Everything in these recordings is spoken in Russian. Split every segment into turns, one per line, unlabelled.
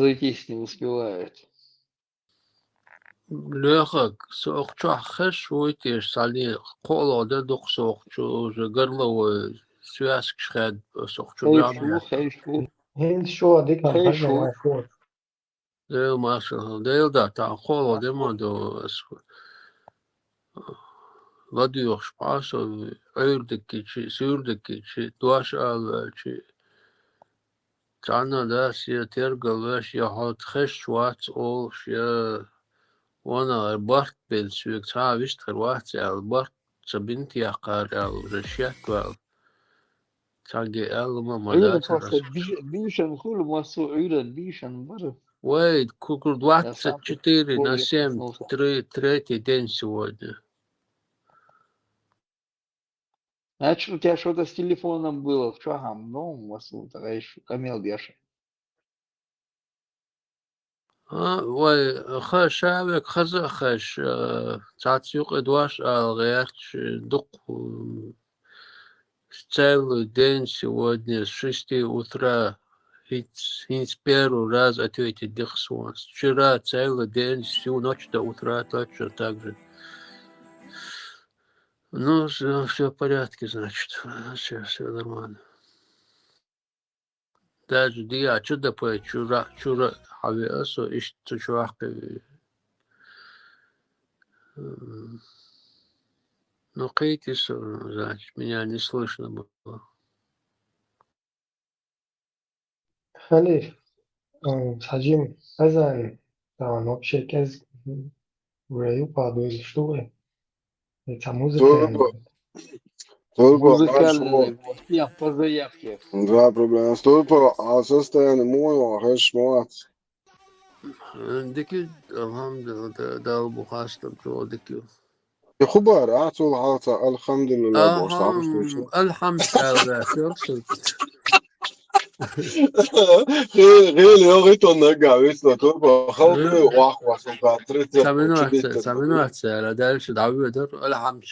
разойтись не успевают.
Лехак, соқчу хеш уйтеш сали қолода дуқ соқчу жгарло связк шхад соқчу грамма.
Хайшу.
هند شو ديك
Хайшу.
شو
Дел маша, дел да, та қолода мадо ладиох шпасо, ойрдекичи, сүрдекичи, дуашалчи. Тана да си тергалваш я хат хеш ват ол шя وانا برت بالسوق تعرفت خروات البرت سبنتي يقار الرشيات وال تاجي ما
عيدا
مدات
просто бишан хулу масу عيدا бишан бара.
ويد كوكر
Я
24
сам
на
тут
7
проснулся.
третий день сегодня.
Значит, у тебя что-то с телефоном было в чагам, но масу тагаишу камел яша.
وي خشابك خش تعطيق ادواش الغيرش دق целый день сегодня с 6 утра Хинс первый раз ответить дихсуан. Вчера целый день, всю ночь до утра точно так же. Ну, все в порядке, значит. Все нормально. Даже я чудо по чура хавиасо ищу чувахи. Ну, Кейтис, значит, меня не слышно было.
خليف حجم أزاي вообще كز ويوبا دوز شتوه это музыка
Музыкальный всех по заявке.
Да, проблема. Ступа, а состояние мой, хэш мат.
Дикий, алхамдулилlah, дал бухастам, то дикий.
يا خبر عطوا العطا الحمد لله بوش تعرفش توشي
الحمد لله
غير يا غيتو نرجع ويسنا تربة خلطي واحوة سنقا تريتي
سامنوات سيارة دارش دعوية در الحمد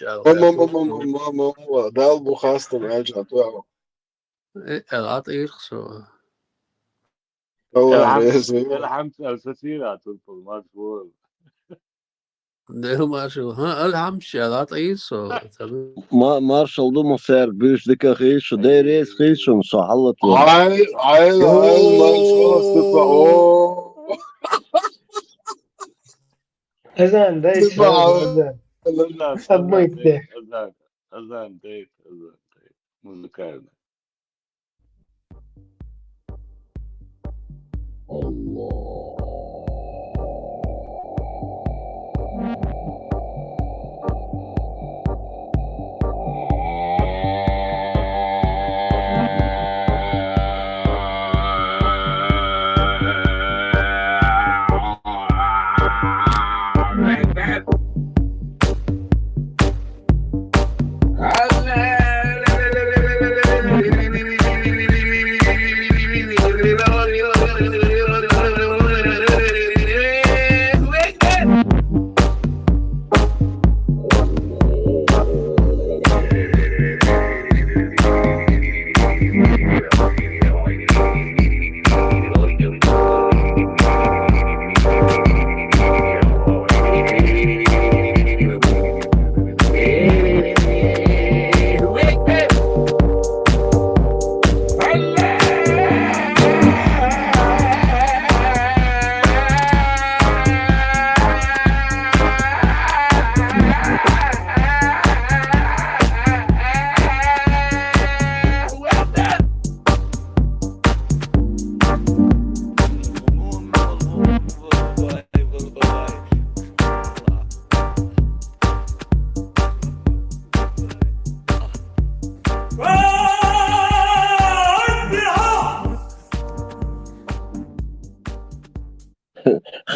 ما دال بوخاستم أرجع توعو
العط يرخصو
هو رئيسي
الحمد الفسيرة تلفل مشهور
ده ماشو ها الحمد العط يرخصو
مارشال دوما فير بيش ديكا خيش ودي ريس خيشون صح الله
عايل ما خلاص تطلع اوه
أذان دايس
أذان ديت مذكرنا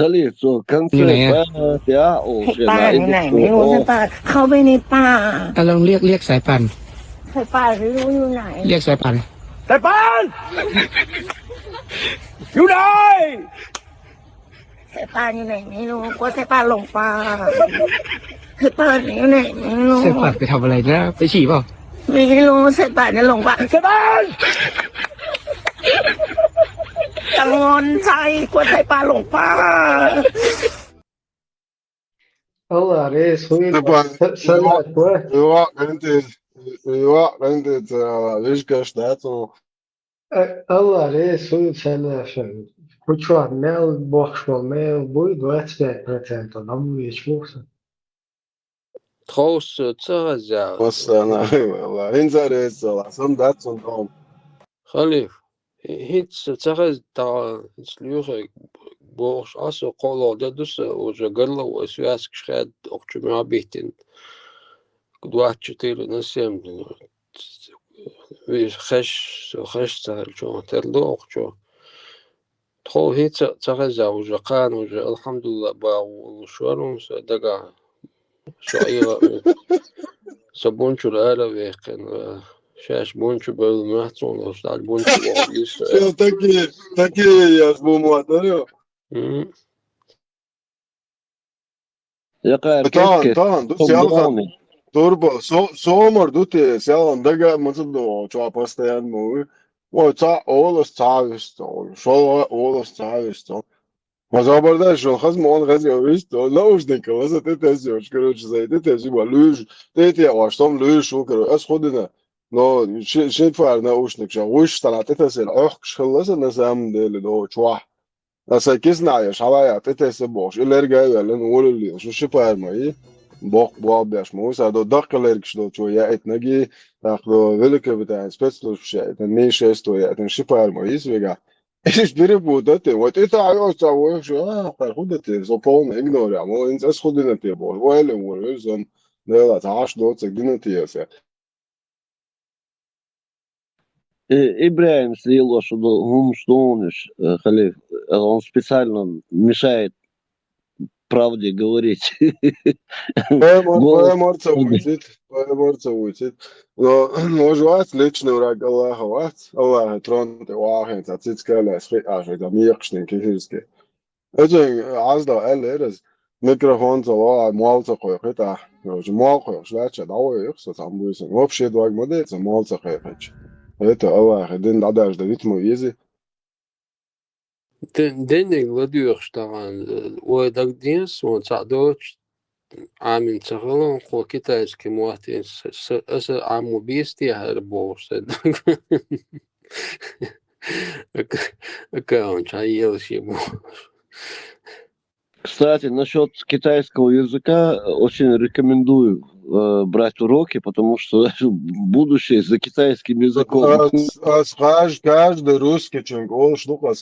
خليف سو كان يا او
ป่าอยู่ไหนไม่รู้ใช่ป่ะเข้าไปในป่า
ลองเรียกสายป่าน
ใช่ป่าไม่รู้อยู่ไหน
เรียกสายป่าน
สายป่านอยู่ไหน
ใช่ป่าอยู่ไหนไม่รู้กลัวใช่ป่าหลงป่าใช่ป่าอยู่ไหนไม่รู้
สายป่านไปทำอะไรนะไปฉี่เปล่า
ไม่รู้ใช่ป่าจะหลงป่า
สายป่าน
ยังงอนใส่กวนใส่ปลาหลงป่า
Allah reis huyu
Stepan,
Salah koy.
rendet, Vishka Stadt.
Allah reis huyu Salah şöyle. Bu çuval mel boşmal mel boy 25% adam hiç yoksa.
Trost تغزع
Was والله انزل ريس والله صم دات صم
خليف هيت تغز تا سلوخ بوش أسو قولو ددوس وجاقلا وسواسك شخاد أخشو مع بيتين قدوات شتير نسيم خش سهل شو ترلو أخشو تخو هيت تغزع وجاقان وجا الحمد لله باو شوارون دقا شعيرة سبونشو الآلة ويقن شاش بونشو بالمحتون وستعد بونشو وعليس
تاكي يا سبو مواتر
يقار
طبعا دوس يالخا turbo somar duties jalan dega mazliet čo постоянно вот олос цависто шо олос цависто Mazabardar что хазм он газел вist наушника вот это все короче за это все луж это я что луж что короче сходина но شي فار наушник что وش طلعت это все ох خلص на самом деле до чуа Asakis знаешь, а это все бош. Или ргаю, или нуолили, что шипар мои. Бог бабяш мус, а до дакалерк что я это наги, так до великое битая спецслужб, это меньше стоит, это шипар мои свега. Эш перепутать, вот это а что, что, куда ты, за полный игноря, но он сходит на тебе, войлы, он, да, таш, до цегдина тиеся.
Ибраим слило, что гумстониш, халиф, он специально мешает правде говорить.
Поеморца уйти. Но может личный враг Аллаха, Аллаха трон ты вахен, а ты сказал, что это миршный кихирский. Это азда элерес. Микрофон зала малца койхета. Мал койшлача, давай их со там будет. Вообще два года это малца койхеч. Это Аллах, один надежда, витму изи.
دينك وديو اشتغل ودك دينس وتعدوش عامل تغلون خو كتاج كمواتين أسا عمو بيستي هربوش أكاون شايل شيبو.
Кстати, насчет китайского языка очень рекомендую брать уроки, потому что будущее за китайским языком.
Каждый русский человек, он штука,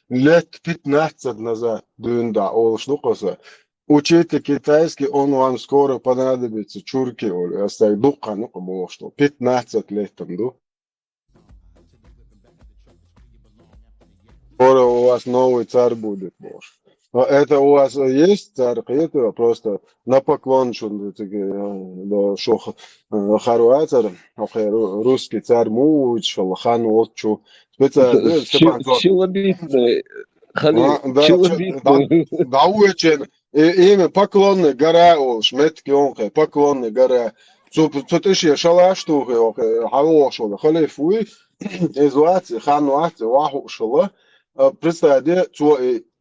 лет 15 назад, дунда, он штука, учите китайский, он вам скоро понадобится, чурки, оставь духа, ну, кому что, 15 лет там, да? Скоро у вас новый царь будет, может. Это у вас есть царь, это просто на поклон, что харуацар, русский царь муч, хан отчу.
Челобитный,
да, очень. Имя поклонный гора, шметки он, поклонный гора. Тут еще шалашту, халошо, халифуи, изуати, хануати, ваху шала. Представьте, что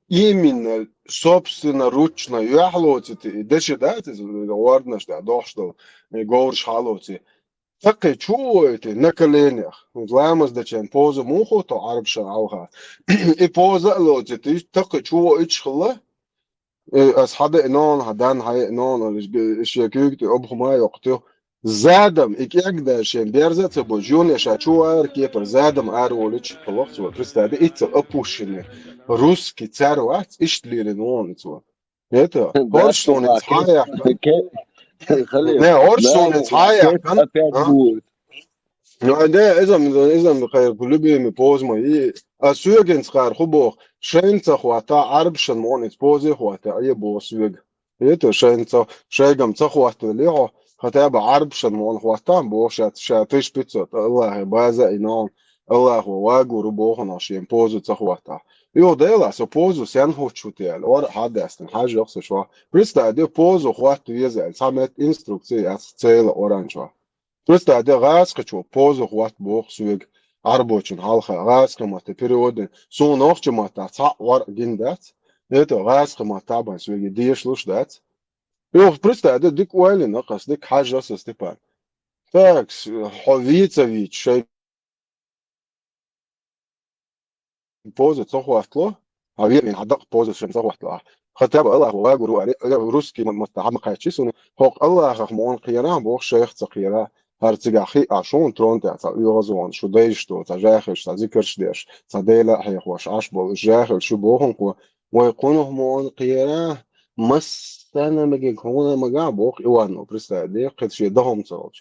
именно собственно ручно яхлоти деши дати варднаш да дошто говориш халоти такой чуете на коленях ламас дачен поза мухо то арбша алха и поза лоти ты такой чуешь хла أصحاب إنون هدان هاي إنون الشيكيك أبو ما يقطع زادم إكيد شين بيرزت بوجون يشاتشوار كيبر زادم أرولش خلاص وترستادي إتس أبوشني روسكي تاروات إشتلي لنون إتوا это Орштон из Хая. Не, Орштон из Хая.
Опять будет.
Ну, да, изам خير любимый позма и асюген схар хубох шенца хвата арбшен монит позе хвата ай босвиг. Это шенца шегам цахвата лего хотя бы арбшен мон хвата бошат шатыш 500 Аллах база инон Аллах вагу рубох нашим позу цахвата. يو ديلا سو بوزو سان هو تشوتيال اور حدثن حاجه يخص شو بريستا دي بوزو خوات يزال سامت انستركسي اس تيل اورانجوا بريستا دي غاس كچو بوزو خوات بوخ سويق Arbočin halka gāzkamata periodin sun oħċimata ta' war gindat. Eto gāzkamata ban svegi diex luxdat. Jo, представь, dik wali naqas, dik ħaġa sa Stepan. Taks, Hovicevich, šeit poza cohvatlo, a vien hadaq poza šeit cohvatlo. خطاب الله واجر روسكي مستعمل قايتشيسون هوق الله رحمون قيرا بوخ شيخ تقيرا هرتجا خي عشون ترون تاع يوزون شو دايشتو تجاخش تذكرش ديش تديلا هي خوش عشبو جاخل شو بوهم ويقولوا مون قيرا مس انا مجي هون مجا بوخ ايوانو بريستادي قد شي دهم صوت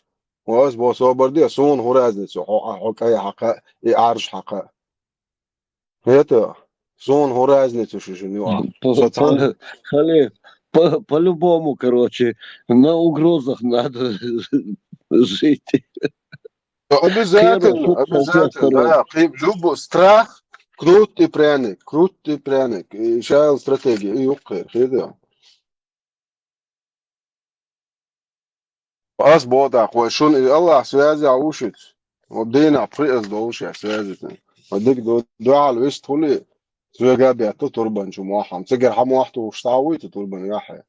واس بو صبر دي سون هورازني سو حق اي حق يعرش حق это сон разницу шишиню социально
Халев, по-любому, короче, на угрозах надо жить.
обязательно
Первый,
обязательно
второй.
да любой страх крутый пряник и шайл стратегия и юкер хида аз бода хой шун الله связи аушит ودينا بريز دوش связи وديك دو على وش تقولي سوى جابي تربان شو موحم تجر حم واحد وشتاوي تربان ياحي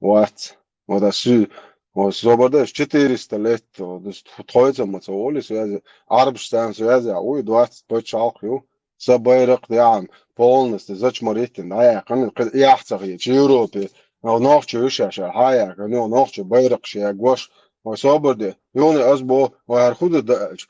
وات ودا شو وصوبرداش 400 лет троица мацоли связи арбштан связи ой 20 почалкю сабайрак дян полностью зачмаритин ая кан яхцаги в Европе нохчу ишаша хая кан нохчу байрак шягош وصوبرده يوني أسبوع وهرخود داش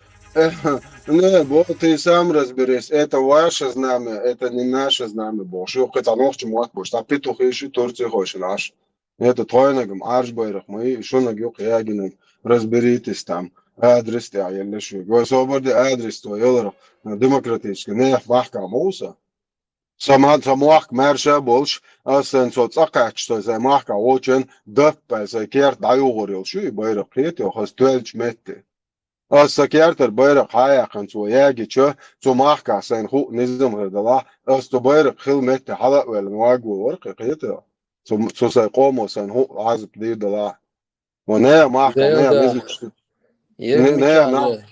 не, бо ты сам разберись, это ваше знамя, это не наше знамя, Боже. Что это ночь мой, Боже, так петух еще Турции хочешь наш. Это твойнагам аршбайрах мы, что на гюк ягинам, разберитесь там, адрес тебя, я лишу. Гой соборди адрес твой, елро, демократически, не вахка муса. Самуах мерша больше, а сен соцакач, что за махка очень даппа, за керт даю горел, что и байрах, это хас 12 метров. السكيرتر بيرق هاي خنسو ياجي شو سو ماخكا سين خو نزم غردلا استو بيرق خل مت حلق ولا مواجو ورق قيته سو سيقومو سين هو عازب دي دلا ونيا ماخكا نيا
Zelda
نزم نيا نعم
20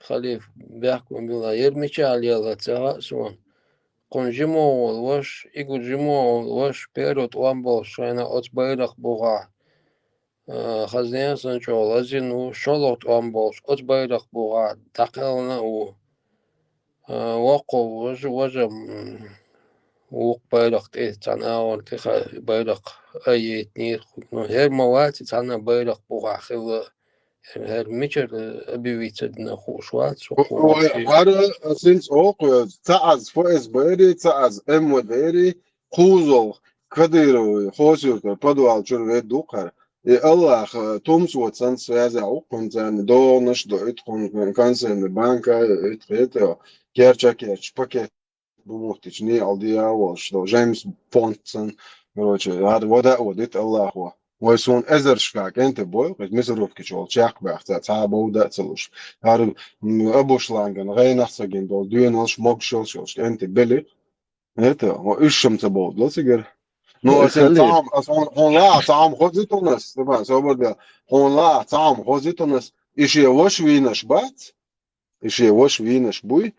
خليف بيحكم بالله 20 يلا تسعة سون قنجمو وش إيجو جمو وش بيروت وامبو شاينا أت بيرق بوغا خزنين سنشو لازين و شلوت وامبوش أت بيرق بوغا تقلنا و وقو وجم وق بيرق تيه تناول تخا بيرق أي تنير هر مواتي تنا بيرق بوغا خلا هر ميشر أبيويتنا خوشوات سوقو
وهذا سينس اوق تعز فوز بيري تعز ام وديري خوزو كديرو خوزو بدوال شو دوقر الله تومس واتسان سوازا اوقن زان دو نش دو اتقن كانسن بانكا اتقيتو كيرچ باكيت بموتش ني алдия والش دو جيمس بونتسن короче هذا ودا وديت الله هو ويسون ازر شكاك انت بوي قد مزروف كيشول شاق باخت تعبو دا تسلوش هذا ابو شلانغن غين احسجين دول دين وش موك شوش انت بلي это وإيشم تبود لا سيجر نو أسين
خليل
طعم أصلا هون لا طعم خزيتونس تبع سوبر هون لا طعم خزيتونس إشي وش وينش بات إشي وش وينش بوي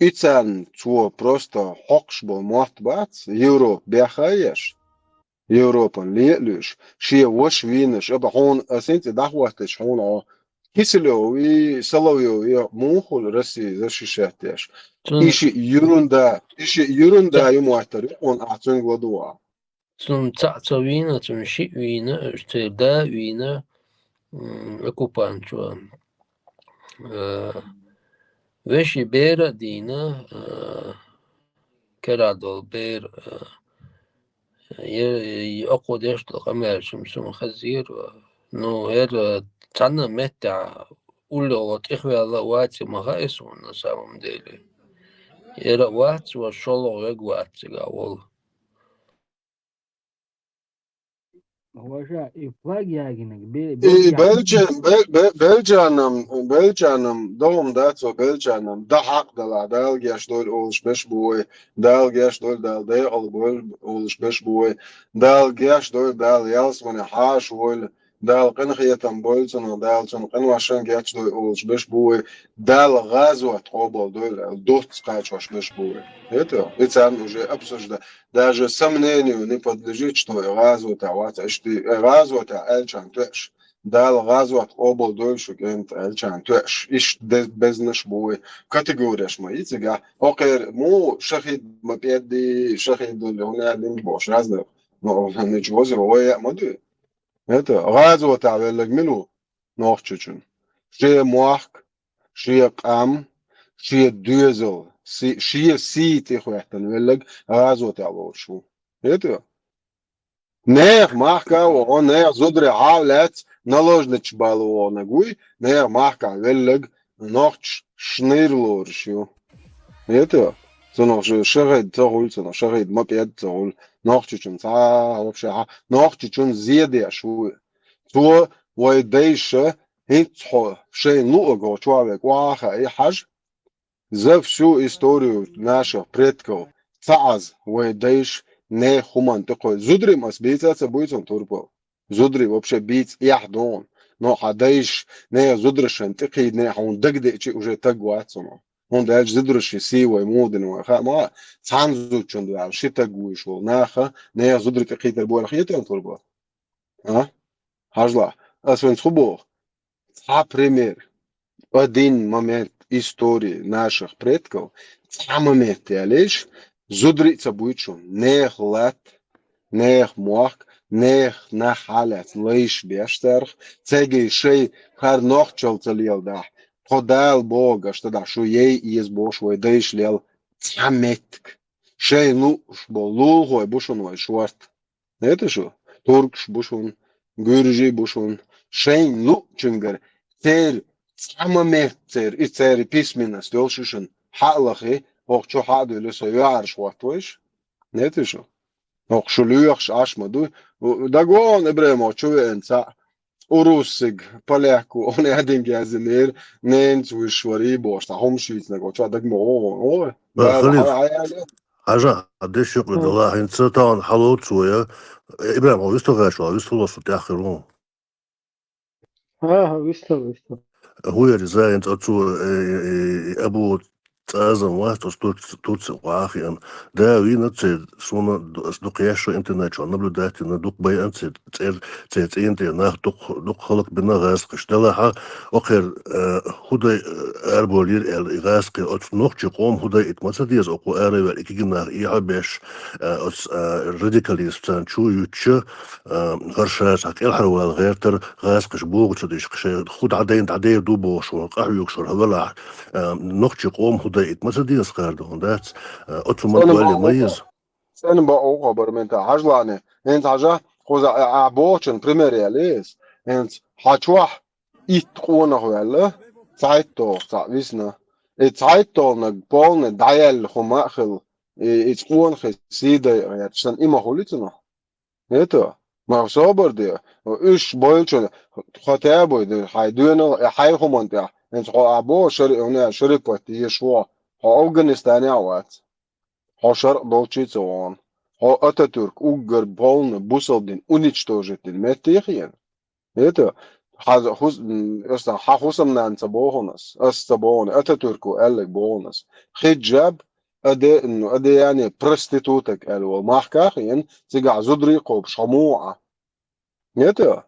إتسان تو просто حقشبو موت بات يورو بيخايش يوروبان ليلوش شي وش وينش أبا هون أسين تدحوتش هون كيسلو وي سلويو يا موخل رسي زشي شاتيش إشي يوروندا يوم واحتري هون أعطين غدوا
تم تعتوينا تم شئوينا ارتداوينا أكوبانشو وشي بيرا دينا كرادول بير يأقود يشتغل أمير شمسون خزير نو هير تانا متع أولوات إخوة الله واتي مغايسون نساهم ديلي يرا وات وشولو غيقوات تقاول
هو شا إفلاق ياجنك
Belgianam dom daco Belgianam da hak dala delgiaš dol oliš bešboy delgiaš dol dal de oliš bešboy delgiaš dol dal jels mani haš vol دال قن خيتم بولتن دال تن قن واشن جاتش دو اولش بش بوي دال غازوات قبل دول دوت скач ваш беш буе. Это уже обсужда. Даже сомнению не подлежит, что газват ават, что газват элчан төш. Дал газват обл дольше гент элчан төш. Иш без наш буе. Категорияш мои цыга. Окер му шахид мапеди шахид هنا دين бош разных. Но ничего злого моды. Это газват авелг мину нохчучун. Ше муахк, ше قام, ше дюзел. شيء سيت إخواتنا نقول غازو تعبوا شو это نير ماركا ونير زودري حالات نلوجنش بالو نقول نير ماركا نقول نوتش شنيرلور شو это سنو شغيد تقول سنو شغيد ما بيد تقول نوتشون تا وبشها نوتشون زيادة شو تو ويديش هيت شيء نوغو человек واخا أي حاجة За всю историю наших предков цааз вейдейш не хуман такой. Зудри мас бийцаться будет он турбо. Зудри вообще бийц яхдон. Но хадейш не зудришен такие не он дагдечи уже так гуацуно. Он дальше зудриши сивой моден ха ма цанзучун да шита гуишол наха не зудри такие тербо хите он турбо. А? Хажла. Асвен схубо. А пример. Один момент истории наших предков, самомет лишь зудрица будет что нех лет, нех мох, нех нахалет, лишь бештерх, цеги шей хар нох челцелил да, подал Бога, что да, что ей из Божьего дыш лел саметк, шей ну болугой бушуной шварт, это что? Туркш бушун, гюржи бушун, шей ну чунгар, цер самомецер и цер письменность должен халахи ох чо хаду лесо яр шватвиш не ты что ох шулюх ашмаду дагон ебремо чуенца урусиг поляку он один газенер ненц вишвари бошта хомшвиц него чо дагмо о
حاجة قديش يقعد الله انت طبعا حلوت شوية ابراهيم هو يستغل شو يستغل تاخرون
ويستو
هو رزاي انت اتشو ابو تازم واحد توتس واخي ان دا وين تسير سونا دقياش انترنت شو نبلو دات ان دوق باي انت تسير انت ناخ دوق خلق بنا غاس قشتلا اخر خدای اربولیر غاس قي ات نوخ قوم خدای اتمت ديز اكو اري ول اكينا اي باش اس راديكاليست شو يوتش غرشاس حق الحروا غيرتر غاس قش بوغ تديش قش خد عدين دوبو شو قحو يكسر هذا نوخ قوم خدای اتمت ديز قاردون دات اتمت ولي ميز
سن با اوقا برمنتا حجلانه انت حاجه خوز عبوچن بريمير ليس انت حچوح اتقونه ولا سايتو wissen Zeitto na polne dajel humachel itsqon khsida jetzt dann immer holitno это ما صابر دي ايش بولشن خطابو دي هيدونا هيهمنت انت ابو هنا شركه يشوا افغانستان اوات شرق долчицон Ататюрк угар полно бусалдин уничтожитель метихин это أصلا حخوصم نانسا بونس أستبون أتاتوركو قالك بونس خجاب أدي إنه أدي يعني برستيتوتك قالوا ما حكاخين تيجع زدري قوب شموعة يتا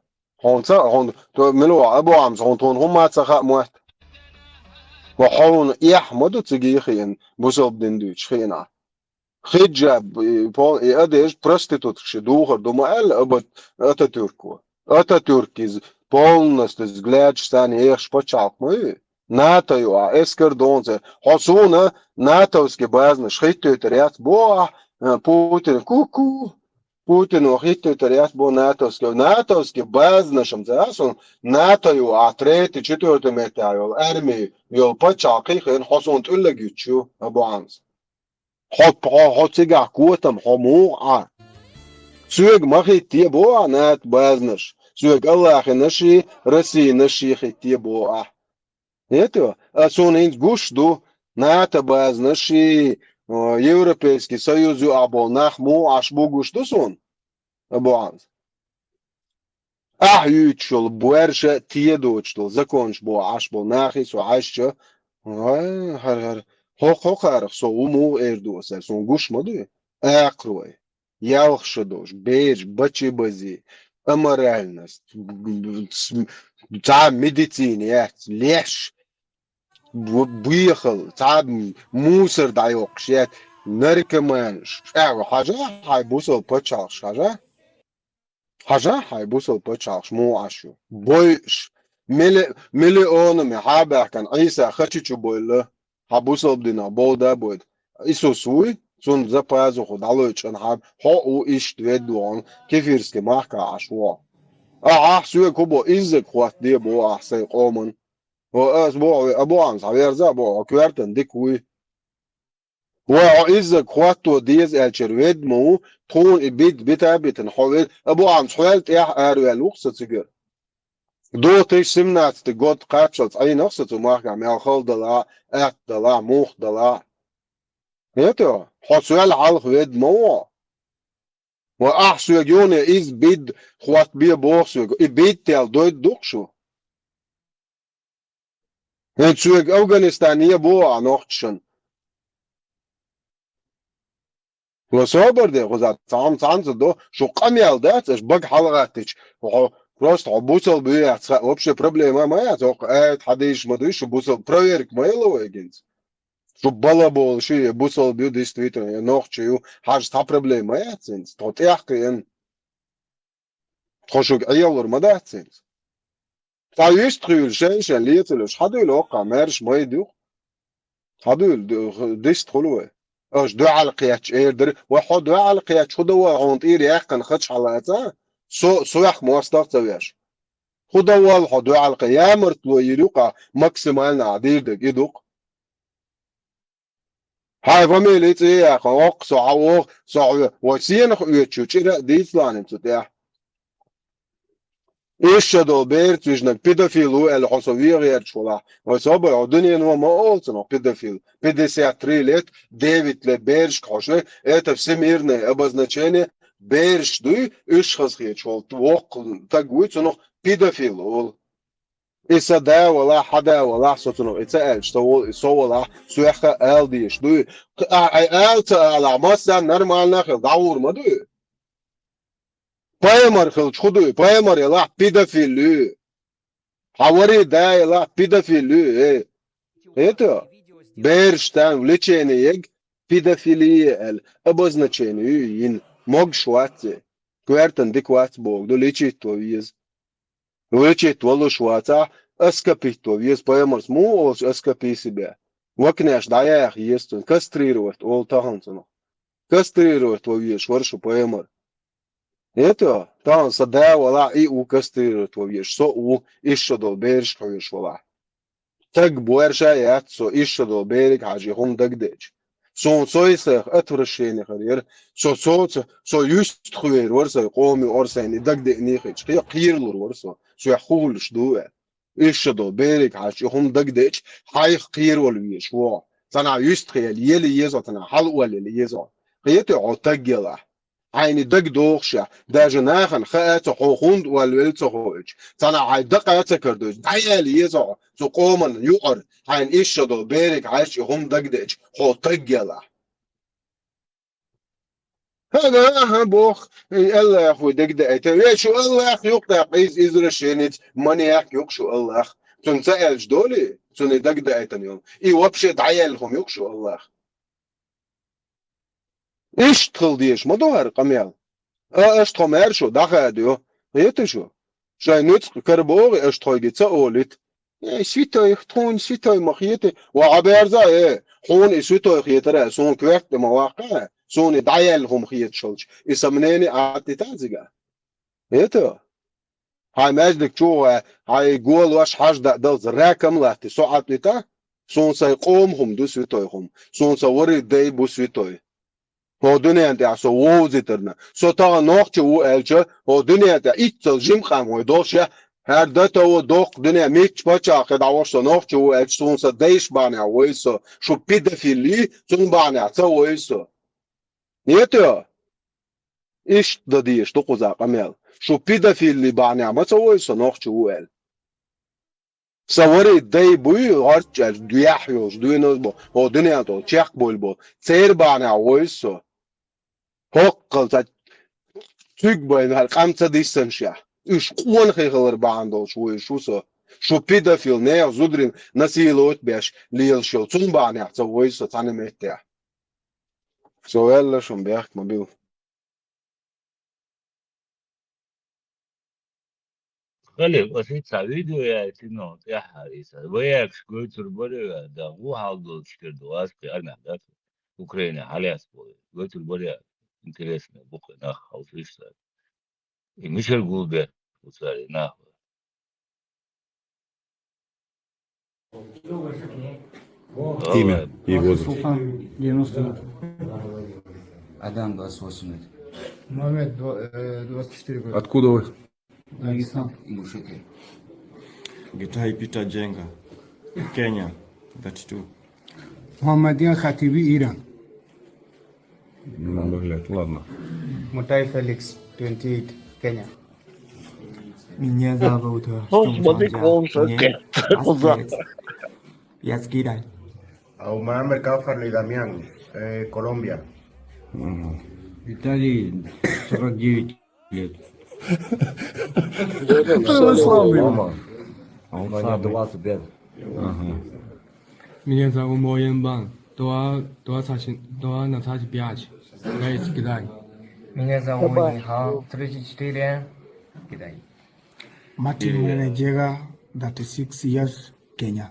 هون ملو أبو عمس هون هم ما تسخاء موت وحون يحمدو تيجيخين بوصل دندوش خينا خجاب أديش برستيتوتك شدوخر دوما قال أبد أتاتوركو أتاتوركيز полностью взгляд стане эх почав мы натою а эскердонце хосуна натовски базны шхиттөтөрят бо Путин куку Путин хиттөтөрят бо натовски базны шамзасон натою а трети четвертый метайл армии yol почакы хэн хосун төлө güçü абуанс хотига куотам хому а Süeg machit бо нат базныш Süeg Allah наши России наши хитти бо это сон инс гушду ната баз наши Европейский Союз або нахму аш бо гушду сон абуанс يوتشل بورشة تيدوتشل زكونش بو عش بو ناخيس وعشة هر هوق عرف سو مو اردو سر سون گوش مدو اقروي يالخشدوش بيج بچي بزي امورالنس تعب ميديتينيات ليش بيخل تعب موسر دايوقشيات نركمانش حاجة هاي بوصل بچاش حاجة هاي بوصل بچاش مو عشو بويش ملي اونو مي حابع كان عيسى خچچو بويله حبوصل بدنا بودا بود إيسو سوي سون زبازو خود علوچن حاب هو إيش دوان كيفيرسكي ماركا عشوا سوي كوبو إزك خوات دي بو أحسن قومن هو بو أبو عن صغير زا بو كوارتن ديكوي هو إزك خواتو ديز الشرويد مو تون بيتا بيتن حوال أبو عن صغير تيح أروي الوقت تسجر دو تيش سمنات تقود قابشت أي نفسه ماركا ميال خل دلا دلا موخ دلا هيتو حسوال حالخ ويد مو وأحسو يوني إز بيد خوات بيه بوخسو بيد تيال دويد دوخشو هيت سويق أفغانستانية بو عنوختشن وصابر دي غزات تعمز دو شو قميال دات اش بق حلقاتش просто бусел бы вообще проблема моя только حديش ما دوش бусел проверк моего агент что балабол شي бусел бы действительно нохчу хаж та проблема моя ценс то яхкен трошок аялор мадаценс та есть трюл женщин летелш хадул ока мерш мой дух хадул дис тролوه اش دو على قياتش ايردر وحد دو على قياتش خد هو عونطير يحقن خدش حلقاتا سو يح مواصلات تبيش خد هو الحد دو على قيامر تلو يلوقع ماكسيمال عدير دك يدوق هاي فاميليت ايه اقوق سعوق سعوق وسين خيوتشو تشيرا ديسلان تتاح ايش دو بيرت وجنك بيدوفيلو الحصوية غير شولا وصابر الدنيا نو ما قلتنا بيدوفيل بيدسياتري ليت ديفيد لبيرش كوشة это всемирное обозначение بيرش دوي ايش خزخيت شول توق تقويت نو بيدوفيل ول إسا دا ولا حدا ولا صوتنو إتسأل شتول إسا ولا سويخة آل ديش دوي آل على ماسا نرمال ناخل دعور ما دوي بايمر خلش خدوي بايمر يلا بيدوفيلو حواري دا يلا بيدوفيلو إيه إيه بيرشتان وليتشيني يج بيدوفيلية الأبوزناتشيني ين موج شواتي كوارتن ديك وات بوغ دو ليتشيتو ويز وليتشيتو ولو شواتا اسكابيتو ويز بايمرس مو أولش اسكابي سيبا وكناش داياخ يستون كاستريروت أول تاهنتنو كاستريروت ويش ورشو بايمر إيه تان صدا ولا إيه وكاستريروت ويش سو إيش دو بيرش خويش ولا تق بورشا ياتسو إيش دو بيرك حاجي هم دقدج سون سويسخ أترشيني خير سو يست خوير ورسا قومي أرساني دقدق نيخيش قيرلور ورسا سو يحولش دوه إيش دو بيرك حاجي هم دقدج حاي قير والويش وا تنا يست خيال يلي يزو تنا حلوة اللي يزو قيتي عتقلا عيني دق دوخشة دا جناخن خاطو حوخوند والولتو خوج تنا عاي دقا تكردوج دايالي يزو سو قومن يقر عين إيش دو بيرك عايش هم دقدج حو تقلا هذا بوخ الله يا اخوي دقدق شو الله يا اخي يقطع قيس ازرشينت ماني يا اخي يقشو الله تنسأل جدولي تني دقدق اليوم اي وبشت عيالهم يقشو الله ايش تخل ديش ما دوهر قميال اش تخمر شو دخل ديو يتشو شاي نوتس كربوغي اش تخيجي تسأولت سويتوي تون سويتوي مخيتي وعبيرزا ايه حون سويتوي خيترا سون كويت مواقع سون دعيالهم خيت شلش يسمنيني عطي تازقا ايتو هاي ماجدك شو هاي قول واش حاج دلز راكم لاتي سو عطيتا سون سيقومهم دو سويتويهم سون سوري دي بو سويتوي هو دنيا انت عسو ووزيترنا سو تا نوخچه و الچه هو دنيا انت ايتل جيم خام هو دوشه هر دتا و دوق دنيا ميتش باچا خداوش نوخچه و الچ سون سا ديش بانيا ويسو شو بيدفيلي سون بانيا تو ويسو نيتو ايش دديش تو قزا قميل شو بيدافيل بانع ما سوي صنوخ شوال سواري داي بوي غارج دياحيوش دوينوز بو هو دنيا تو تشيك بول بو تسير بانع ويسو هوقل تا تيك بين هالقامتا ديستنشيا إيش قوان خيغلر باندو شوي شوسو شو بيدافيل نيا زودرين نسيلوت بيش ليل شو تون بانع تسويسو تاني ميتيا سوال شو بيحك مبيو
خلي وسيت فيديو يا تنو يا حريص وياك شكوت البري ده هو حاضر شكل دواسكي أنا ده أوكرانيا على أسبوع قلت البري انترسنا بكرة ناخ أو فيش صار مش الجول ده وصار ناخ
Имя и возраст.
Султан, 90 лет.
Адам 28 лет.
Мухаммед, 24 года.
Откуда вы?
Дагестан.
Ингушетия.
Гитай Пита Дженга, Кения, 32.
Мухаммадиан Хатиби, Иран.
Надо глядь, ладно.
Мутай Феликс, 28, Кения.
Меня зовут Я с Китай.
Muhammad Кафарли Дамьян, Колумбия.
Виталий, 49 лет.
Православный. А у меня 25.
Меня зовут Моенбан, 25. Я из Китая.
Меня зовут Нихао, 34, Китай.
Мартин Менеджера, 26 years, Kenya.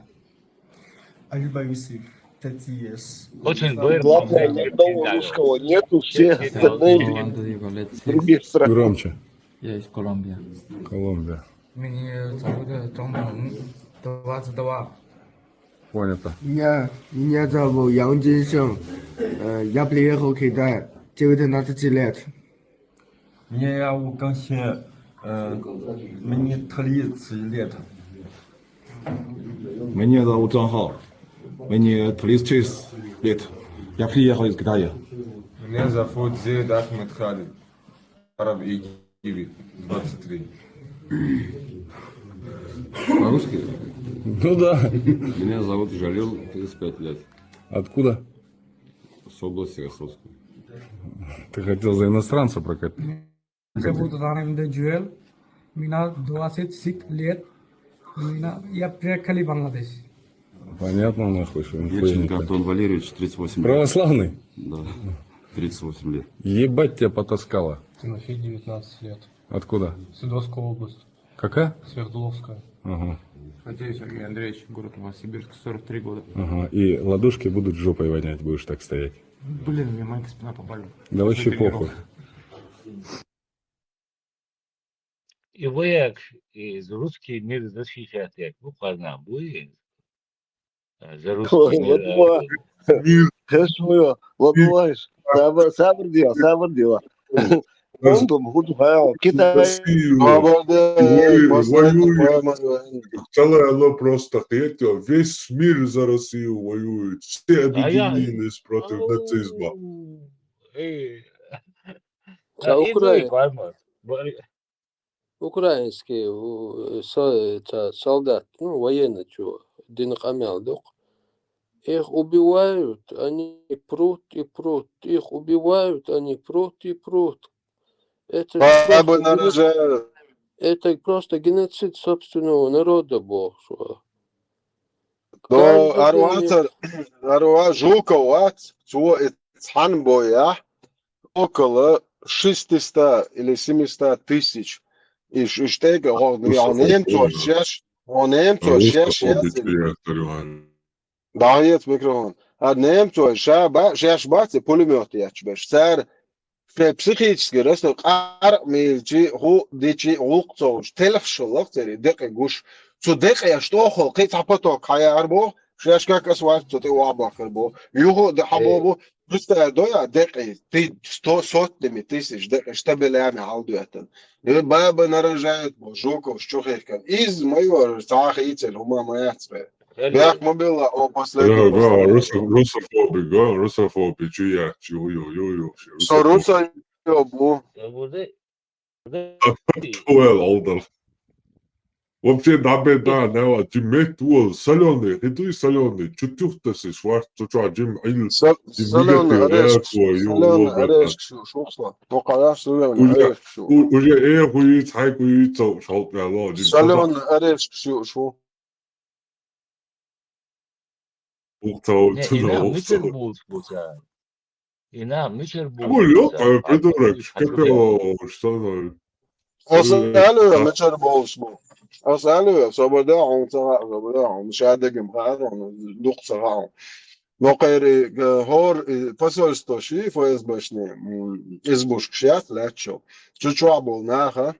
Альба Юсиф, 30 years.
Очень быстро.
Главное, ни одного русского нету, все остальные других стран.
Громче.
Я из Колумбии.
Колумбия.
Меня зовут Томан, 22.
Понято.
Меня зовут Ян Джинсен. Я приехал в Китай 19 лет.
Меня зовут Гансе, мне 30 лет.
Меня зовут Джан Хао. Мне 36 лет. Я приехал из Китая.
Меня зовут Зейд Ахмед Халид, араб Египет, 23.
По-русски? Ну да.
Меня зовут Жалил, 35 лет.
Откуда?
С области Ростовской.
Ты хотел за иностранца прокатить?
Меня зовут Раненда Джуэл. Меня 26 лет. Я приехал в Бангладеш.
Понятно, нахуй, что
Ельченко Антон Валерьевич, 38 лет.
Православный?
Да, 38 лет.
Ебать тебя потаскало.
Тимофей, 19 лет.
Откуда?
Свердловская область.
Какая?
Свердловская.
Ага.
Матвей Сергей Андреевич, город Новосибирск, 43 года.
Ага. И ладошки будут жопой вонять, будешь так стоять.
Блин, мне майка спина поболела.
Да вообще похуй.
И вы из русский мир защищаете. Ну, поздно будет. За русский мир.
Хорошо, ладуаешь. Сабр дела. Он там худ хао. Китай.
Целое оно просто хотел. Весь мир за Россию воюет. Все объединились против нацизма.
Украинский солдат, ну, военный чего, Динкамялдук. Их убивают, они прут и прут. Их убивают, они прут и прут. Это просто геноцид собственного народа, бог.
Аруа Жукова, Цханбоя, около 600 или 700 тысяч. И штега, он немцов шеш. Да, нет, микрофон. А немцов шеш бацы пулемет ячбеш. Цар психически растет. Ар милчи ху дичи лукцов. Телефшолок цери дек гуш. Цу дек я что хол кит апоток хаярбо. Шеш как асват цу те уабакербо. Юхо де хабобо. Просто доя дек ты 100 сотнями тысяч дек штабелями алдуятен. И баба нарожает Жуков Щухейкан. Из моего цахицель ума маяцбе. Бях мобила о последнем.
Русофобы, чуя, чую.
Что русофобу?
Дуэл олдор. Вообще да, нева жимет дуэл соленый, хидуй соленый, чутюхтасы шварц, чуча жим ил
Соленый орешек, соленый
юлобета.
орешек, шуксла. Только соленый орешек.
Уже хуи цай хуи цо шалпяло, жим сада
Соленый орешек, шу.
ухтау
Не,
туда
ина
опса.
мичер булс буца. Ина мичер булс
Гулё,
буца.
придурок, шкапело, что
Осалю мечер болсбу. Осалю собода он цара, собода он шадегем хар, он дух цара. Но кайри хор посольство ши ФСБшни избушк шят лячо. Чучуа был наха.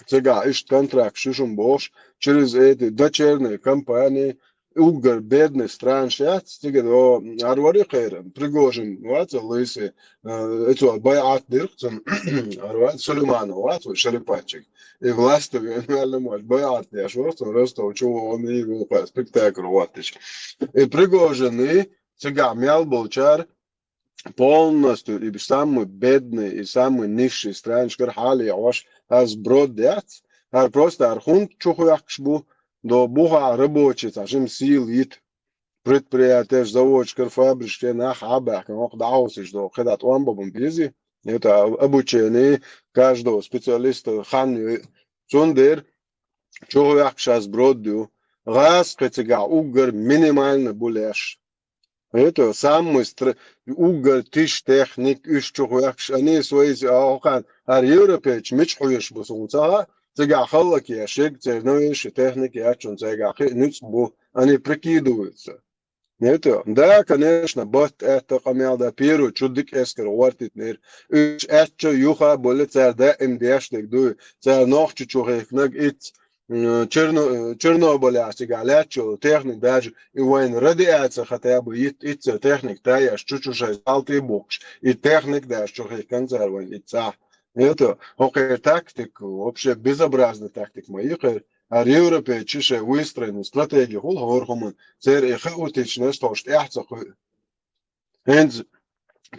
Цега ишт контракт шишум бош через эти дочерние компании угар бедный стран шят стига до арвари хайран Пригожин ват лыси это байат диркцен арват Сулейман ват шарипачик и власть реально мать байат я шворт просто чего он и был спектакль ватич и Пригожин и цега мял болчар полностью и самый бедный и самый низший стран шкар хали аш аз бродят ар просто архун чухуякшбу до буха рабочий ташим сил ит предприятия заводчиков фабрички нах абак нах даусиш до хедат ламбом бизи это обучение каждого специалиста хан сундер чухуякш аз бродю газ катега угар минимально буляш. Это самый угол тиш техник ищухуякш они свои аохан ар европеч мичхуеш бусунца тега халлак я шек церновиш техник я чун тега ниц бу они прикидываются. Это да, конечно, бот это камел да пиру чудик эскер вартит нер уч этчо юха боле церда имдяштек ду цер нох чучухекнаг ит Чернобыль, галячо, техник даже, и войн радиация хотя бы, и техник, да, я чуть-чуть алтый бокс, и техник, да, что их консерван, и ца. Это, окей, тактик, вообще безобразный тактик моих, а Европе, чише выстроенную стратегию, хулхорхуман, цер и хаотично, что яхца,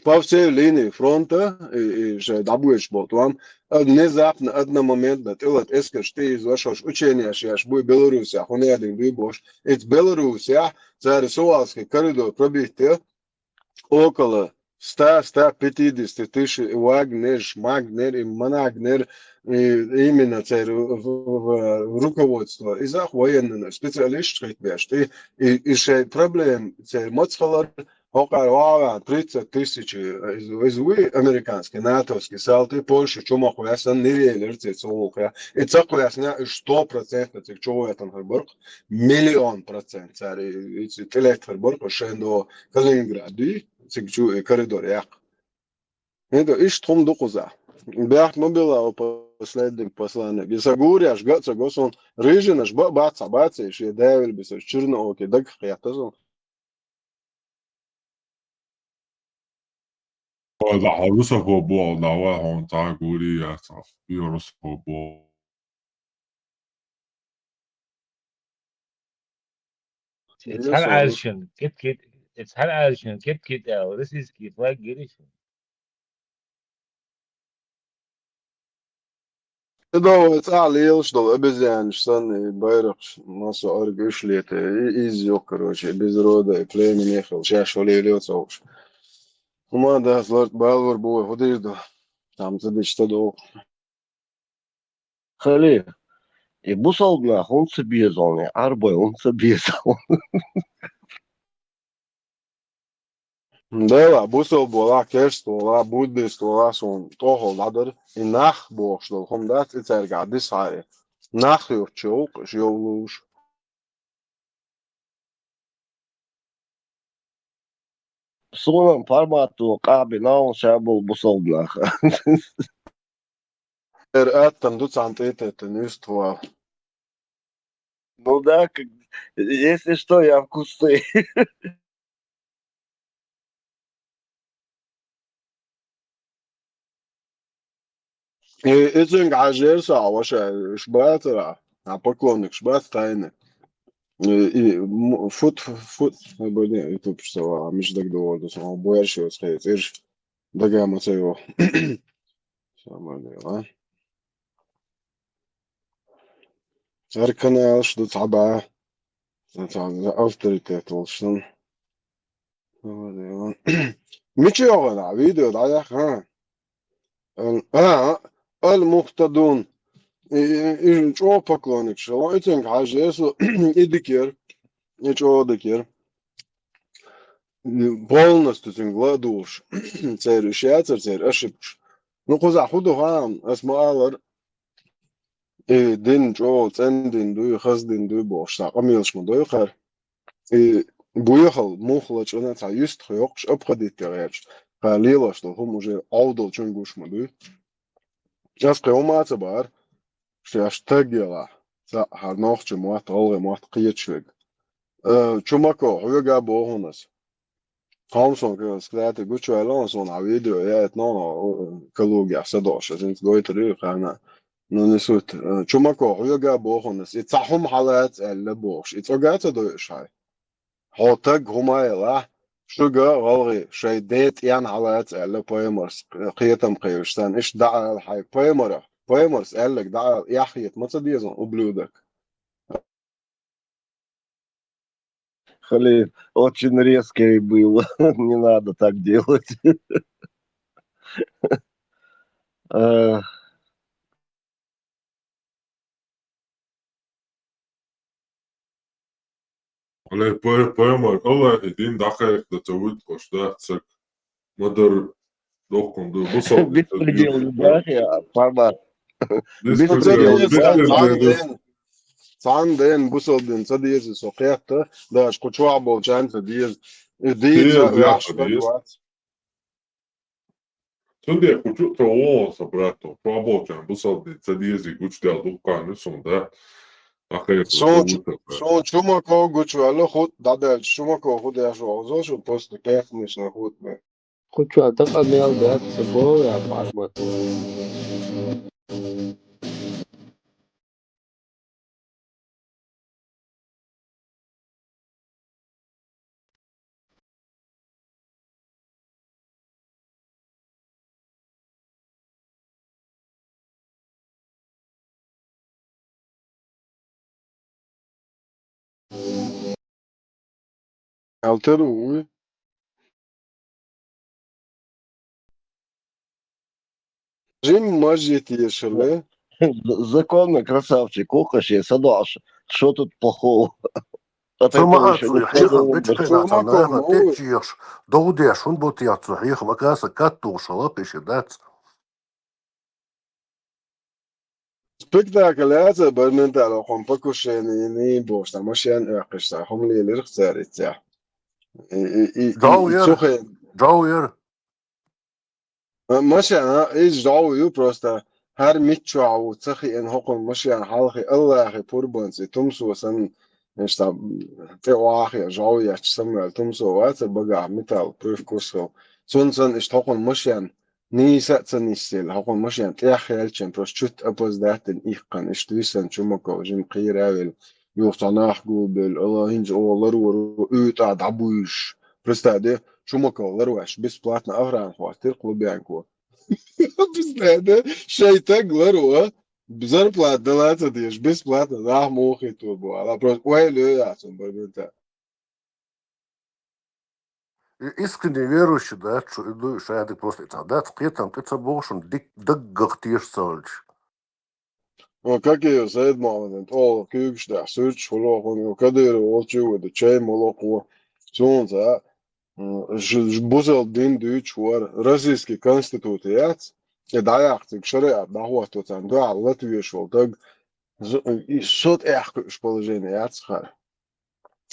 по всей линии фронта, и же добуешь болтуам, внезапно, одномоментно, ты вот эскаш, ты извошешь учение, шьяш, буй Белоруссия, он один выбош, это Белоруссия, зарисовался коридор пробития около 100-150 тысяч Вагнер, Шмагнер и Манагнер, именно в руководство, из военных специалистов, и же проблем, моцхалар, около 30 тысяч из американские, натовские, салты, Польша, чумаху, я сан нерелер, цецолка, и цаку я сня 100% цик чего я там Харбург, 1,000,000%, цари, и телект Харбург, шендо Калининграду, цик чу коридор, як. Это иш том докуза. Бях мобила последний посланник. И сагуряш, гаться, госон, рыжинаш, баца, еще девель, бисер, черноокий, так хятазон.
Da rusa på bord, der var hun der god i, altså. Vi har rusa på bord.
It's hal alshin, kit, it's hal alshin, kit, this is kit, like girish.
Это цалил, что обезьян, штаны, байрах, массу аргуш лето, из йог, короче, без рода, и племени ехал, чаш валилется уж. Ума, да, злорд балвар бой, ходишь, да, там задачи что долг.
Хали, и бусалдна, он собезал, арбой, он собезал.
Да, бусал была, кешство, буддиство, сон, того ладер, и нах бог, что хомдат, и церга, дисари. Нах ев чок, жил луж.
Сонам формату кабинал шабл бусалдна.
Это дуцант, это не ствол.
Ну да, если что, я в кусты.
Эцинг ажерса, ваша шбатера, а поклонник шбат тайны. И фут, не, это что, между так довольно, что больше, сказать, дагама своего. Самое дело, Erkanal что taba. Авторитет olsun. مش يغنى فيديو ضايق المقتدون شو поклонник شو إتين حاجة يسو إدكير يشو إدكير полностью тингладуш цер ишяцер цер ошибш ну куза худу хам асмаалар дин жо цендин ду хаздин ду бошта амилш модой хар буехал мухлач она та юст хёкш обходит теряч халила что хум уже аудол чунгуш моду сейчас кемаца бар что аж тагела за харнох чмо толге мот киечвэг чумако хёга бохунас Thompson kan skräta gucho Alonso na video är ett någon kologia så då så syns gå ut det kan nu så chumako höga bohonas it sahum halat eller bosh it ogat då shay hotag humayla shuga ghalgi shay det yan halat eller poemers qiyatam qiyshtan ish da al hay poemers eller da yahiyat matsadizon ублюдок.
Халиф, очень резкий было. Не надо так делать.
على poema Allah din dakhel da tawid qoshdatsek madar dokon do busal
Беспредел любахи, формат.
Sanden busaldin sadiyesi sokakta da şkoçwa bolcan sadiyes
Sunde kuchu to sabrato probocan busaldin sadiyesi guçta dukkan sonda dakhel
Son chumako guçwa khut dada chumako khut ya shozo shu post kayfnish na khut me
Kuchu ataqa mel dat sabo ya farmat.
alteru Jim Majid Ешеле.
Законно, красавчик, Окаши, Садаш. Что тут плохого?
Сумаацу يحيخ بيتشقينات عناها تيجيش دودي شون بوتياتو حيخ مكاسا كاتو شلاقيش دات
Spektakuläre Börnentala Hompakusheni ni bosta Moshian Ökista Homli Lirksaritja.
Jaujer.
Moshian is Jau просто her mitchau tsahi en hokon Moshian halhi Allah purbans tumsu san esta te wahi Jau ya Samuel tumsu wat baga metal proof kurso. Sonsan ist hokon Moshian Ni satsan istil hokon Moshian tyakhel chen proschut apos daten iqan istwisan chumako jim qiravel yuqtanah gubel Allah hinj olar war uta dabush prostade chumako larwash бесплатно авран хватир клубянку Представляете, шейтаг ларва зарплата далата деш бесплатно да мохи то была просто ой я сам богата
искренне верующий, да, что иду шаядик просто это, да, там ты собошен даггахтиш сольч.
Как ее зайд мамонт, о, кюкшда, сюрч, холохон, кадыр, олчу, да чай, молоко, солнце, бузал дин дюч, war российский конституцият, и даяхтик шариат, да вот тут там, да, Латвия шел, так, и сот эхкуш положение, яцхар.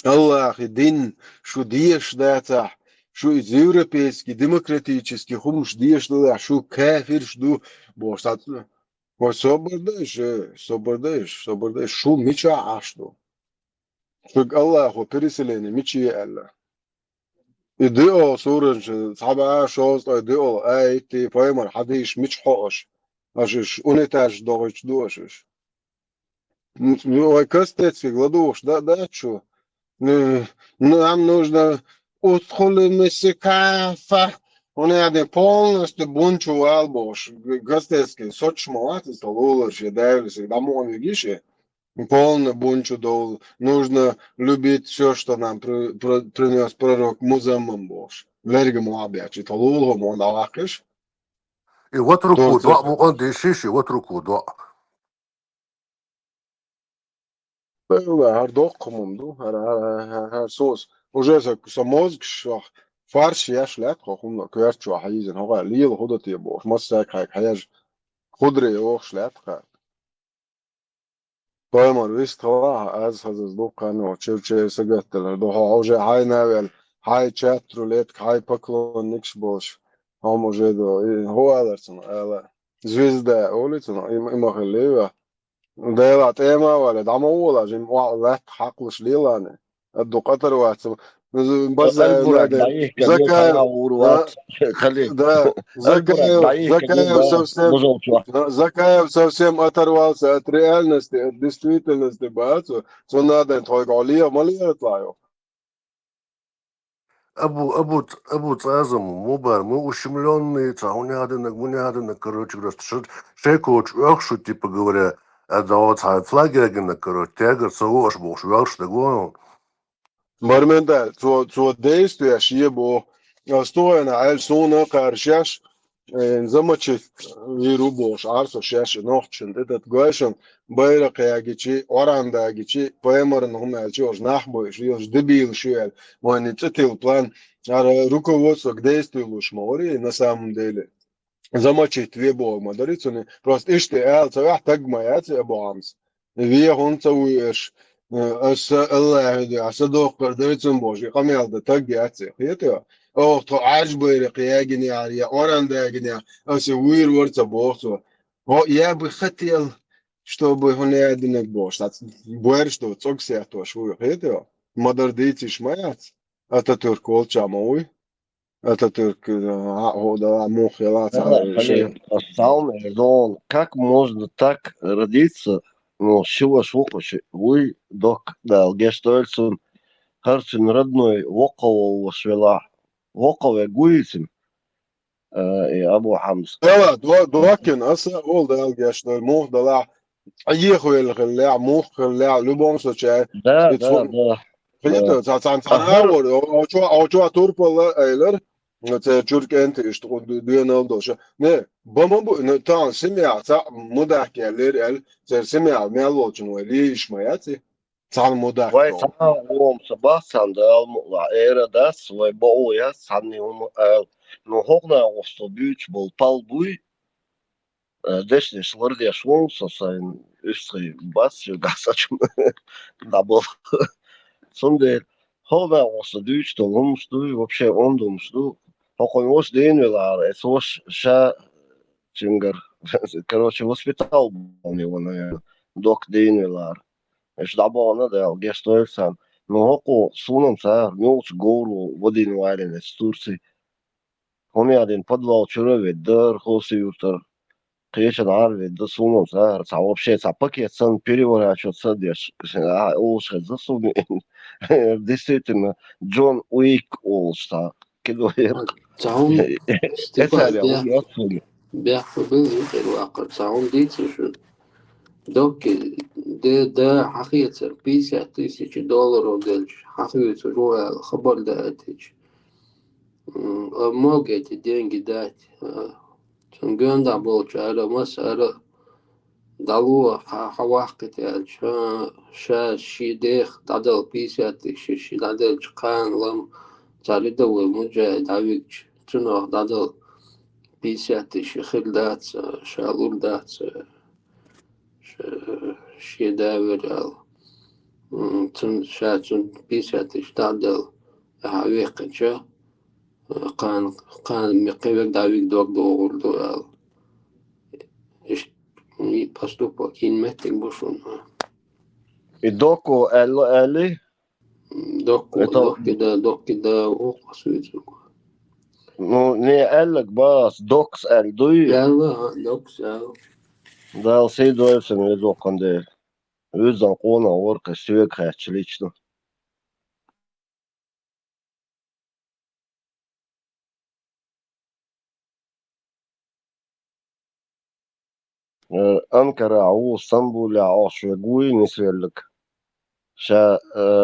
Аллах, дин, шудиеш дата, شو европейский, демократический, хумш диеш да, шо кафир, шо бошат. Вот собордаешь, шо мича ашду. Шо Аллаху переселение, мичи Аллах. Идео сураж, саба шост, идео, ай, ты поймар, хадиш, мич хош. Ашиш, унитаж, догоч, дошиш. Ну, кастецкий, гладуш, да, чё? Нам нужно Utholumisse kaffe. Hon hade polnaste buncho albos. Gastesky sochmoat is the lolers je devs. Da mon vigishe. полный бунчу дол. Нужно любить все, что нам принес пророк Музамман Бош. Вергам лабячи, толулгом он алакиш.
И вот руку,
Торцеш.
да, он дешишь, и вот руку, да.
Her dokumumdu, her sos. Уже за мозг шах. Фарш яш лят خم كيرت شو حيزن هو ليل هدت يبوش مسك هيك حياج خضري يوخ لات خا طيمر ويست هو از هذا الدوق كانوا تشيل سجت دو هو جا هاي ناول هاي تشاترو ليت هاي باكلو نيكش بوش هم جدو هو هذا لا звезда улицу има خليه ده تيما ولا دعمه ولا جم ولا حقلش ليلانه الدو قطر واتس بس
البرك
نادي
ضعيف كبير
زكايف
خلاص وروات خليه
ده
البرك ضعيف كبير
Закаев
ده
совсем,
نزل شوية
Закаев совсем оторвался от реальности, от действительности, бацу, что надо только Алия Малия тлаю.
أبو تعزم مبار мы ущемленные, цаунядынок, короче, говоря, шекоч, что типа говоря, это вот флагерген, короче, тягер, соgoш, бог, что такое.
Барменда, то действие шибо, стоя на аль сона каршаш, замочить вирубош, арсо шаш, нохчин, этот гайшен, байрак ягичи, оранда ягичи, поэмар нахмальчи, ож нахбоиш, ож дебил шуэль, мой инициатив план, руководство к действию лушмори, на самом деле. Замочить вебо модерицу, просто ишь ты, царах так моя бомс. Вие он цауешь, ас الله ас доктор дерицун божи, камел да так яцы. Это, о, то ажбы реагини ария, оранда гиня, ас уир ворца босу. О, я бы хотел, чтобы он не один бош, буэр что цокся то шву. Это, модердици шмаяц, это турколча мой. Atatürk да, мух
لا خليه الصوم يزون как можно так родиться ну شو شوقش وي دوك да гештольцун харцин родной وقوة وشвела وقوة гуицин и أبو حمص
يلا دوكن أسا أول ده الجيش ده موه ده لا أيه الخلاع موه خلاع لبون سوتشي
да да
يتصون
да
خيته تان
أهر
تناور أو شو توربل أيلر تشورك أنت يشتغل دينال دوشة نه بمن بو تان سمع تا مداك يلر ال سمع ميلو جنو ليش ما ياتي تان مداك
vai
تو
tā om sabahsan da la era das vai bo ja sanni no hogna osto büyük bol pal bui desne slurdia švunsa sein üstri bas gasačum da bol sunde hogna osto büyük to lumstu вообще он думstu Покой ос денвелар, это ос ша чингар. Короче, воспитал он его, наверное, док денвелар. Еш дабона да, гестойлсан. Но око сунам са, милч гоуру водин варен из Турции. Он я один подвал чурове, дар хоси юртар. Кечен арве, да сунам са, са вообще са пакет сан переворачивать садеш. Олша засуми. Действительно, Джон Уик Олша. Кидоер.
تعاون
Это
استيقاظ
я умею отсюда.
بيحكوا بالغ الواقع تعاون ديتي شو دوك ده حقيقة $50,000 دلش حقيقة جوا الخبر ده أتش موقع деньги дать تنقل болчу على مسألة دلوا حواقت يعني شا شي ديخ تعدل 50,000 شي تعدل قان لم تعرف دول مجاهد عويج تنو تعدل 50,000 خلدات شالول دات شي داور تن شاتن 50,000 تعدل عويق جا قان مقيوك داويك دوك دوغول دو إيش поступок инметик бушун
И доку эли, это,
док да окасуицу
ну, не элек бас, докс эль дуй,
яла докс яла
да, сей дуэпсен видоканде, үзан кона орка сюек хэч лично. أنقرة أو اسطنبول أو شوي نسويلك شا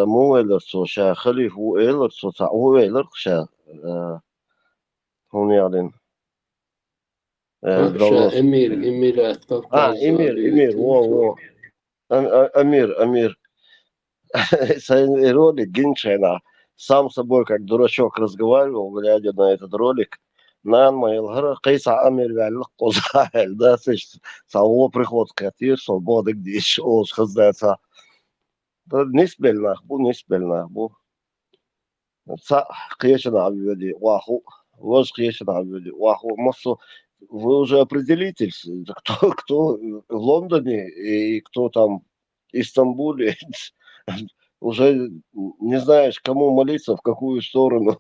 مو ويلرسو شا خليف ويلرسو تا ويلر شا هون يعلن دولة
إميرات قفقاز
إمير
ليتو
أمير Sayın ролик Гинчайна. Сам с собой как дурачок разговаривал, глядя на этот ролик. Нан майылгара кайса амир вәллек козгайыл да сеш савоо приход катир свобода гдиш ош хыздайса. Нисбелнах бу. Са киешна абиди ваху. Воз киешна абиди ваху. Массу вы уже определитесь, кто в Лондоне и кто там в Истамбуле. Уже не знаешь, кому молиться, в какую сторону.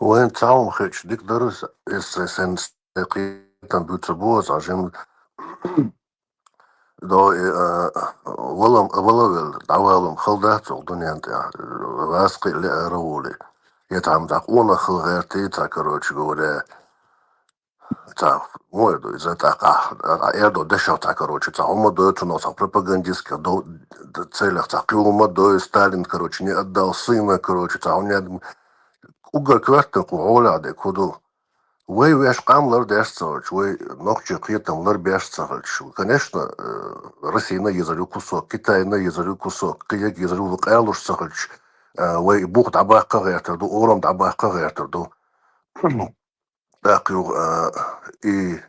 وين تعاون خيش ديك درس سن قيتن بوتسبوز عشان دو والله دعوالهم خلدات الدنيا انت واسقي اللي رولي يتعم دعونا خل غير تيتا كروتش جوله تا مويدو إذا تا إيردو دشوا تا كروتش تا هم دو تنو تا بروباغانديسك دو تسيلخ تا قيوم دو ستالين كروتش ني أدى الصيمة كروتش تا هم ugar kvartan ku holade kudu way веш камлар дешцович way ногчи қиетамлар бешцович конечно Россия на езалю кусок Китай на езалю кусок кияк езалю вқайлуш цович way бух дабаққа гертерду орам дабаққа гертерду داقيو إي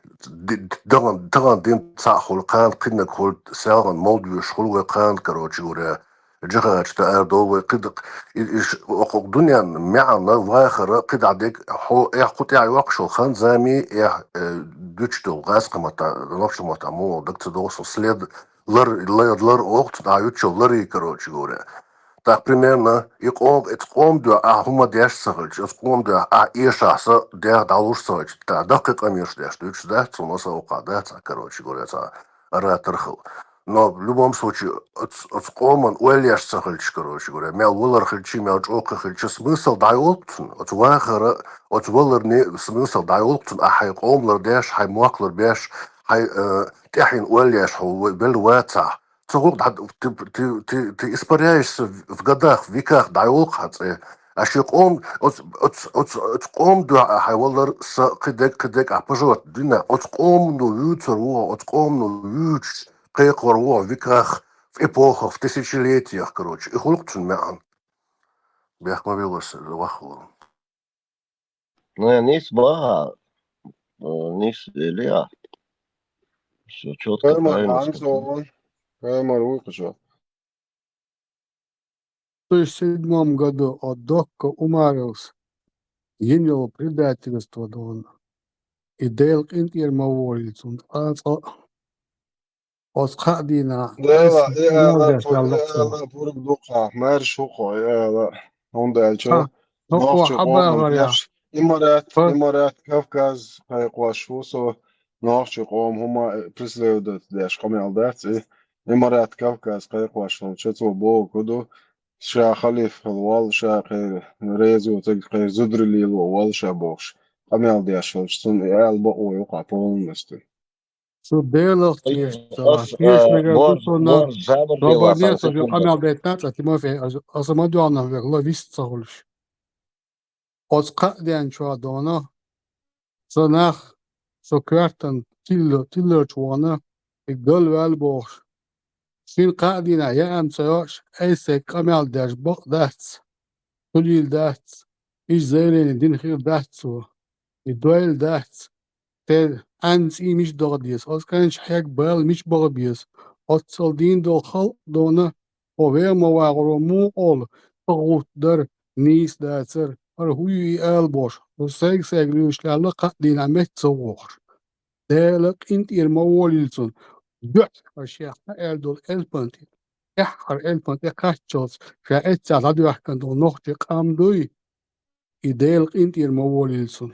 دغن دين تصاحل قان قدنا كل ساغن موضوع شغل وقان كروتشي ورا جغاج تاردو وقد إيش وقوق دنيا معنا واخر قد عديك حو قطع يعني وقشو خان زامي دوتشتو غاز قمتا نقش متا مو دكت دوسو سليد لر اوقت دايوتشو لري كروتشي ورا Так примерно и قوم دو هما ديش سهلش قوم دو إيه شخص ده دالوش سهلش تا دقيق أميرش ديش دوش ده цуноса уқадается, короче говоря, ратархал. Но в любом случае, от قومан уэльяш сахлич, короче говоря, мял вылар хальчи, мял чока хальчи, смысл дайолктун, от вахара, от вылар не смысл дайолктун, а хай قومлар деш, хай муаклар беш, хай тяхин уэльяш, бел ваца. Цугук ты испаряешься в годах, в веках, дайолхац. А ще от قوم دو حيولر قدك أحبجوت دينا от قوم نو يوتر от قوم نو يوتش قيقور веках в эпохах, в тысячелетиях, короче. И хулуктун мян. Бях мобилус вахлу.
Ну, нис бага, нис Илья. Все четко, правильно сказал.
Каймар выкашо.
В 2007 году Одокко умарился, гинел предательство дон. И Дейл Интер Маволицун, Осхадина,
Dela, ela por duqa, mer shuqo, ela onda elcho.
هو
Noqchi qom
حبا
besh Imarat Kafkaz qayqwashuso noqchi qom huma preslevdet dash qamaldats Imarat Kafkaz qayqwashun chetso bo kudu sha khalif wal sha rezu tag zudrili wal sha bosh qamaldiash sun el bo yuqa polностью.
Su белых
Ос
есть мегагусона,
бор жабр дела сан
робанец,
секунда.
амел бетнат, Тимофей, асамадуана вегло висцахулш. Осқадиан чуадона, сонах, сократан, тиллер чуана, игдол валбош. Sin قاعدين يا أم سياش أيسك كمال داش بق داتس كليل داتس إيش زيرين دين خير داتسو الدويل داتس تل أنس إي مش دغديس أص كانش حيك بال مش بغبيس أتصل دين دو خلق دونا وغير مواغرو مو أول تغوت در نيس داتسر هرهوي آل بوش وسيق سيق ليوش لعلقة دين عمت سووخ دالك انت المواليلسون جوت أشياء ألدول ألبنتي إحر ألبنتي كاتشوس شاءت على يحكن دو نختي قام دوي إدالك انت المواليلسون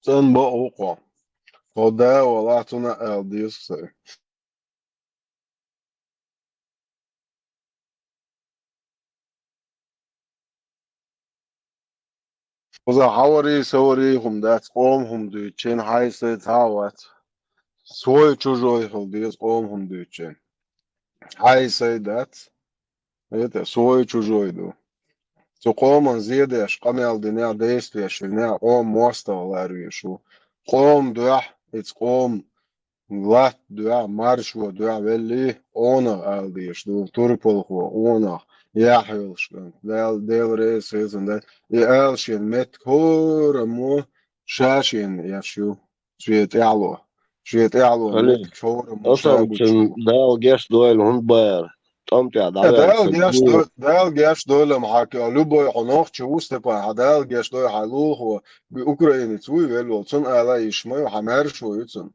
Sen bo uqo. Oda wala tuna eldius. وزا حوري سوريهم دات قومهم دوتشين حيث تاوات свой чужой холдес قومهم دوتشين حيث دات это свой чужой ду so قومن زيادش قمل دنيا действия دنيا قوم مستوى شو قوم دوح اتس قوم lat دوح maršo دوح velli ona aldīš du turpulho ona jāhilškan vēlreiz un da elšien met kora mo šāšien jašu šviet jālo met
خليل
kora mo
أصلا
šābuču
دال جاش دويل هون باير طمتع دعوال سبوه
Dēl gēš doļam haki ļuboja honoh čūstepa, dēl gēš doļa halūho bi Ukraini cui vēlo, cun ēlā išmajo hamēršo jucun.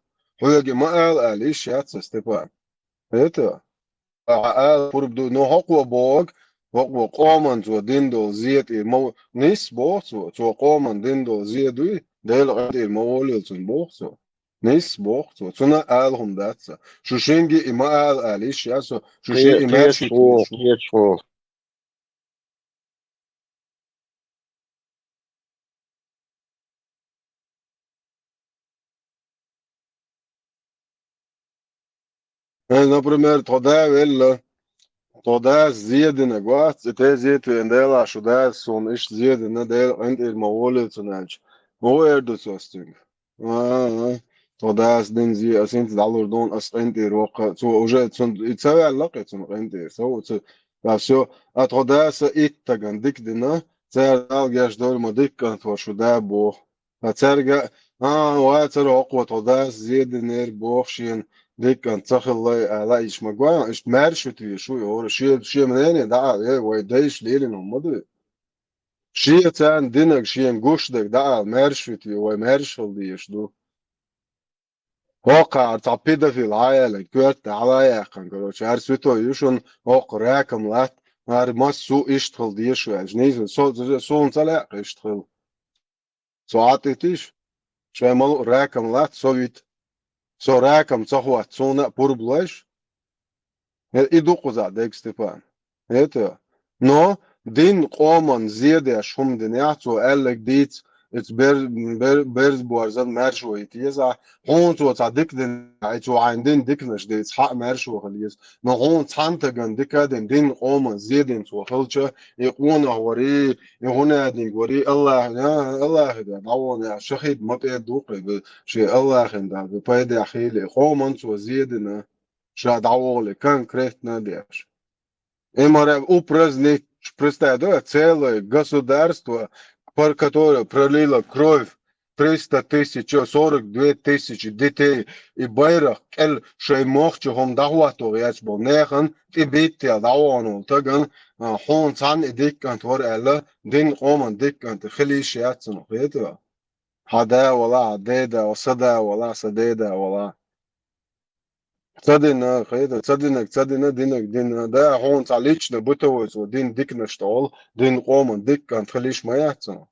Hulegi ma ēl iš stepa. Eta. Ēl purb no hokwa bog, hokwa qoman to dindol ziet ir mo nis bohso, to qoman dindol ziedui, dēl ir mawolil cun bohso. Nis bohso, cuna ēl hum datsa. Shushingi ima ēl iš jāso, shushi imēršit višu.
قيت شو
Например, тогда зиедина гвац, те зиету эндела шудас, он иш зиедина дел энд ир маволицу нач. Моерду состинг. Тогда сдин зи асинт далур дон ас энд ир вока, so уже цун ицавя лаке цун энд ир, so да все, а тогда са иттаган дикдина, цер дал геш дол мадиккан то шуда бо. А церга, واتر أقوى тогда زيدنا بوخشين ديك كان تخلي على إيش مقوى إيش مارشتي شو يور شيء منين ده إيه ويدايش ليلين ومضي شيء تان دينك شيء نقوش ده مارشتي ومارشل ديش دو هوقع تعبيده في العائلة كوت على يقن كروش عرسوتو يشون هوق راكم لات هار ما سو يشتغل ديش وعجنيز سو نطلع يشتغل ساعتيش شوي مالو راكم لات سويت سو راكم صحوات سونا بوربلاش иду куза дек Степан. Это. Но din qoman ziyade şum dünya so elek dit it's berz borzan merşo itiza hon so tadik din so عندن diknash dit haq merşo khaliz no hon tantagan dikaden din qoman ziyadin so khalcha يقون وري يهنا دين وري الله الله ده دعونا شهيد ما بيدوق شيء الله خندا بيد اخيل qoman so ziyadina شا دعوه конкретно деш. Эмара упразднить представляю целое государство, por которое пролило кровь 300 тысяч, 42 тысячи детей и байрах кел шеймохчу хом дعвату ячбо нехан и битя дعвану таган хон цан идиккан твор эла дин оман диккан тхилиш яцну это хада вала деда осада вала садеда вала Цадина, хайда, цадина, динак, дина, да, он лично бытовой, дин дикна штол, дин коман, диккан, тхалиш маяцу.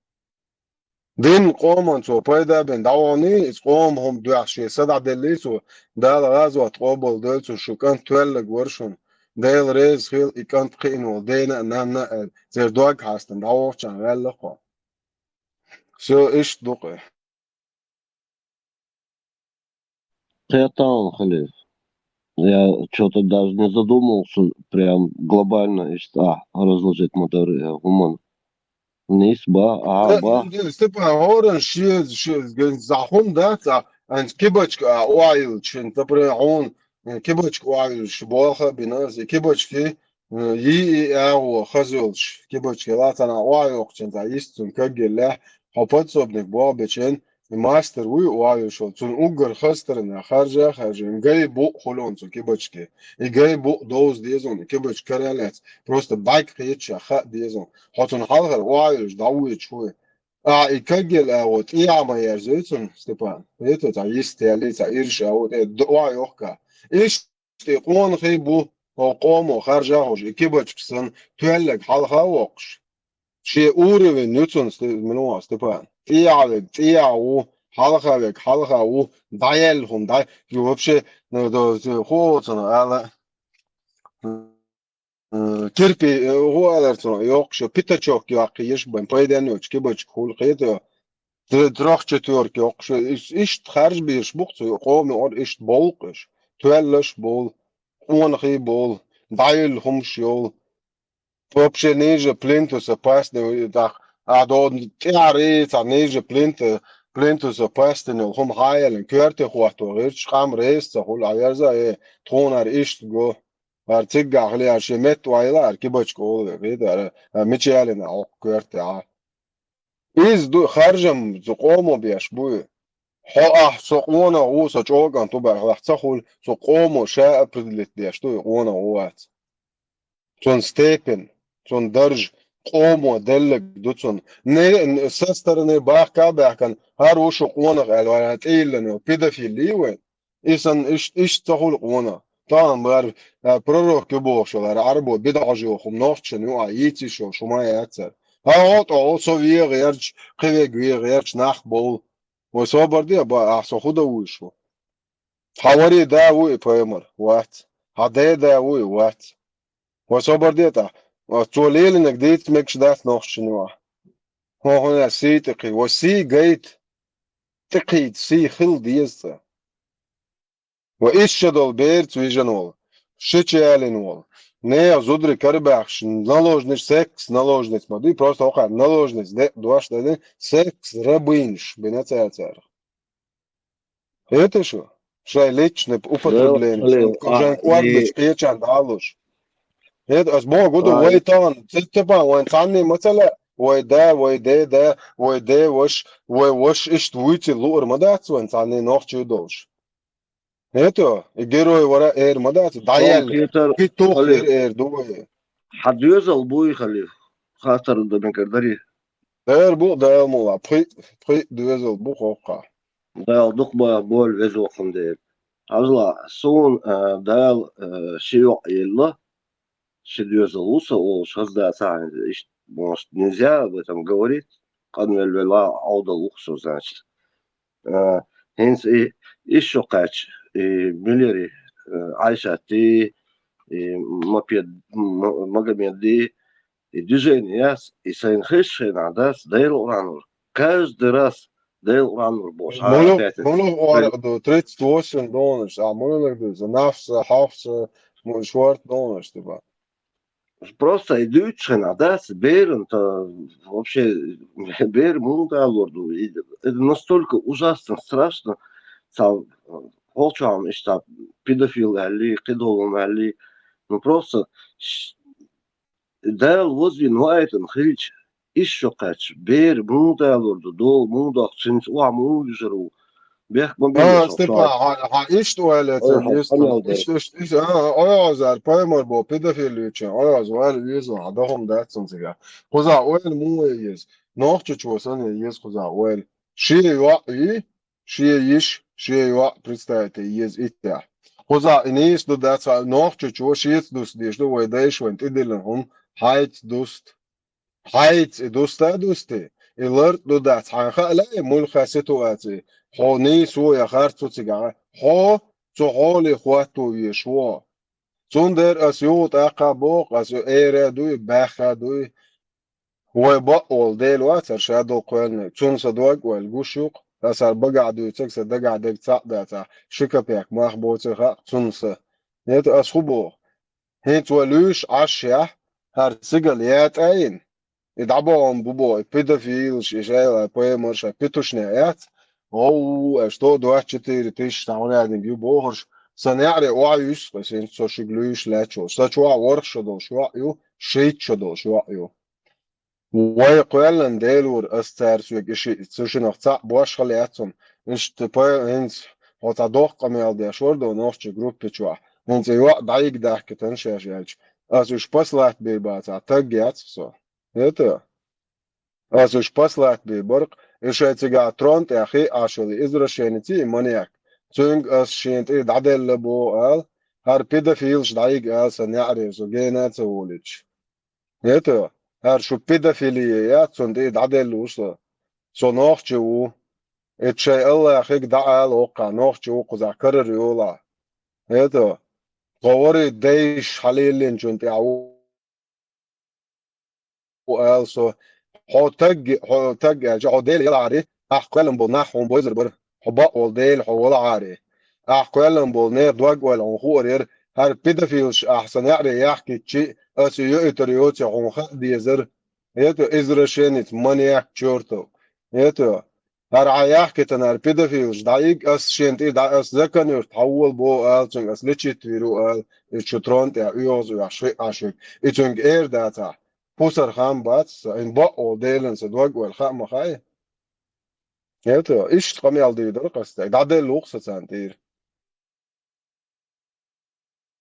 Дин коман, so пайда бен давани, из ком хом дуаши, сада делису, да, разу от обол дельцу, шукан туэллэг варшун, дейл рейз хил, икан тхину, дейна, нанна, зердуаг хастан, давовчан, веллэхо. Все, иш дукэ.
قيطان خليل Я что-то даже не задумался прям глобально разложить моторы гуман. Nis ba.
Степан, оран ши захун да, ан кибочка ойл чин, например, он кибочка ойл шбоха биназ, кибочки и ау хазулш, кибочки латана ойл чин, да истун кагеле, хопотсобник бабечен, ماستر وي وايو شو تون اوغر خسترنا خارجه جاي بو خلونسو كيبوچكي جاي بو دوز ديزون كيبوچ كارالات просто بايك خيتش خ ديزون هاتون حالغر وايوش داوي شوي يكجل اوت ما يرزيتون ستيبان ايتو تا يستيالي تا ايرش اوت وايوكا ايش تيقون خيبو هو قومو خارجه هوش كيبوچكسن تولك حالها وقش شي уровень ньютон منو ستيبان تياو حلقة دايلهم вообще хоцно على Kirpi هو ألرتون يوقش بيتشوك يوقي يشبن بايدن يوش كيبوش كول قيتو تروح تورك يوقش إيش خارج بيش بوقت يقوم اور إيش بولقش توالش بول اونخي بول دايل همش يول вообще ниже плинтуса пастны так адон тяри та ниже плинтуса пастны хум хайлен körte хуато рич хам рейс хул аярза тонар ишт го artık gahli aşemet vaylar ki başka oluyor bir miçelin o körte a iz du harcam zoqomo biaş bu ha ah soqona o saçogan tu bar lahsa hul soqomo sha aprillet biaş tu ona o at son stepen son darj qomo dellek dutson ne sasterne baqqa baqan har o shoqona alwalat illen pedofili wen isan ish tahul qona tamam var prorok kuboşlar arbo bidajo khum nochtchen u ayiti sho shuma yatser ha o soviye gerch qive gerch nach bol و سو بردي با احسن خدا وشو حواري دا وي بيمر وات هدا دا وي وات و سو بردي تا و توليل انك ديت مكش دات نوخ شنو هو هنا سي تقي و سي جيت تقيد سي خل ديستا و ايش شدول بيرت ويجنول شچالينول не зудри карбахш наложниц секс наложниц моди просто ока наложниц де дуаш де секс рабинш бенацацар это что личное употребление кожан квардыч печан далуш это аз могу до вайтан типа ван танни مثلا وای ده وش اشت ويتي لور مدات وان танни нох чудош это герой вора мадат даял كتوخ دوي
حد يزل بوي خليف خاطر ده كردري
بو ده مولا بخي دوزل بو خوقا
ده دقبا بول وزو خندير عزلا سون دال شيوع يلا شديوزل وصا او شازدا ساعد ايش может нельзя об этом говорить قد الولا عود الوخصو значит هنس ايش شقاش مليري عايشة تي Магомеды и движение и сайнхешен адас дейл уранур каждый раз дейл уранур бош
Моно до 38 донорс а моно за нафса хафса шварт донорс типа
просто идущен адас берн то вообще бер мунда лорду это настолько ужасно страшно сам Волчам işte pedofillerli, kidolunlarli, ну просто дал возвин вайтен хрич ишшокач бер муда лорду дол муда чинч ва мужеру бех мобиль
степа ha iş tuvalete iş ayazar paymar bo pedofili için ayaz var yüzün adamım dersin siga koza oel mu yes nohçu çosan yes koza oel Шея представите из итя. Хоза инес до даца нох чучо шиец дус деш до вайдеш вент иделен хом хайт дусте илерт до дац ханха ла мул хасету ати хони су я харт цуцига хо цо холи хвату yeshua зундер as yot aqabo as era du baxa du وبقول دلوقتي شادو قولنا تون صدوق والجوشوق أسر بقعد يتكس دقعد يتصعد شكا بيك ما أخبوتي خا تونسة نيت أسخبو هيت ولوش عشية هر سجل يات أين يدعبون بوبو بيدافيل شيشايل بويمرش بيتوشنيات أو أشتو دوات شتير تيش تعوني عدن بيو بوهرش سنعري وعيوش بس ينسو شغلوش لاتشو ساتشوا ورش شدو شوائيو شيت شدو شوائيو ويقولن ديلور استارسوك إشي تسوشي نخصع بواش خلياتهم إنش تباي إنس هتا دوق قميال دي أشوردو نوخش جروب تشوا إنس يوق دايق داك تنشاش يالش أسوش بسلات بيباتا تاقيات سو يتا أسوش بسلات بيبرق إشي تيجا ترونت يا أخي أشولي إزرشينتي منياك تونج أس شينت إيد عدل لبو قال هار بيدافيلش دايق قال سنعري سو جينات سوليتش يتا Her şu pedofiliye son de dadelusa son orchu et şey Allah hek daal oqa norchu quzakar yola eto qawari deish halilin junti au also حوتج عديل يلعري أحقلن بنحهم بوزر بر حبا وديل حول عاري أحقلن بنير دوج والعنخورير هر بيدفيلش أحسن يعري يحكي شيء أسي يؤتريوتي عنخ ديزر يتو إزر شينت منيح شورتو يتو هر عيحكي تنار بيدفيلش دايق أس شينت إيه أس ذكن يتحول بو ألتنج أس لتشيت فيرو أل الشترون تاع يوز ويعشق عشق إتنج إير داتا بوسر خام باتس إن بقو ديلن سدوج والخام خاي يتو إيش تقامي على دي درقست دعدل لوقسة سانتير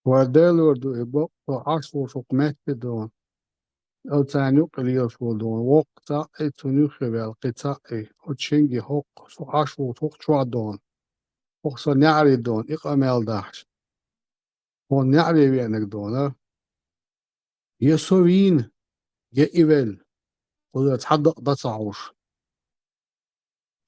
وديلور دو إبو عشو شقمت بدون أو تانيو قليل شو دون وقتا إتنو خبال قطع أو تشنجي حق سو عشو حق شو دون وقصا نعري دون إقامال داحش هو نعري بيانك دون يسوين يإيفل وده تحدق ده صعوش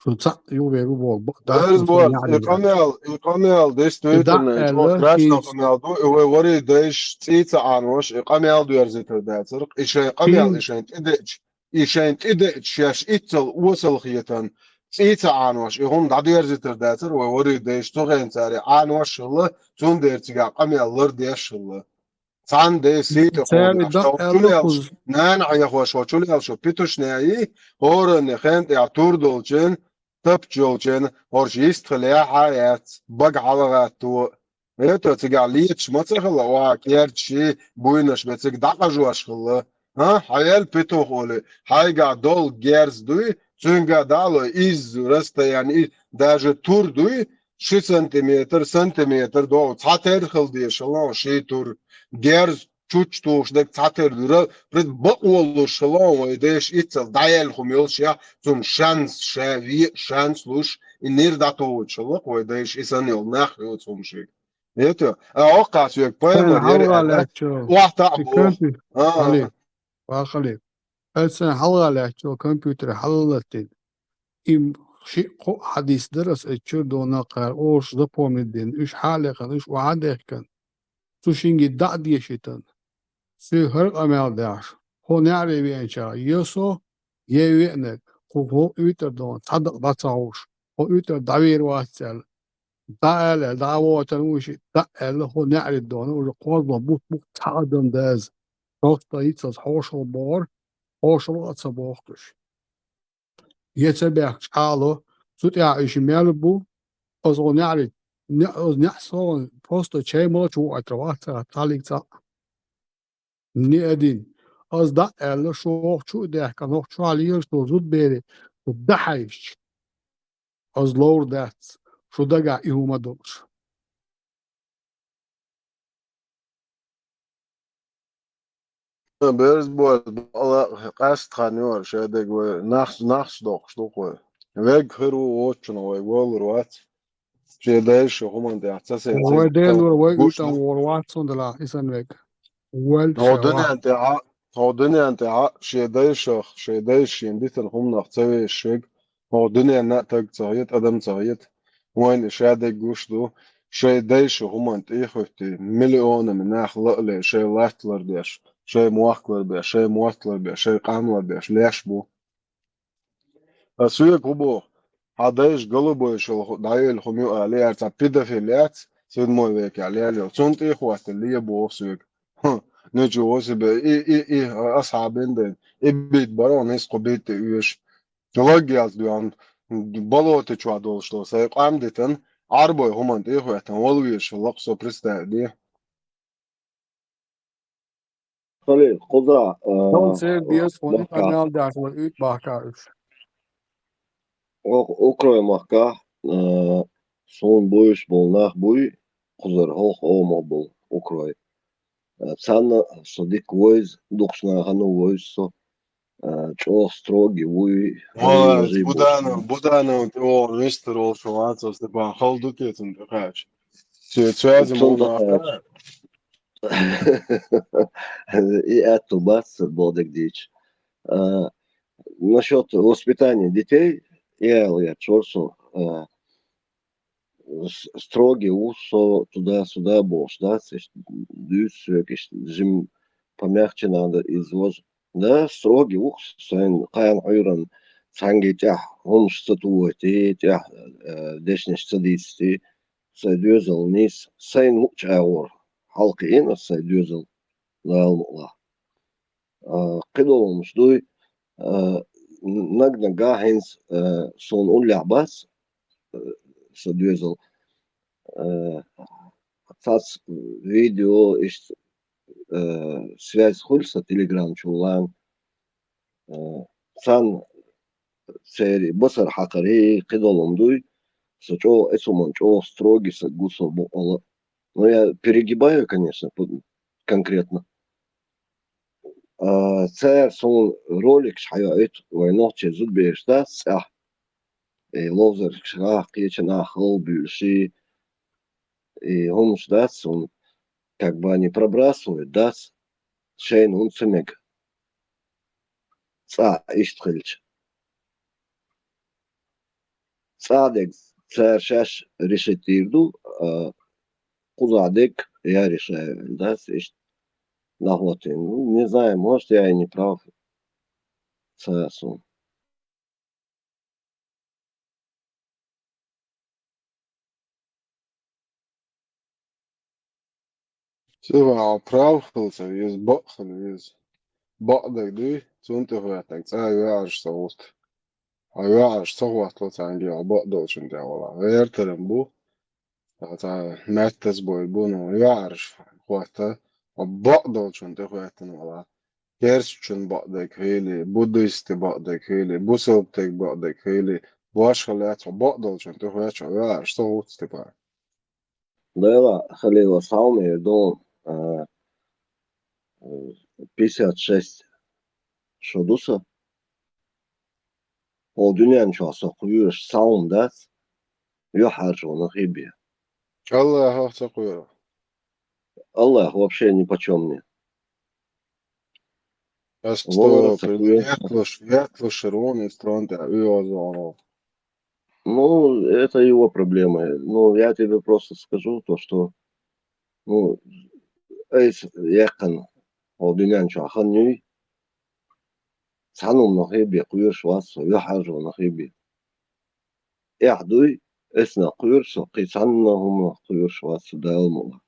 شو تصق يوبي روبوك بقدر
There's
وصو
what
نعري بيان
إقامال ديش
دا
تويتر جو
ألا
كراش
شين
إقامال دو هو وري ديش تيتا عنوش إقامال دو يرزيتر داتر إيش إقامال
شين
إيشين تدج ياش إتل وصل خيتن تيتا عنوش إهم دعدو يرزيتر داتر ووري ديش تغين تاري عنوش الله تون دير تيجا إقامال لر ديش الله سان دي سيت
ساري
خوني
دا
أشتغل
ألا
توليالش
خز
نان عيا خوشو توليالشو بيتوش نايي هورن خنت يا تور دولچن تب جولچن هورجيست خليا حيات بق علغاتو ايتو تيجا ليتش ما تخلا وا كيرتشي بوينش بتك دقا جواش خلا ها حيال بيتو خولي حاجة دول جيرز دوي تونجا دالو إز رستا يعني даже تور دوي شي سنتيمتر دو تعتر خل دي شلون شي تور جيرز تشوش توش دك تعتر دورا برد بقول شلون ويديش إتل دايل خميلش يا zum شانس شافي شانس لوش النير داتو شلون ويديش إسان يلناخ يو zum شيء يتو أوقع سويك
ساري
بيمر يري
حلقة
ألا
لاتشو
واحد
في
أبوه
كمبيوتر خليل وخليل ألسن حلقة لاتشو كمبيوتر حلقة إم شيء حديث درس اتشو دونا قال أوش دبو مدين إيش حالك إيش وعدك كان تشينجي دعدي شيطان في هرق أمال داش هو نعري بين شا يسو يوينك هو يتر دون تصدق بتصعوش هو يتر دعوير واسل دعال دعوة تنوشي دعال هو نعري دون ورقوز مبوط بوط تعدم داز روستا يتصد حوشو بار حوشو أتصبوخش يتبع شعالو سوت يعيش مالبو أزو نعري نحصل بروستا شيء ملچو أترواسا تاليكتا نيدين از دا ال شوخ چو ده کنوخ چو علیش تو زود بره تو دحیش از لور دات شو دقا ایوما دوش
بيرز بول الله قاست خانيور شادق نخس دوق ويج خيرو ووتشنو ويقول روات شادايش هم انت احساسي
هو
تيز
ديلور وي
بوش
يوتن ورواتسون دلا إسان ويك ويل
هو
شوا
دنيا انت هو دنيا انت شادايش ينديتن هم نختوي الشيك هو دنيا ناتج صهيت ادم صهيت وين شادق جوش دو شادايش هم انت ايه خوتي مليون من اخلاق لي شي لاحتلر ديش شي مواخلر بيش شي مواتلر بيش شي قاملر بيش ليش بو سويك هو هذاش قلبه شو دايل خميو عليه ارتا بيدافيلات سيد موي ويك عليه لو تونت اخوات اللي يبو سويك نجو وسب اي اصحابين دين ابيت برون اسقو بيت يوش تلاقياز دوان بلوت تشوادول شلو سي قامدتن عربو همانت اخواتن ولويش لقصو برستا دي
خليل قدرة
دون سير بيس وني
محكا
أمال داش ويك باكارش
أوكرا محكا son boyuş bolnах boy kuzar hoch o bol Ukray. Цана содик войз духшна хана войз со чо строги вой
والله
ежи бошна.
بدانا او مستر او شواتس تبع خلدو كيتن دقاش تشازم
Цунда
هنا
и это бац бодек дичь. Насчет воспитания детей, я чорсо строгий усо туда-сюда бош, да, дюс, жим помягче надо извоз. Да, строгий ухс, сайн каян ойрон санги тях, он что туоти, тях, дешнеш цадисти, сайдюзел нис, сайн луч аур, халки ина сайдюзел, лаалмула. قدوم شدوي نقدر جاهز صون أولع بس سدوزل فاس فيديو إيش связь хульса телеграм чулан сан сери босар хакари кидоломдуй сочо эсуманчо строгий сагусо бола. Но я перегибаю, конечно, конкретно. Це сон ролик шхаяет войнохче зуд бешта сах. И лозер шах кечена хол бюши. И он ждат сон как бы они пробрасывают, да, шейн он цемек. Ца иштхельч. Цадек цершаш решетирду, кузадек я решаю, да, ишт нахватин. Ну, не знаю, может я и не прав. Це сон.
Sivā pravhilsa vies bokhana vies ba'dak dui sunta huatak tsa yuāž savust. A yuāž savust lotsa angi a ba'dolchun te wala. Vērtaram bu, tsa mettes boi bu no yuāž huata a ba'dolchun te huatan wala. Kerschun ba'dak hili, buddhisti ba'dak hili, busoptek ba'dak hili, başkalat a ba'dolchun te huata yuāž savust te pa.
Дела халила сауме до 56 шодуса. O dünyanın çoğası kuyuyor saunda yok harcı хиби.
Allah hafta kuyuyor.
Allah вообще ни почем не.
А что ветлу широны стронты,
Ну, это его проблема. Ну, я тебе просто скажу то, что ну, эйс якын о дünyanın çoğası нюй санум хиби кuyuyor швасо yok harcı хиби. Яхдуй эсна кuyuyor со кисанна хума кuyuyor швасо дайлмула.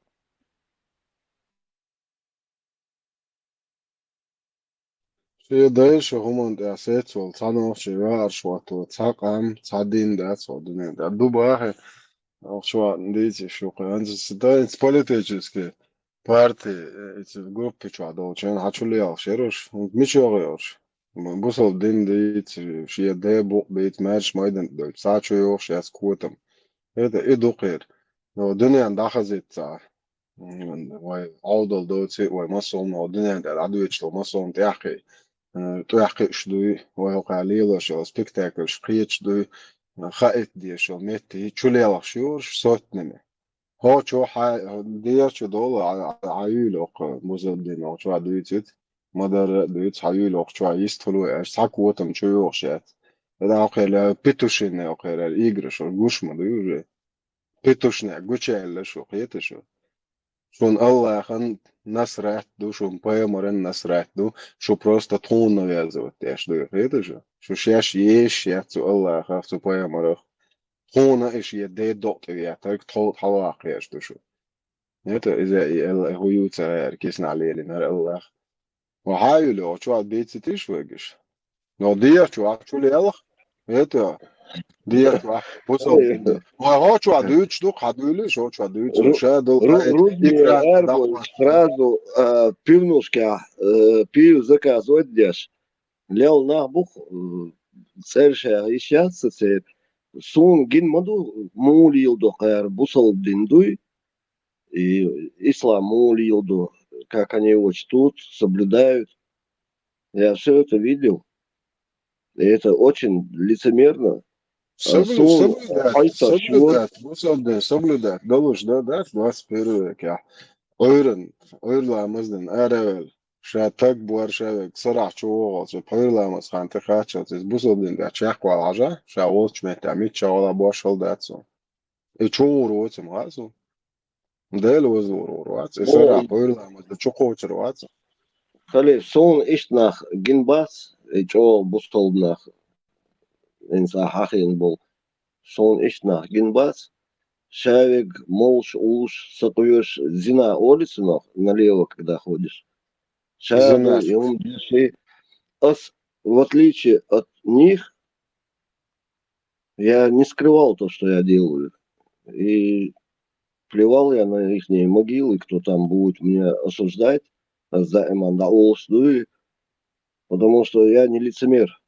شيء دايش هم ده أساس والصانع شيء عشوات وتساقم تصدين ده صدقني ده دوباره عشوات نديتي شو قيان ده политические партии эти группы что долчен хачули алшерош мич йогош бусол дин дейт шие де бу бейт матч майдан дол сачо йох шас кутам это эдукер но дуньян дахазит са вай алдол доци вай масол но дуньян да адуечло масол тяхи تحقيقش دوي ويوقع ليلة شو سبيكتاكل شقيتش دوي خائت دي شو ميتي تشولي شورش صوت نمي هو شو دير شو دول عيولوق مزدين أو شو دويتت مدر دويت عيولوق شو يستلو إيش ساكوتم شو يوشيت هذا أقول بيتوشين أقول إيجر شو جوش ما دويجي بيتوشنا جوشيل شو قيت شو شون الله خن насрать душу поэморен насрать ду что просто тон навязывать я что это же что сейчас есть я цу Allah хавцу поэморах тона иш я де дот я так тол халах я что это إذا هو يوتر كيسنا عليه لنا الله وهاي له شو بيت تيش وجش لو دي شو actually الله это دير بوصل ما شو عدوش دوك عدولي شو عدوش شادو
Рудни эрбо сразу пивнушка пив заказывать лел на бух церша ищаться це сун гин маду мулил до кар бусал диндуй и ислам мулил до как они его чтут соблюдают. Я все это видел. И это очень лицемерно.
Соблюдать. Долуш, да, 21 век, я. Ойрламыздын әрәвел, шатак буар шавек, сырах чуғол, ойрламыз ханты хачыл, бусылдын да чақвал ажа, ша олч метамит чағала башыл датсу. Чуғыр оцым ғасу. Дәл өзі ұрғыр ғасу. Сырах ойрламызды чуқочыр ғасу.
خليف صون إشتناخ جنباس جو بوستولناخ إنسا حاخين بول صون إشتناخ جنباس شاوك молш уш сакуешь зина олицинох налево когда ходишь. Шагу
Зинаш.
ему деши. В отличие от них, я не скрывал то, что я делаю. И плевал я на их могилы, кто там будет меня осуждать, потому что я не лицемер.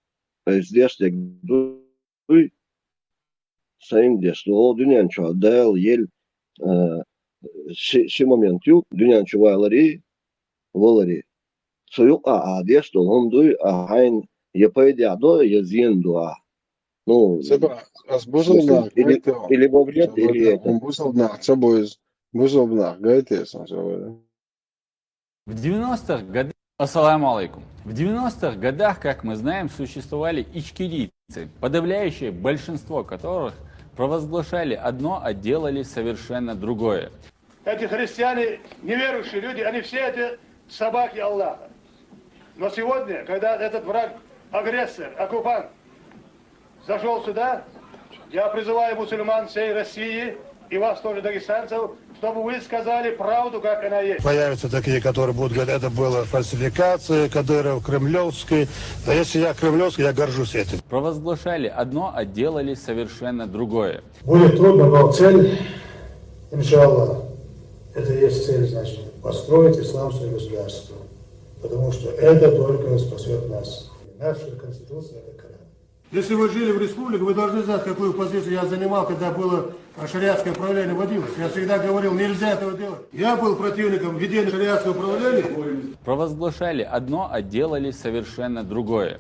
Здесь я sayın diyorsun o dünyanın çoğu değil yel şu moment yok dünyanın çoğuları volari soyuk diyorsun on duy hain yapay diado yazın dua ну
Sepa, buzulnāk,
или во вред или это
un buzulnāk, sabojas buzulnāk, gaities un šo.
В 90-х годах, ассаламу алейкум, в 90-х годах, как мы знаем, существовали ичкерийцы, подавляющее большинство которых провозглашали одно, а делали совершенно другое.
Эти христиане, неверующие люди, они все это собаки Аллаха. Но сегодня, когда этот враг, агрессор, оккупант зашел сюда, я призываю мусульман всей России и вас тоже, дагестанцев, чтобы вы сказали правду, как она есть.
Появятся такие, которые будут говорить, это была фальсификация, Кадыров, кремлевский. А если я кремлевский, я горжусь этим.
Провозглашали одно, а делали совершенно другое.
Будет трудно, но цель, иншаллах, это и есть цель, значит, построить исламское государство. Потому что это только спасет нас. Наша конституция – это Коран. Если вы жили в республике, вы должны знать, какую позицию я занимал, когда было шариатское управление вводилось. Я всегда говорил, нельзя этого делать. Я был противником введения шариатского управления.
Провозглашали одно, а делали совершенно другое.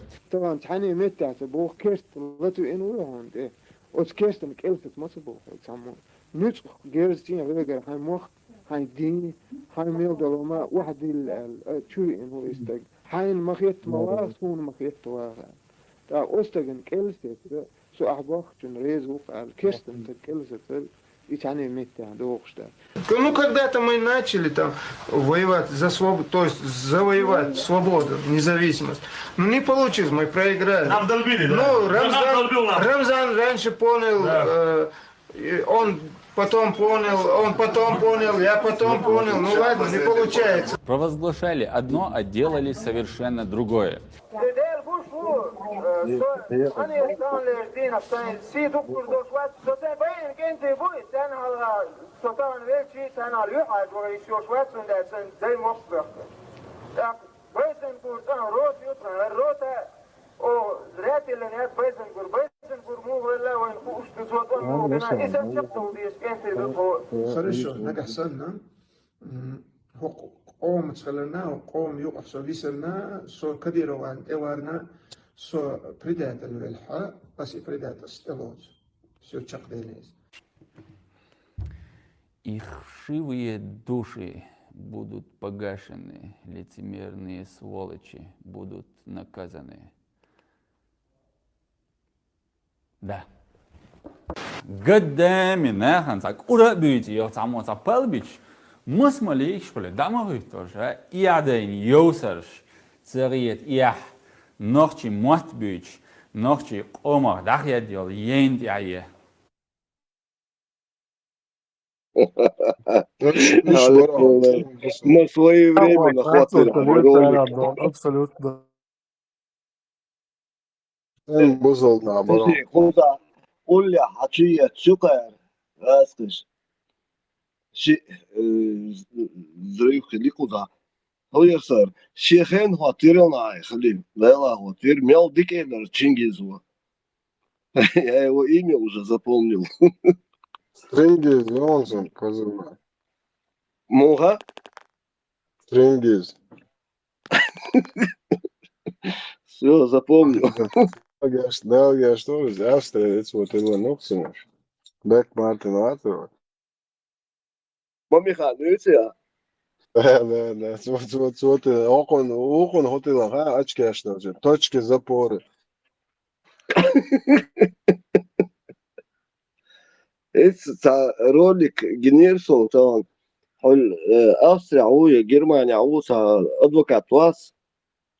Da Ostergen Kelset, so Achbachchen Rezo, Kirsten Kelset, и они вместе доохштадт.
Ну, когда-то мы начали там воевать за свободу, то есть завоевать свободу, независимость. Но не получилось, мы проиграли. Нам долбили, да? Ну, Рамзан раньше понял, он потом понял, я потом понял. Ну ладно, не получается.
Провозглашали одно, а делали совершенно другое.
Хорошо, нагасана. قوم تخلنا وقوم يقصوا ويسلنا سو كديروا إوارنا سو بريدات الوالحة بس بريدات استلوز سو تشقدينيز.
Их вшивые души будут погашены, лицемерные сволочи будут наказаны. Да. قدامي ناخن ساك أورا بيتي يو تعمو تعبالبيش مسماليك شبله دماغي توجه إعدين يوسرش تريت إح نخشي موت بيش نخشي قمر دخيا ديال يند عيه.
Мы в свое время нахватили.
Абсолютно.
Слушай, Хуза, Оля, Хачия, Чукар, расскажи. Зрив Хиликуда. Хойер сэр, Шехен хватирил Халим, Лейла хватир, мял дикейнер Чингизу. Я его имя уже запомнил.
Стрингиз, Йонсон, позывной.
Муха?
Стрингиз.
Все, запомнил.
Dārgais stūris, Austrijas, ko te vēl noksumoši. Bek Mārtiņu atrod.
Mamiha, nütsiä.
Nē, okon hotelā, atšķēršana, točki zapori.
Это ролик генерсон, он Австрия, Германия, адвокат вас,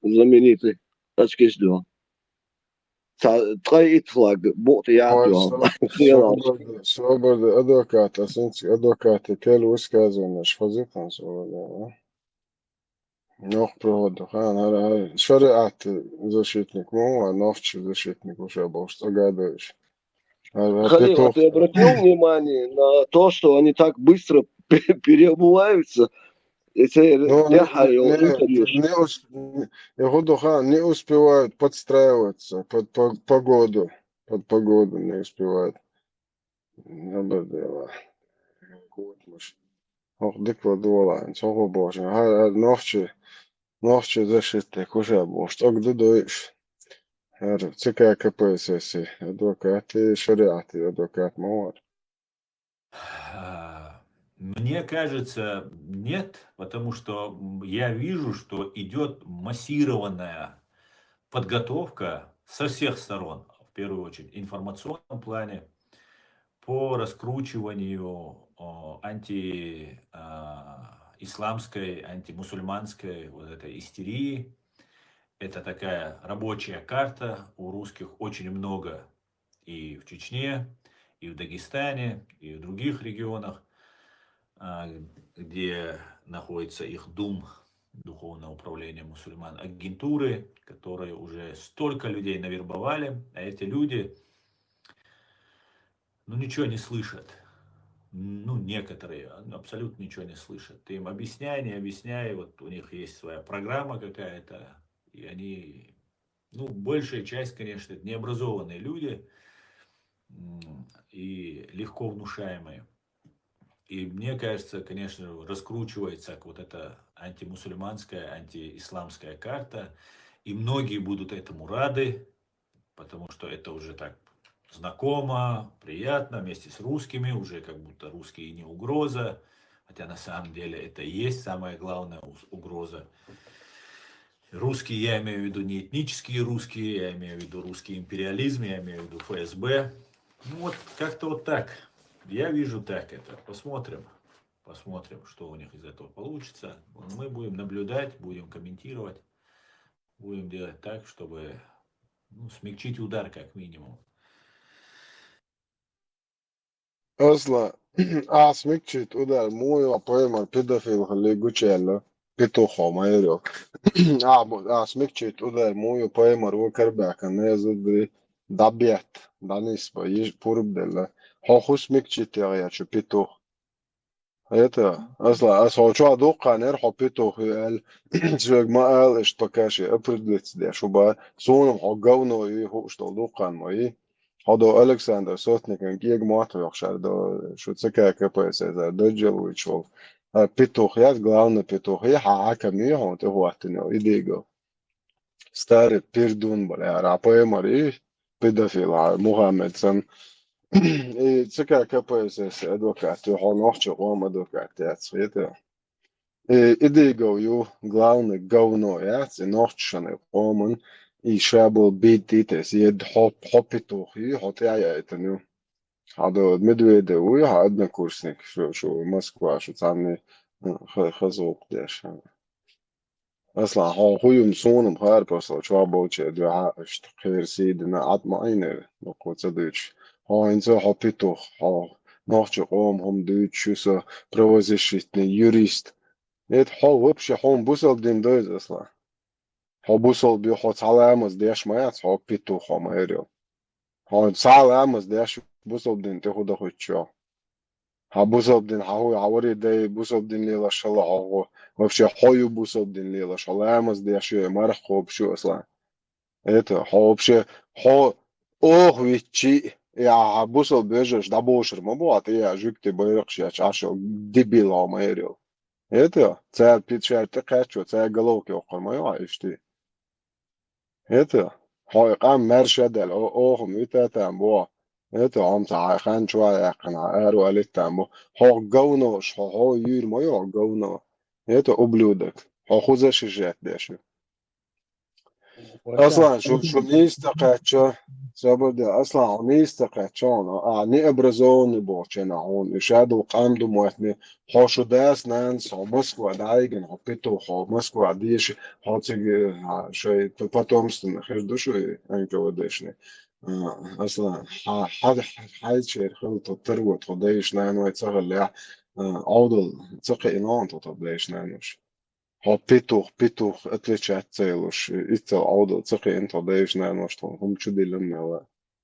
знаменитый. Очкиздо. Трой флаг, бот я
Свобода адвоката, адвокаты пел высказывания, шфазитан свобода. Нох проводу, шариат защитник, новчий защитник уже был, что гадаешь.
Халил, а ты обратил внимание на то, что они так быстро переобуваются?
Не успевают подстраиваться под погоду. Под погоду не успевают. Диква дула, цього боже. Ночі защитник уже був. Що где доїш? ЦК КПСС, адвокаты, шариаты, адвокат Мауар.
Мне кажется, нет, потому что я вижу, что идет массированная подготовка со всех сторон, в первую очередь в информационном плане, по раскручиванию антиисламской, антимусульманской вот этой истерии. Это такая рабочая карта, у русских очень много и в Чечне, и в Дагестане, и в других регионах, где находится их ДУМ, Духовное управление мусульман, агентуры, которые уже столько людей навербовали, а эти люди, ничего не слышат. Некоторые абсолютно ничего не слышат. Ты им объясняй, не объясняй, вот у них есть своя программа какая-то, и они, большая часть, конечно, это необразованные люди и легко внушаемые. И мне кажется, конечно, раскручивается вот эта антимусульманская, антиисламская карта, и многие будут этому рады, потому что это уже так знакомо, приятно, вместе с русскими, уже как будто русские не угроза, хотя на самом деле это и есть самая главная угроза. Русские, я имею в виду не этнические русские, я имею в виду русский империализм, я имею в виду ФСБ. Как-то вот так. Я вижу так это. Посмотрим, что у них из этого получится. Мы будем наблюдать, будем комментировать, будем делать так, чтобы смягчить удар как минимум.
Asla, smikčit udar mujo pojma pedofil legučelo, pituho majero. Smikčit udar mujo pojma rokarbeka, ne zudri dabiet, danisba, purbdella. Hochu smikčit ja čo pituh. Это, أصلا أدوقع نرحو بيتو خيال شوك ما قال إش تكاشي أبردلتس دي شو با سونم حقاونو هو اشتغلوقع ماي هذا ألكسندر سوتنيك جيج ماتو يخشر دا شو تسكا كبايس إذا دجل ويشوف بيتو خيال главный بيتو خيال حاكا ميهون تهو أتنو إديغو ستاري بيردون بلا رابي مري بيدافيل محمد سن ЦК КПСС адвокат, он охчегом адвокат, это. Идея главный говно, и нохчаны оман, и шабл бититес, ед хопитухи, хотя я это هذا Медведев, я однокурсник, что Москва, что там хазок деш. أصلا هو يمسون بخير بس شو بوجه دعاء خير سيدنا عطم عينه نقول صديق ها إنسان حبيته ها ناخذ قوم هم دوت شو правозащитный юрист это ها вообще هم بوصل دين دوز أصلا ها بوصل بيخوض علامة ديش ما يعرف حبيته ها ما يريو ها علامة ديش بوصل دين تاخد أخوي شو بوصل هو عوري ده بوصل ليلة شلا هو вообще хою бусоб дин лила шалаймас дяши мархоб шо асла это вообще ох вичи я бусоб бежишь да бошер мабуат я жукте байракши ачашо дебила майрил это царь пичар такачо царь головки окормаю аишти это قام مرشدل ох ميتا тамбо это он хан чуа якна ару алитамбо говнош юр моё говно это ублюдок. Охуза шижет деши. اصلا شو نيستقاتشو سبب اصلا نيستقاتشون نيبرزون بوچنا هون شادو قامدو موتني حوشو داس نانس هو موسكو دايجن هو بيتو هو موسكو ديش هو تيجي شوي потомственно خردو شوي انكو ودشني اصلا حد حد شيء خلطو تروت خديش نانو يتسغل لا عودل تقي انون تطبليش نانوش هو بيتوخ اتلتشات تسيلوش إتا عودة تقي انت دايش نانوشتون هم شدي لما هو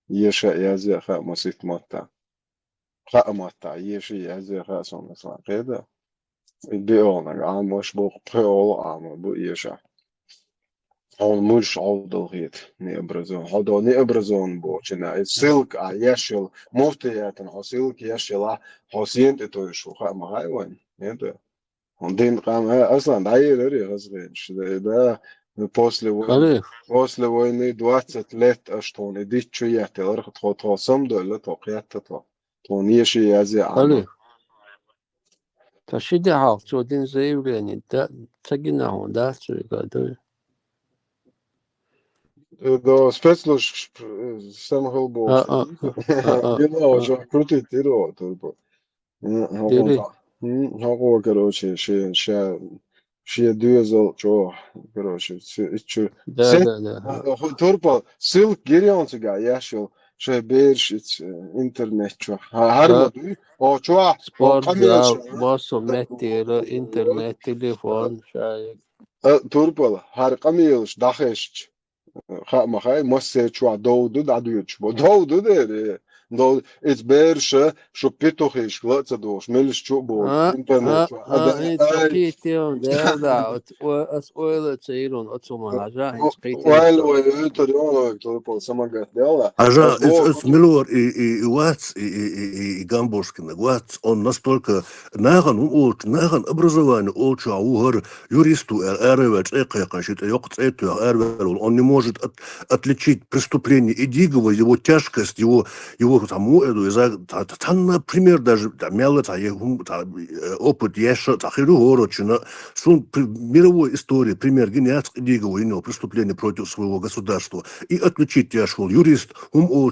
يشا يازي خا مسيت ماتا خا ماتا يشي يازي خا سون مثلا كده بيقولنا عم مش بوق بيقول عم بو يشا هون مش عودة غيت نيبرزون هذا نيبرزون بوچنا سلك يشل مفتيات هو سلك يشل هو سينت تويشو خا ما هاي وين يدا دين قام اصلا داير غزغيش ده
خليف
после войны 20 лет что не дичу я телер то сам дole то قيادته то неши язи ама
خليف تشيدي حاف تودين زيوريني دا تجينا هون دا تشيكا
до спецслужб самого больше genau что крутит тиро турбо
ديري
هو короче شي دوزل جو короче ичу
да да да
турбо ссылк гирионцуга яшил شي بيرش интернет чо хармуду о чо
спортзал босо метро интернет телефон шай
турбо har qamiyilsh daxesh ما خاي موسى شو دودو دادوش بو دودو ده دو إت بيرش شو بيتوخيش لا تدوش ملش شو بو إنترنت شو
هاي تقيتيون ده أس أويل تسيرون أتصوم حاجة هاي
وين
تقيتيون
وين تريون تقول سمعت ده
Ажа, это Милор и Уатс, и Гамбургский Уатс, он настолько наган образование, очень угор юристу эрвец, экашит, ёкт эту эрвел, он не может отличить преступление и дигово, его тяжкость, его тому эту, там, например, даже мелец, опыт еша, тахиру горочина, сон мировой истории, пример гениатского дигово, иного преступления против своего государства, и отличить я шел юрист,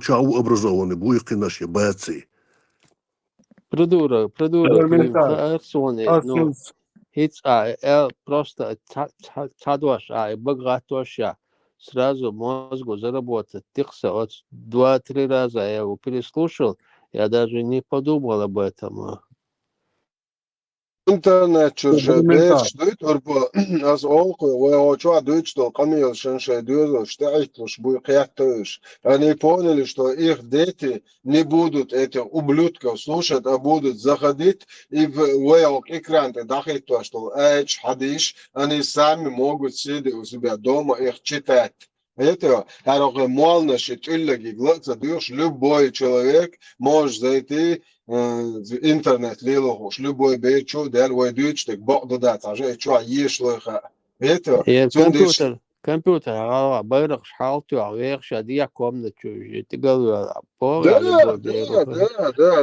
чау образованный, буйки наши бойцы.
Придурок, Клим Херсоне, ну, хиц, просто тадваш, богатоша, сразу мозгу заработать, тихо, от 2-3 раза я его переслушал, я даже не подумал об этом.
интернет чурша беш دوت اربا از اولق و چوا دوت تو قمیل شنشه دوزو штайтлуш буй қияттыш они поняли что их дети не будут этих ублюдков слушать а будут заходить и в экран дахить то что хадиш они сами могут сидеть у себя дома их читать. Это нормально, что любой человек может зайти в интернет лилохуш любой бейчу дел войдуч так бог додат аже чё ешлоха это
компьютер байрак шалту авех шадия комнату тигал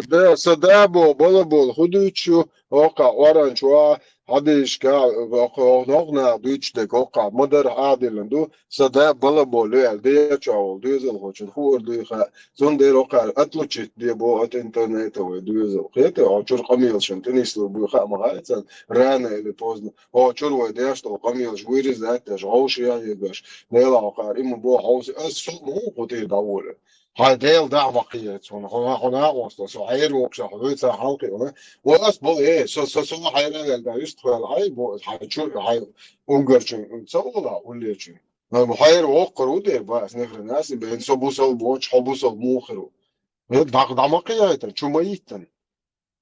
да садабо болобол худучу ока оранчуа hadishka oqnoqna duchde oqa modar adilandu sada bolobol elde chawl duzel hochun khurdu kha zonder oqa atluchit de bo at internet و duzel qete ochur qamil shantinislu bu kha mahatsan rana или поздно ochur wede что qamil вырезать даже оши я ебаш нела oqa ему бо хаус as mu qote dawole هذيل ده وقيت هنا وصل صغير وقشة حدود حلقي هنا وأصبح إيه سو حيران ده يشتغل هاي بو حيشوف هاي أونجرشين تصور ولا شيء محير وقر ودير بس نفر الناس بين سبوسل بوش حبوسل موخرو ده مقيت شو ميتن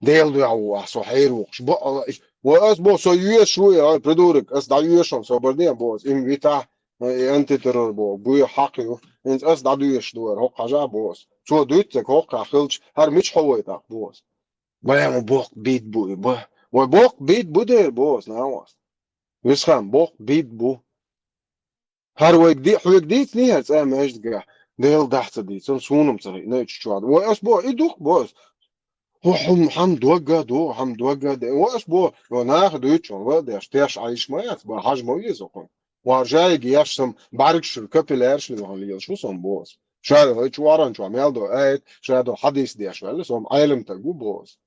ديل ده هو صغير وقش بقى وأصبح سو يشوي هاي بدورك أصدع يشون سو بردين بوز إنفيتا أنت ترى بو حقه إنت أصدق دويش دور هو قجع بوس شو دويتك هو قاخلش هر مش حويتك بوس ما يعمل بوق بيت بو وبوق بيت بو دير بوس ناوس يسخن بوق بيت بو هر ويك دي حويك ديت نيها تسام ايش دقا ديل دحت دي سن سونم صغير نيتش شواد واسبوع يدوق بوس هو حمد وقد واسبوع وناخد يتشون وده اشتاش عايش مايات بحاج مويزكم وارجعي يشتم باركش الكابيلارش اللي هو اللي شو صم بوز شادو هيك وارن شو ميلدو ايت شادو حديث دي شو اللي صم عالم تجو بوز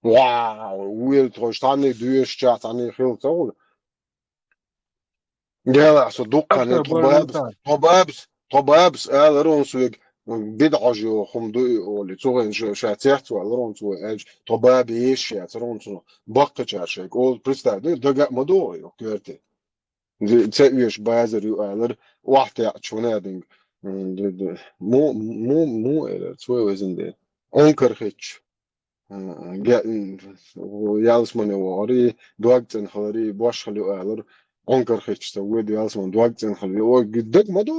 واو ويل توشتاني دوش شات عني خيل تقول جالا صدق
أكثر
كان
برمتان
طبابس رون سويك بدعة جو خم دو ولا تسوين شاتيحت ولا رون سوي اج طباب ايش شات رون سو بقى شاشك اول بريستا دقة مدو يو كيرتي تسويش بازر يو الر واحد شونا دين مو تسوي وزن دي اونكر هيتش يالسمان واري دوغتن خلري باش خليو الر onker hitch te wed als man dwagt en khali o gidak mado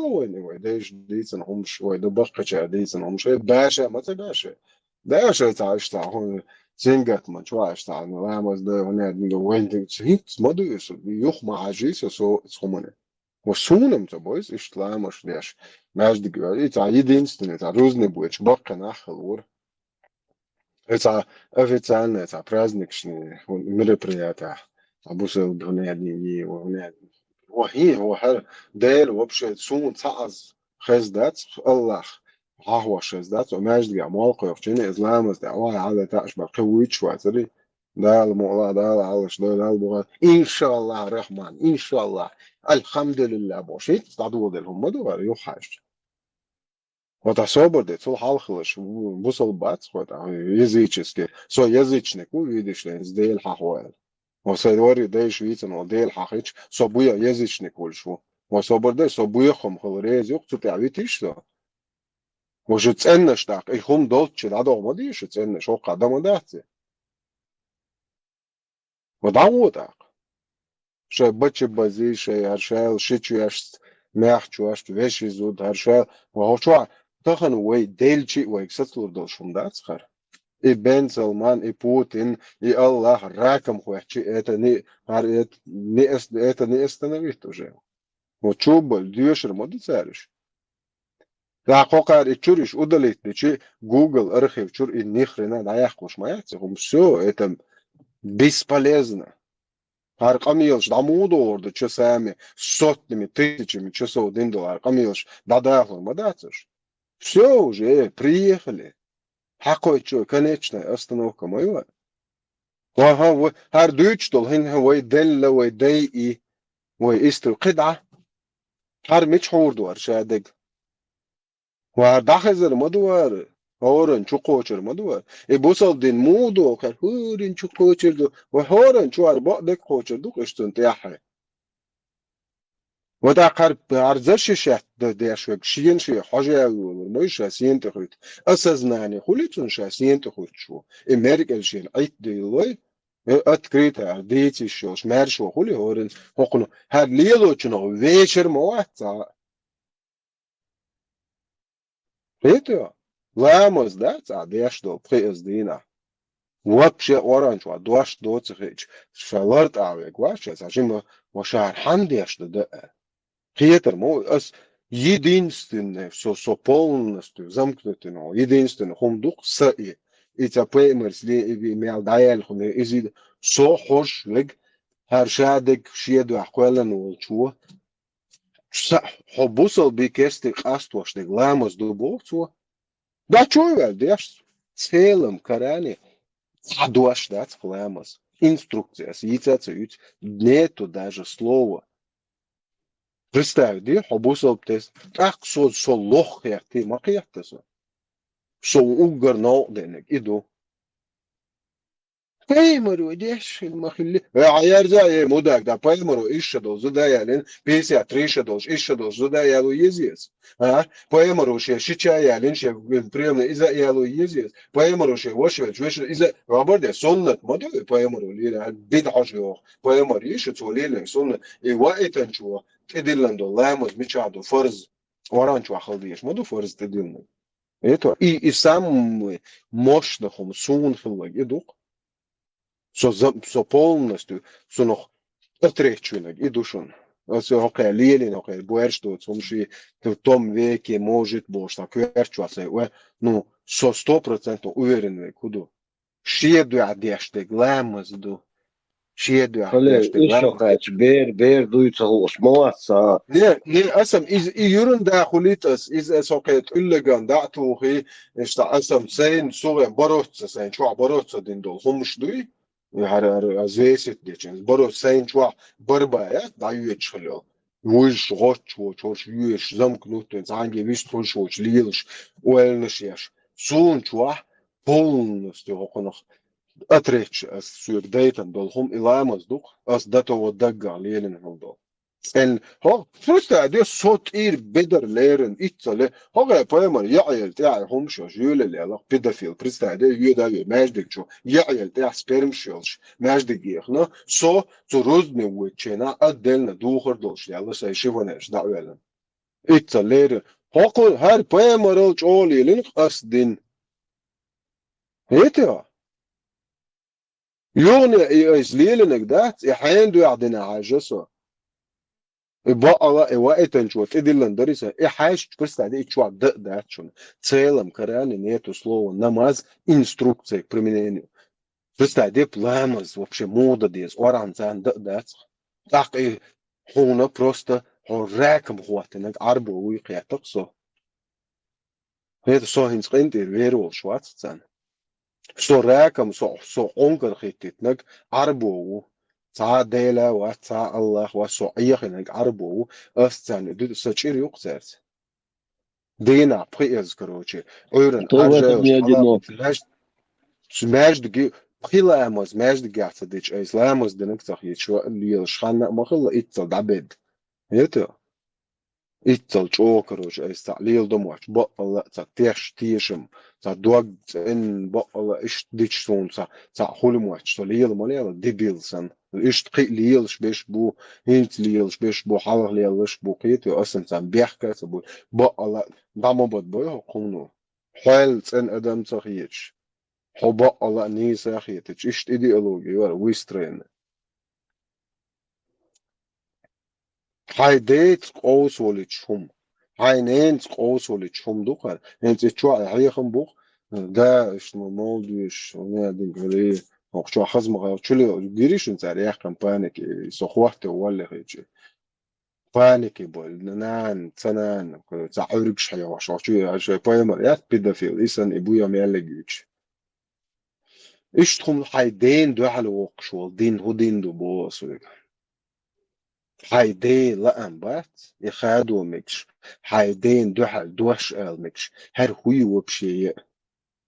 we desh dits en hom shoy de bakh cha dits en hom shoy basha mata basha ta ishta hon zingat man chwa ishta no amos de onad de wending hits mado is yukh ma ajis so schomane was sunem to boys ist lamos desh majd gari ta yedinsten ta rozne buch bakh nachlur это официально, это праздничные мероприятия. Обусил донедни وهي هو هر دير وبشي سون تعز خزدات الله هو خزدات وماجد يا موقع يفتني إسلام دعوة على تاش بقوي شواتري ده الموضوع ده على شو ده الموضوع إن شاء الله الرحمن إن شاء الله الحمد لله بوشيت تعدوا لهم مدوا يوحش وتصور ده طول حالخلش وصل بات языческий со язычник увидишь сделал хахуэл وصدوري ده شويتن وديل حقيقة صبويا язычник ولشو وصبر ده صبويا خم خلريز يوق تتعبيتيش ده وش تسألنش تاق يخم دوتش ده ما ديش تسألنش هو قدام داتي ودعوه تاق شيء بتش بزي شيء هرشال شيء شويش ماح شويش ويش يزود هرشال وهو شو تخن وي ديل شيء ويكسر دول شوم ده تخر إي بن سلمان إي بوتين إي الله راكم خوحشي إتا ني هار إتا ني استنويت وجه وتشوبل ديوشر مودي سارش لا قوقار إتشوريش удалить ديشي جوجل أرخيف чур إي نخرنا لا يحقوش ما يحتهم все это бесполезно أرقام يلش دامودو орды часами сотнями тысячами часов $1 أرقام يلش дадахло ما датыш все уже приехали حقوي شو конечная остановка моего وها هر دوتشتل هن هو دل ودي اي ويستو قدعة هر مش حور دوار شادق وهر داخزر مدوار هورن شو قوشر مدوار اي بوصل دين مودو كان هورن شو قوشر دو وهورن شو اربع دك قوشر دوك اشتن تياحي ودا قرب ارزش شهد ديشوك شين شي حاجة يقول مش شاسين تخوت اسازناني خليتون شاسين تخوت شو امريكا شين عيد ديلوي открыто дети شو شمار شو خلي هورن هقنو هاد ليلو شنو ويشر مواتا ريتو لاموس دا تا ديشدو بريز دينا вообще оранж ва дуаш доцхич шаларт авек ваше зажим вошар хандешда да Петр, as единственное, все полностью замкнуто, единственное, хомдук с и тапеймер сли имел даял хом изид со хош лег هرشادك شيدو أحوالن والشوا حبوصل بيكستي أستوش دي لاموس دو بوتسوا دا شوي ديش تسهلم كراني دوش دات лάμос инструкция сицацают нету даже слова представь ди حبوصل بتس так со лох я ты макияттасо со угар ноденек иду Пеймару деш махилли عيار زي مودك ده пеймару ишедол зудаялин 53 шедол ишедол зудаялу езис пеймару ше шичаялин ше приемно иза ялу езис пеймару ше вошвет веш иза раборде соннат моду пеймару лира бидхажо пеймару ише цолилен сонна и ваитанчу эдилландо ламос мичадо фарз оранчу ахалдиш моду фарз тедилно это и сам мощно хом сун хилаг идук со полностью со noch отреченный и душон. Also окей, лилин, окей, буэршту, цумши, в том веке может быть, так верчуase, ну, со 100% уверенный, куда. Шеду одежды, гламазду, شيد
خلي
يحتاج
إيش
تقوى
وقعت بير دويتها هو اسمه
ني أسم إز يورن داخليت إز سوكيت إلا جان دعتو هي إشتا أسم سين سوغ بروت سين شو بروت دين دول همش دوي هر أزويسيت ديشن بروت سين شو بربايا دايوش خلو ويش غوش وش يوش زمك نوتن زانجي ويش توش وش ليلش ويلنش يش سون شو полностью هقنخ أتريتش أس سوق دايتن دول هم إلامز دوق أس داتو ودقع ليلن هم دول En första det sått bedar lären ytterligare. Har på man jag är homskörs julen eller pedofil. Första det juda ju mäsdig ju. Jag är spermskörs mäsdig ju. Så rozne witchena addelna duhar dosh yalla säg shivonesh da ölen. Ytterligare. Har här på man roch olilin qasdin. Vet jag. يغني إسليلنك ده يحين دو يعدنا عاجسه بقى وقت نشوف إدي لندرسه حاجة بس تعدي شو عد ده شون целом коране нету слова намаз инструкции к применению بس تعدي пламаз вообще мода дес оранцан ده так и هنا просто راكم هواتنك عربو ويقيتك صو هذا صو هنسقين دير ويرو شواتسان صو راكم صو عنقر خيتتنك عربو تا ديلا وتا الله وسو ايخنك عربو أستان دو سچير يقصرت دينا بريز كروچي اورن
То в этом не
ارجاوش
одинок.
خلاص ماجدگي خيلامز ماجدگي عتديش اسلامز دنك تخيش اللي شخنا ما خلا اتصل عبد يتو اتصل چو كروچ اس تعليل دموش بق الله تيش تيشم تا دوغ ان بق الله اش ديش سون تا خولموش تليل ماليل ديبيلسن إيش تقي ليلش بيش بو هنت ليلش بيش بو حلق ليلش بو قيتو أصلا تام بيحكي تبو بقى لا دام بد بو يقونو حال تن أدم تخيش حو بقى لا نيس أخيتش إيش إيديولوجي ولا ويسترين هاي ديت قوسوليش هم هاي نينت قوسوليش هم دوكر هنت تشوا هيخم بوخ ده إيش مولدوش ونادين غري شو خزم غير شلو جريشن تاريخ كان بانيك سخوات ولا هيك بانيك بول نان تنان تعرق شيء وشو شو بايمر يا بيدافيل إنسان أبويا ميلجيش إيش تخم حيدين دو على وق شو دين هو دين دو بوس حيدين لا أنبات يخادو مكش حيدين دو على دوش مكش هر هوي وبشيء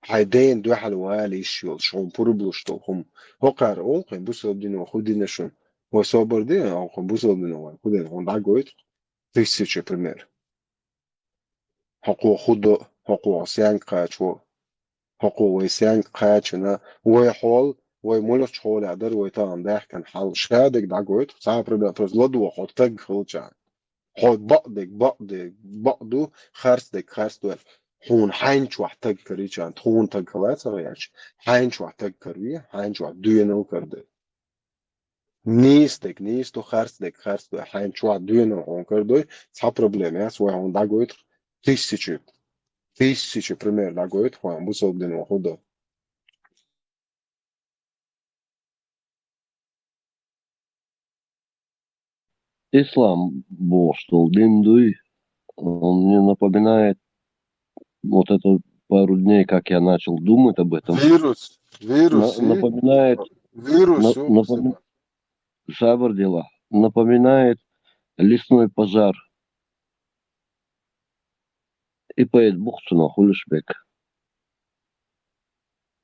حيدين دو حلوالي شيول شون بروبلوشتو هم هقار أولقين بوسو دينو خودين شون وصابر دين أولقين بوسو دينو خودين هون داقويت تيسيشي بريمير حقو خودو حقو سيان قاچو حقو ويسيان قاچنا ويحول ويمولش حول عدر ويتان داح كان حل شادك داقويت صابر دا تزلدو وحطق خلچان حود بقدو خرس هون حينش واحتاج كري كان هون تقلات رياش حينش واحتاج كري حينش واحد دوينو كرده نيستو خرس دو حينش واحد دوينو هون كرده تا проблем يا سوى هون داقويت تيسيچه пример داقويت هون بوسوب دينو خودو
Ислам Боштол Диндуй, он мне напоминает вот это пару дней, как я начал думать об этом.
Вирус,
Напоминает, Шабардила, напоминает лесной пожар. И поэт Бухтуна Хулишбек.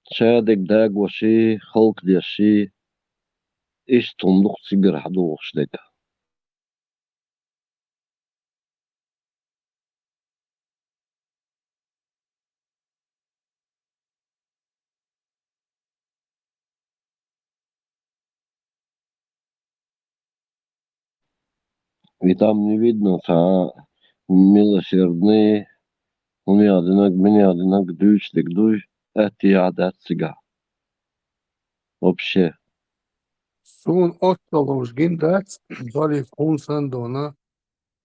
Шадек дагваши, халк дяши, иш тундук сигар хадугштека. И там не видно, милосердные, меня одинак дуй, это адат сега. Вообще.
Soon Otto's Gindat, Dolly Punsan Dona,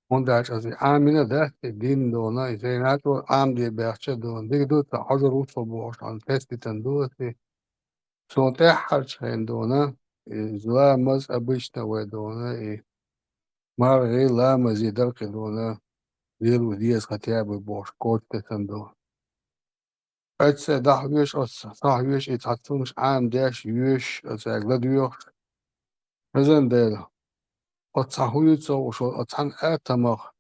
on that as the Amina that Din Dona is a natural arm the Bercha Don. They do the other root for wash and test it and do it. So they hatch and Dona, ламаз обычно выдона, и марги ламаз и дона, вилу диас хотя бы бош, кот тендо. أتس دحويش أتس صحويش إتحطمش عام داش يوش أتس أجلاد يوش هزن ديلا أتصحويت وشو أتحن آتمخ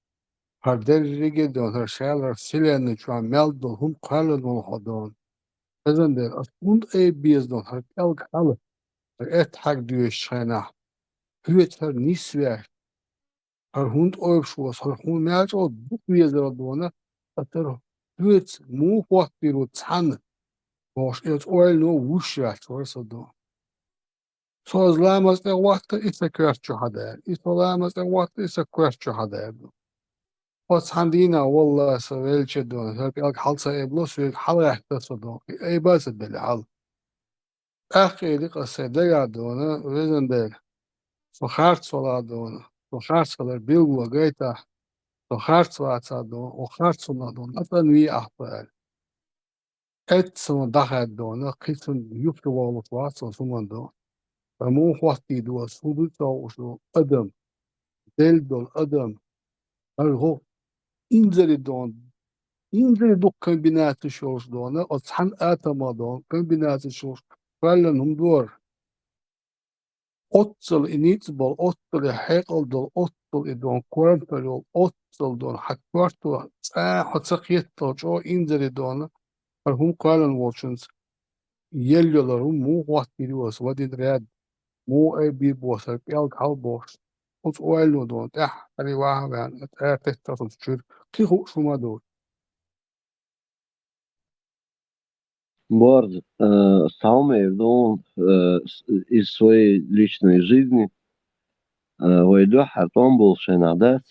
هردر ريجي دون هرشال سيلان شو ميل دون هم قالن والحضون هزن ديلا أتكون أي بيز دون هركالك حالة إتحاك ديوش شانا هوت هر نيسوير هر هوند أوب شوس هر هون مالش أو دوك بيز دون أتر هوت مو وقت بيرو تحن Boş et oil no wushach orso do. So as lamas the water is a question hada. Is lamas the water is a question hada. What's handina والله سويلش دون هيك الك حلصة إبلوس هيك حلا يحتصدون أي بس بالعل أخي لك السيدة دون وزن دل فخارت صلاة دون فخارت صلاة بيلو وجيتا فخارت صلاة دون وخارت صلاة دون أتنوي أحبال اتسون دخل دون قيسون يفتو والله واسون سومن دون فمو وقتي دو سودتا وشو أدم دل دون أدم هو إنزل دون إنزل دو كمبينات شوش دون أصحن آتما دون كمبينات شوش فعلا هم دور أتصل إنيتبال أتصل حيقل دون أتصل دون كوارتل أتصل دون حكوارتو حتسقيت جو إنزل دون هم قالن واتشنز يليولارهم مو وقتي دو سودين راد مو أي بي بوسر بيالك هالبوش ons oil doen. Ja, en die waren het echt dat ons stuur. Kijk hoe zo maar door.
Борд, саумер, из своей личной жизни войду хатон был шенадет,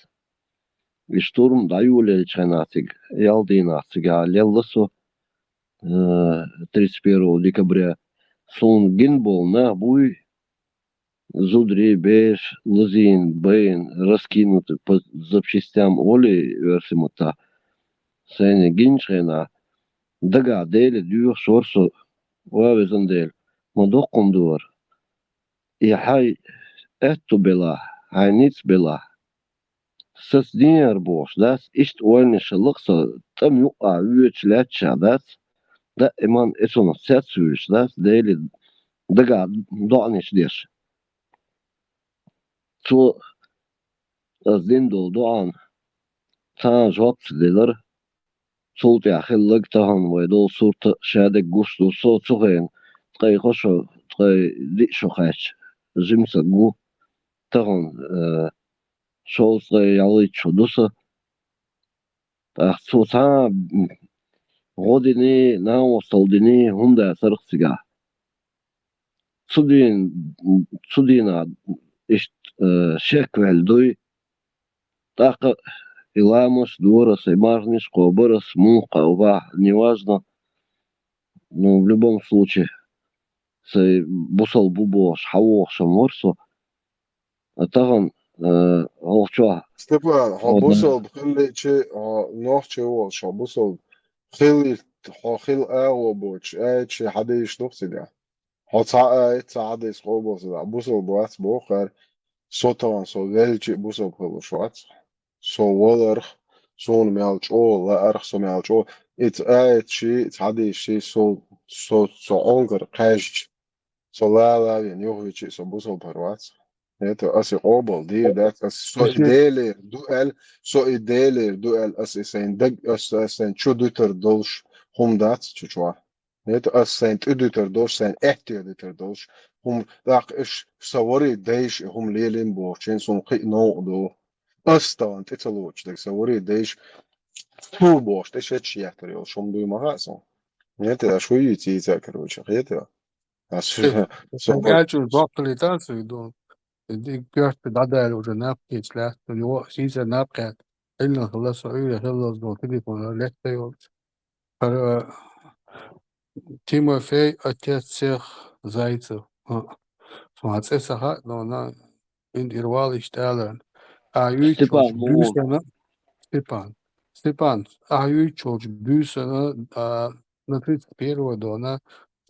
и штурм даю ли шенатик, ялдинатик, а лелласу 31 декабря сон гинбол на буй зудри беш лазин бейн раскинуты по запчастям оли версимута сене гиншена дага дели дюр шорсу وابزن ديل مدوقم دور يحي اتو بلا هاينيتس بلا سس دينر بوش داس اشت وين شلقصة تم يقع ويتش لاتشا داس دا امان اتونا ساتسوش داس ديلي دقا دعنش ديش تو از دين دو دعان تان جوات ديلر صوت يحلق تهان ويدو صوت شادك قوشتو صوت سوغين تقاي خشو تقاي ديشو خاش جمسة قو تهان شو تقاي ياليتشو دوسا تاخ صوتها غوديني ناو وصلديني هندا سرقسيقا تسودينا اشت شك والدوي تاق إلامش дворас и марниш, кобырас, мука, ува, неважно. Но в любом случае, сей бусал бубош, хавош, морсо, а таган овча.
Степан, бусал бхили чи нох чи вош, бусал خيل خيل أوبوش أيش حدا يشتوك سيدا هتصع أيش حدا يسقوبه سيدا بوسو بوات بوخر صوتان صو ذلك بوسو بخلو شوات صو ولر صون مالش أو لا أرخ صو مالش أو إت أيش حدا يشي صو أنقر قاش صو لا يعني يوهيش صو بوسو بروات Het als je opbouwt, die dat als zo idealer duel als zijn dag als zijn chuduter doos dat chuchwa. Het als zijn chuduter doos zijn echt chuduter doos dat is sawari deish lelin bochen son no do astan het aloch dat sawari deish full bosh dat is chiater yo doe maar zo. Het dat is hoe je het ziet короче. Het als
zo gadget broccoli dat zo doen. دي جات بدل وجنابكي سلاح اليوم سيزا نابكات إلا خلاص عيلة خلاص دون تليفون لا تيوت تيموفي أتيتسيخ زايتو فهتسيسها دونا إن إروال يشتغلن أيوتشوش بيسنا ستيبان أيوتشوش بيسنا نتريد بيرو دونا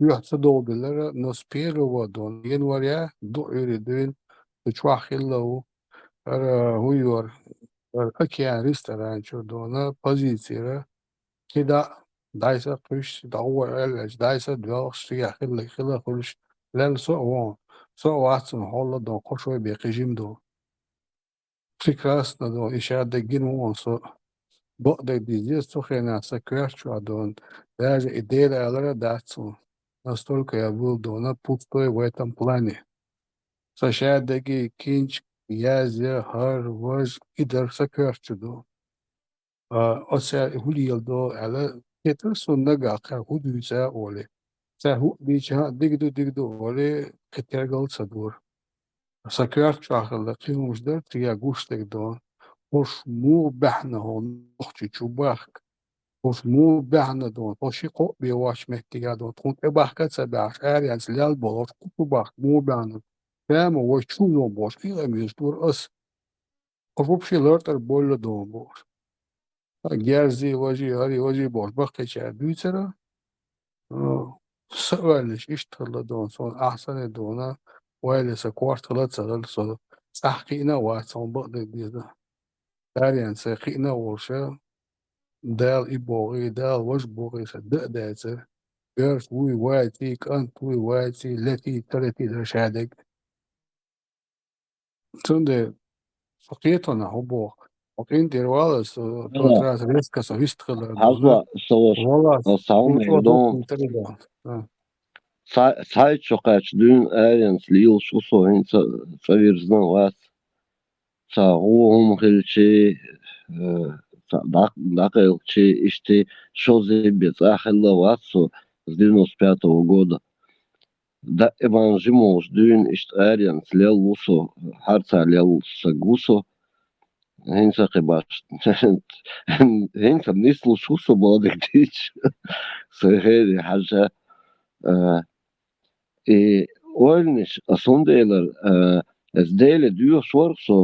يحصل دوغلر نسبيرو ودون ينوريا دو يريدين تشواخيلو هويور أكيا ريستوران شو دونا بوزيسيرا كده دايسا قش دعوة علاج دايسا دوغش تياخيل خلا خلش لان سو واتسن حولا دون قشوي بيقيجيم دو прекрасно дон ища дегин монсо бо дизис то хрена саквячу дон даже идея алара датсу настолько я был дона пустой в этом плане сашадеги кинч язе хар вож идар саквячу до ося хулиел до ала кетер соннага ка худуйса оле са ху бича дигду оле кетергал садур سكرت على قيمة جدار تيجي جوشتك دون وش مو بحنا هون أختي شباك وش مو بحنا دون وش يقو بيواش محتاج دون تكون إباحك تسبعش أريان سلال بلوش كتباك مو بحنا فاهم وش شو نو باش إيه ميزدور أس أفوبشي لرتر بول دون باش جارزي وجي باش بقي شعر بيترا سؤالش اشتغل دون صون أحسن دونا ولا سكوارت لا تسأل صدق سحقينا واتسون بقدر بيدا داريان سحقينا ورشة دال إبوغي دال وش بوغي صدق داتا بيرس وي واتيك أنت وي واتي التي تلتي درشادك تند فقيتنا هبو وقين ديروالس بطراس ريسكا سويستخل
حظوا صوش
والله
صعون يدون Сайчокач дün эренс лил шусо ин саверзна вас са уум хилчи дакелчи ишти шозе без ахилла васу с 95-го года. Да эванжимош дün ишт эренс лил вусо харца лил сагусо هنسا قباش هنسا نسلو شوسو بادك ديش سهيري حاجة Olnish asondeyler zdele duur soort so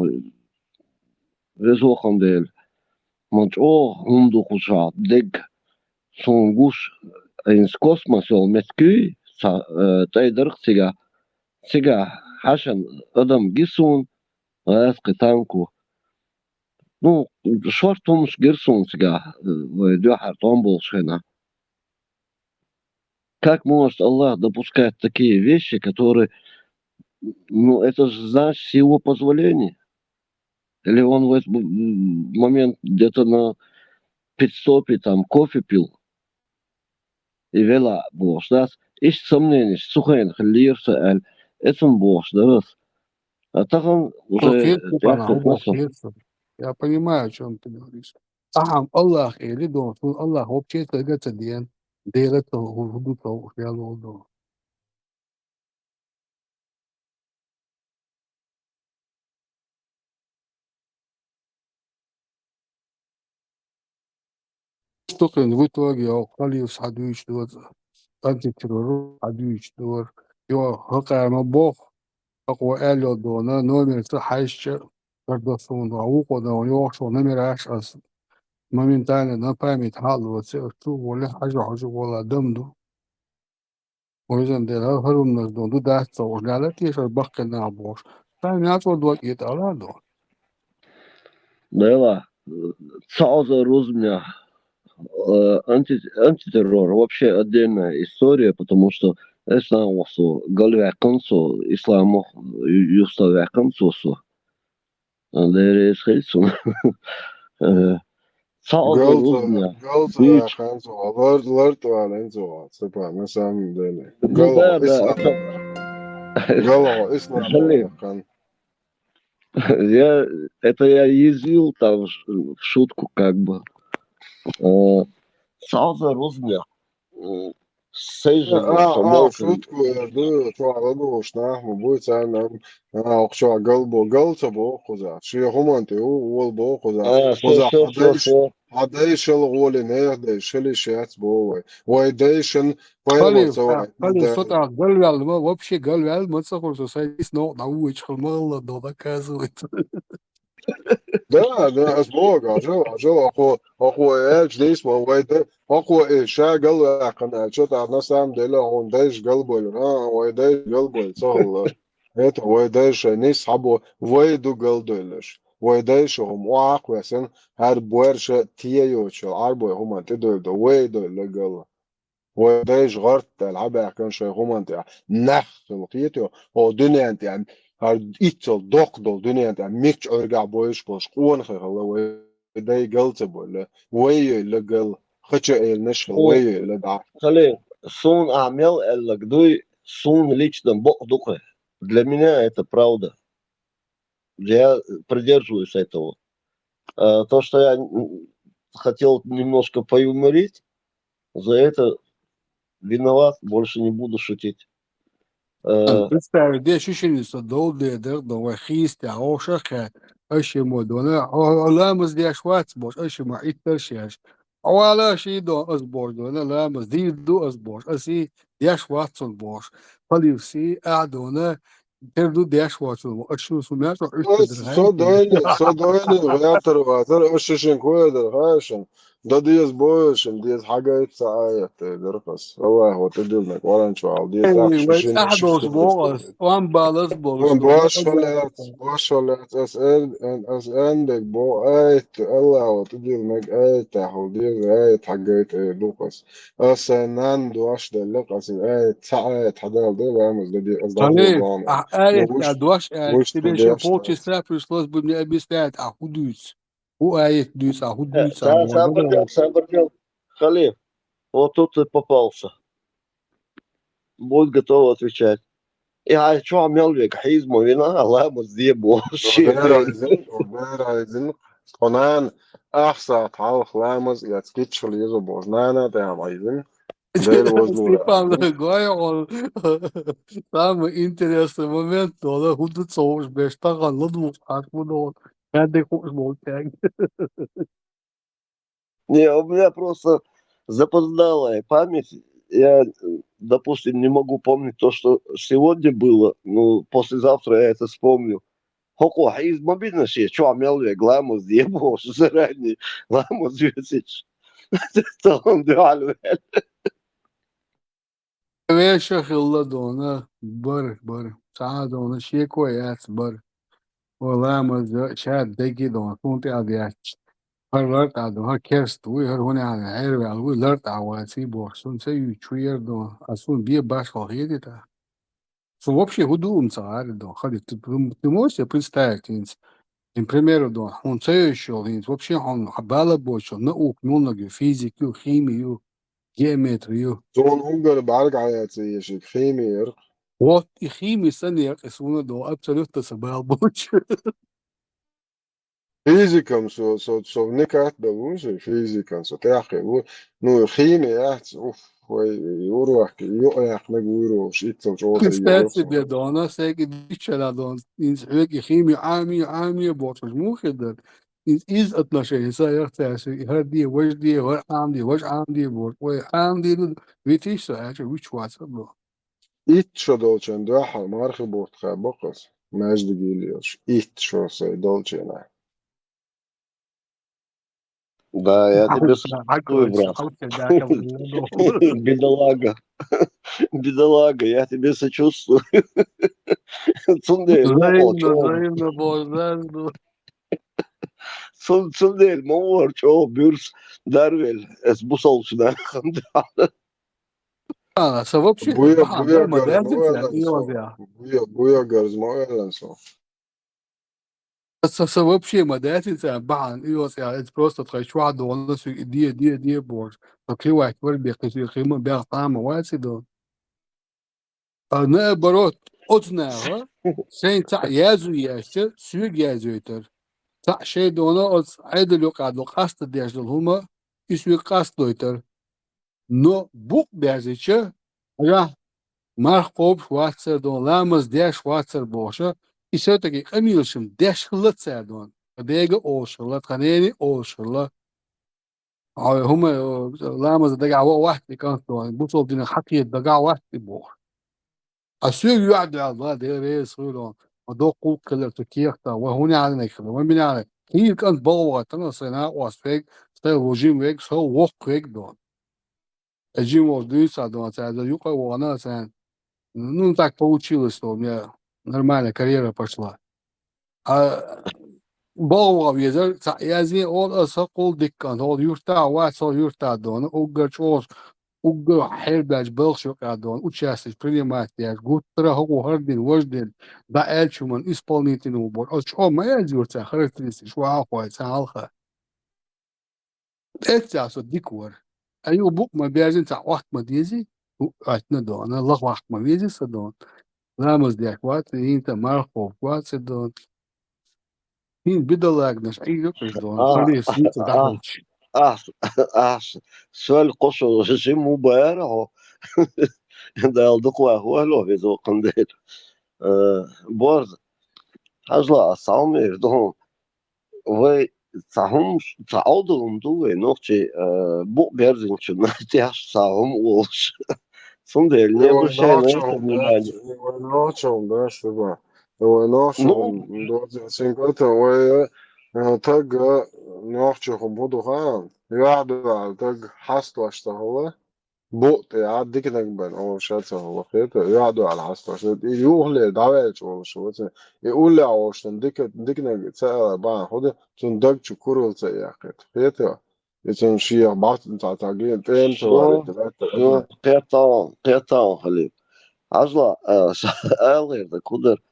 rezogendeel want hundu kusha deg son gush ins kosmosol met kuy tayder siga hashan adam gisun ras qitanku ну шортумш герсун siga ду хартон болшена. Как может Аллах допускать такие вещи, которые, ну, это же, знаешь, с его позволения? Или он в этот момент где-то на пидстопе там кофе пил? И вела бош, да? Ищ сомнений, сухайн, хлирса, эль, это бош, да? А так он уже...
Я понимаю, о чем ты говоришь. Аллах, или дом, Аллах, вообще это гацадиен. ديرته وهدوته في الموضوع Stokken в итоге Калиус Хадуич дор антитеррор Хадуич дор يو هقع مبوخ أقوى أليو دونا نومير تحيش كردوسون وعوقو دون يوحشو نمير عاش أصلا ممين تاني نبامي تحالو وتسيرتو ولا حاجة ولا دمدو وإذن دي هرم نزدون دو داست وغالت يشار بقى نعبوش تاني نعطو دوك يتعلا دون
Да, сразу розумя антитеррор вообще отдельная история, потому что это что галвяканцо исламу юставяканцо дерес хейсон сразу розумя
Galta Hanzo, Lord Valenzo, Степан, на самом деле. Гало Ислам.
Я язвил там в шутку как бы. Сразу розумя.
شوتكو يردو شو عرضو شناح مبوي سانا شو قلبو قلت بو خزا شي همانتي هو بو خزا خزا عديش الغولي نير ديش اللي شيات بو ويديشن
خلي صوت قلبي على ما وبشي قلبي على ما تصور سوسايتي سنو نوش خلما الله دودا كازويت
Да, сбога, ажал, аху, здесь, вайда, аху, шагал, ахана, что-то на самом деле, он дальше галболь, вайда галболь, цахал, это вайда, не сабо, вайду галдолеш, вайда, هم واق واسن هر بورش تيجي عربو هم تدول ده ويدو لقال ويدايش غرت العبها كان شيء هم انت نخ القيتو هو دنيا انت يعني هر إيتل دقدل دنيا انت ميكش أرجع بويش بوش قوان خير ويداي قلت بولا ويا لقال خش النشل ويا لدع
Халил, сон амел эллагдуй, сон лично Бог духе. Для меня это правда. Я придерживаюсь этого. То, что я хотел немножко поюморить, за это виноват, больше не буду шутить.
Представь, де шишеница долдые, да, вахист, а ошака, اشي دونه لامز دي اشوات بوش اشي ما يترشيش ولا شي دو اسبوع دونه لامز دي دو اسبوع اسي دي اشوات بوش فليفسي قعدونا تردو دي اشوات اشو سمعت
صدقني غياتر وغياتر اششن كويدر غاشن ده ديز بوشن ديز حاجة ساعات درقص هو تدلنك ولا نشوال ديز
ويت
اخششن
احد اسبوع وان بالس بولش
باش فلات اس عندك بو ايت الله وتدلنك ايت تاخد ديز ايت حاجات لوكاس اس ناندو اش دلقص ايت ساعات حدا ده بعمل دي از
Talib,
ضامن
ayet
وش
duaş
وش
tibe şey
تديش
polçisa prišlos bu ne bistat a hudus. Bu ayet düz a hudus a morda.
Sabр, Халил, вот тут ты попался. Будь готов отвечать. Я что عمل لك حيزمو هنا الله مزيب
وغير عايزين قنان احسا تعال خلامز يتكتش ليزو بوجنانا تعم عايزين ده الوزن
Степан goja там интересный момент, но hudus soğuş beşten kaldı bunu. Ben de konuşmak
Не, у меня просто запоздалая память. Я, допустим, не могу помнить то, что сегодня было. Ну, послезавтра я это вспомню. Хоко, из мобильности, что амел я гламус дебо, заранее гламус висишь. Tamam diyor.
Ve şahılla dona bar saat ona şey koyas bar والله ما شاد دقي دون كنت أبيات هرلرت عدو ها كيرست وي هر هوني على عير على وي لرت عواسي بورسون سي تشوير دون أصون بيه باش خاهيدي تا سو вообще هدوم صار دون خلي ты можешь представить in примеру дон он все еще вообще он хабала больше наук много физику химию геометрию
زون هونجر بعرق على شيء خيمير
вот и химии сани اسمه دون абсолютно собрал больше
فيزيكم سو نكات دلوش فيزيكم سو تاخي نو خيمي اوف يروح يقرح نجويرو شيت جوتا
Представь себе, да, она всякие дичера, да, из химии, армия, больше, мухи, из отношений, соответственно, هردي وجدي وش عندي وعندي видишь, это вычваться, да.
ايت شو دولچن دو حال مارخ بورت خابقس ماجد جيليوش ايت شو سي دولچنا
Да, я тебе сочувствую, брат. Бедолага. Бедолага, я тебе сочувствую. Цундель,
Взаимно, божественно.
Цундель, мор, чё, бюрс, дарвель, с бусолчина.
вообще,
буя гарзмоэлансо.
вообще модернизация бан это просто трещва дон дие борж покривать вырбе хима бях там васидо а наоборот отзнава сен та язу ясте сүйг язуйтер та şey dona от айдылы кадлы касты деждыл хума исүй кастойтер но бук бязиче я мархоп шварцер дон ламаз деш шварцер боша и все-таки Эмилшим дешхлы цедон, дега ошхлы, ханени ошхлы. А هم ламаз дега واحد كان دون بوصل دين حقيقة дега واحد بوخ. أسوي يعد الله ده رئيس خيرون. ودو قول كلا تكيختا وهوني على نكلا ومن على هي كانت بلوات أنا صناع واسفيك سو وجيم ويك سو ووك ويك دون الجيم ودويسا دون ساعة يوكا وانا سان ну так получилось, что у меня нормальная карьера пошла. А Балвав езер, язи ол аса қол диккан, ол юрта васо юрта дон, уггач ол угга хердач белшо кадон, участник принимать, гуттра хогу хардин вождин, да эльчуман исполнительный убор. Ол чо моя юрта характеристик, шва ахуай цалха. Это асо диквар. Аю бук ма бязин та вахт ма дизи, атна дон, Allah вахт ма вези садон. Ламаз дяк ват, инта мархов ват садон. Мин бедолагнаш, ай ёкаш дон, خليه سنيت دعوش.
أحسن سؤال قصر جيم مبارع ده يلدقوا هو له في ذو قنديل بورد حاجة صعوم يردهم و صعوم تعودهم دوه نوتي بو بيرزين شو نتياش صعوم وش صندل نيبو شيء نيبو
noćom nešto noćom dođe sinkota tag noćom budu han يقعدوا تاج حصته اشتهوه بقت يعدي كده جبان هو مش هو خيط يقعدوا على حصته عشان يقول دعوات ولا شو يقول لي عشان ديك ساعة بقى خد تندق شكور ولا خيط يتم شيء بعض بتاع تاجين تين
شو قطع خليل عزلا غير ده كودر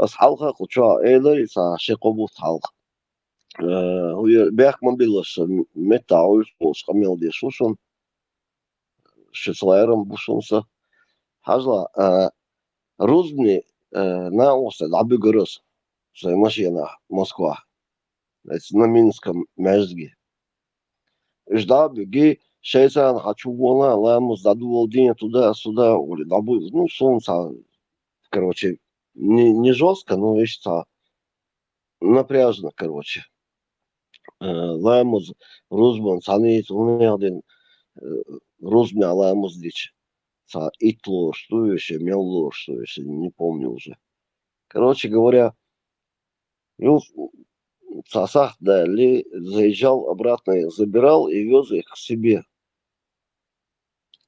أصحابها كوتشا إيدر يسا شقبوت حلقة هو بيحك من بيلش متى عاوز بوش قميل دي شوشون شتلايرم بوشونسا حاجلا روزني ناوس العبي جرس زي ماشي أنا موسكوا на Минском межге. Жда беги, шейсан хочу вона, ламус задувал день туда-сюда, или добыл, ну, солнце, короче, не жестко, но вещь-то напряжно, короче. Ламус, Рузман, санит, унядин, Рузмя, ламус дичь. Итло, что еще, мелло, что еще, не помню уже. Короче говоря, ну, Сасах, да, ли заезжал обратно, забирал и вез их к себе.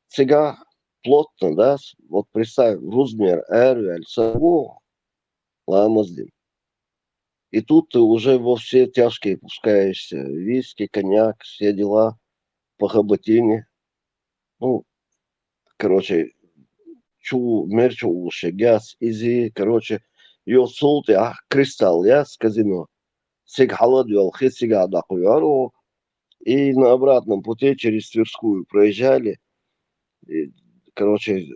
Сега плотно, да, вот представь, Рузмер, Эрвель, Саго, Ламаздин. И тут ты уже во все тяжкие пускаешься. Виски, коньяк, все дела по хоботине. Ну, короче, мерчу уши, газ, изи, короче, ее солты, кристалл, я с казино. Сиг халад вел, хит сега дакуяру. И на обратном пути через Тверскую проезжали. И, короче,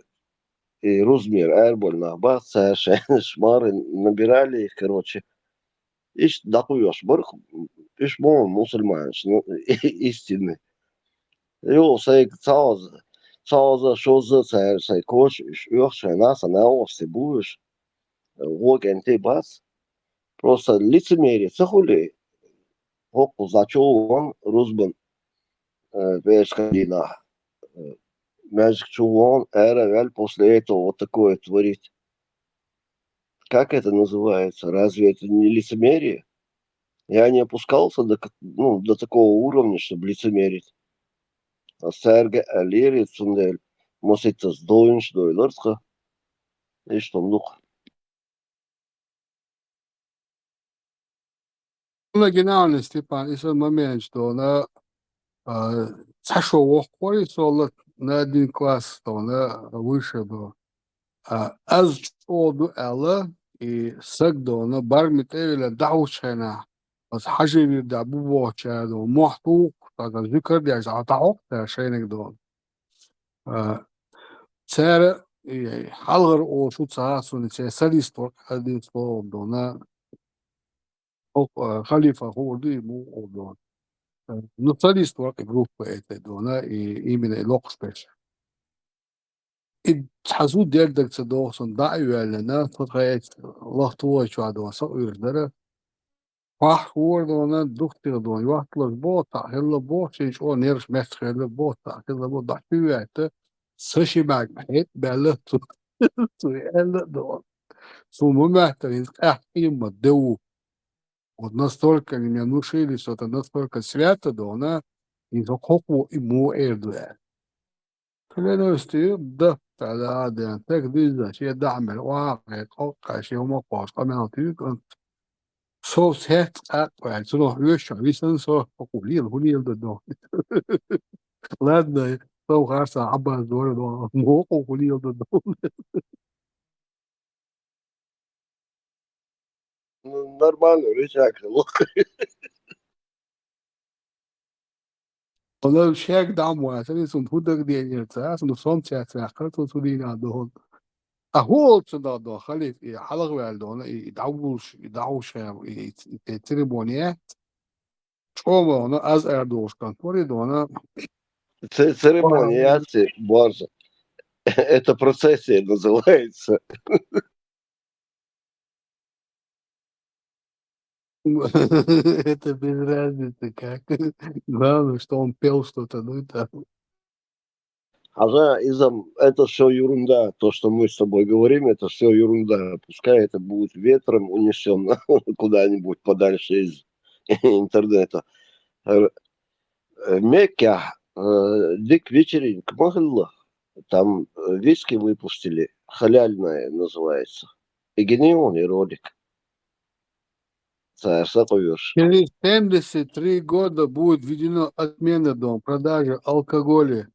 и Рузмир, Эрболь, Нахбат, Саша, Шмары, набирали их, короче. Иш дакуяш, барх, иш мон мусульманш, ну, истинный. Йо, сей цауза, шоза, сей кош, ёхшай наса, наос, ты будешь, воген ты бас. Просто лицемерие, цахули, хоку зачел он, Рузбан, Бешкадина. Мяжик чулон, Эравель после этого вот такое творит. Как это называется? Разве это не лицемерие? Я не опускался до такого уровня, чтобы лицемерить. А Серге Алири Цундель, Мосица Сдоинш, Дойлерска, и что, ну.
Генеральный Степан, если момент, что на сошел вахой, солод на один класс, то на выше был. Аз чоду Элла и сагдо на бармит Эвеля даучена. Аз хаживир да бубоча до махтук, так ذكر دي عطاوك ده شينك دون. سعر حلغر او شو تساسون تسي ساليستور هذه ستور دونا او خليفة هو دي مو دون. نصاليستور جروب بقيت دونا من الوقت سبيشال. تحسو ديردك تدوخسن دعوة لنا تتغيت الله طوى شو عدوان صغير دره واحد وردونا دكتور دون واحد لبوطة هلا بوطة شو نيرش مسخ هلا بوطة هلا بوطة حيواته سشي معك محيط بألا تو هلا دون Суммумятор из Ахима Деу. Вот настолько они меня внушили, что это настолько свято, да она из Охоху и Муэдуэ. Следующий, да, тогда, да, так, да, я дамер, واقع قاش يوم قاش قام تيجي so set up right so видишь висен so قوليل ده ладно то хорошо عبا دور مو قوليل ده
Нормально, рычаг.
والله الشاك دعم واسع اسم فودك دي يرتاح اسم صوم تاع خلط وصولينا دهون أهو تصدق ده خليف حلق والدون يدعوش يتربونيات شو أنا از أردوش كان توري دونا
Церемония боже. Это процессия называется.
Это без разницы как. Главное, что он пел что-то, ну это.
Это все ерунда. То, что мы с тобой говорим, это все ерунда. Пускай это будет ветром унесено куда-нибудь подальше из интернета. Мекка, дик вечеринка, могла. Там виски выпустили, халяльное называется. И гениальный ролик.
Через 73 года будет введена отмена продажи алкоголя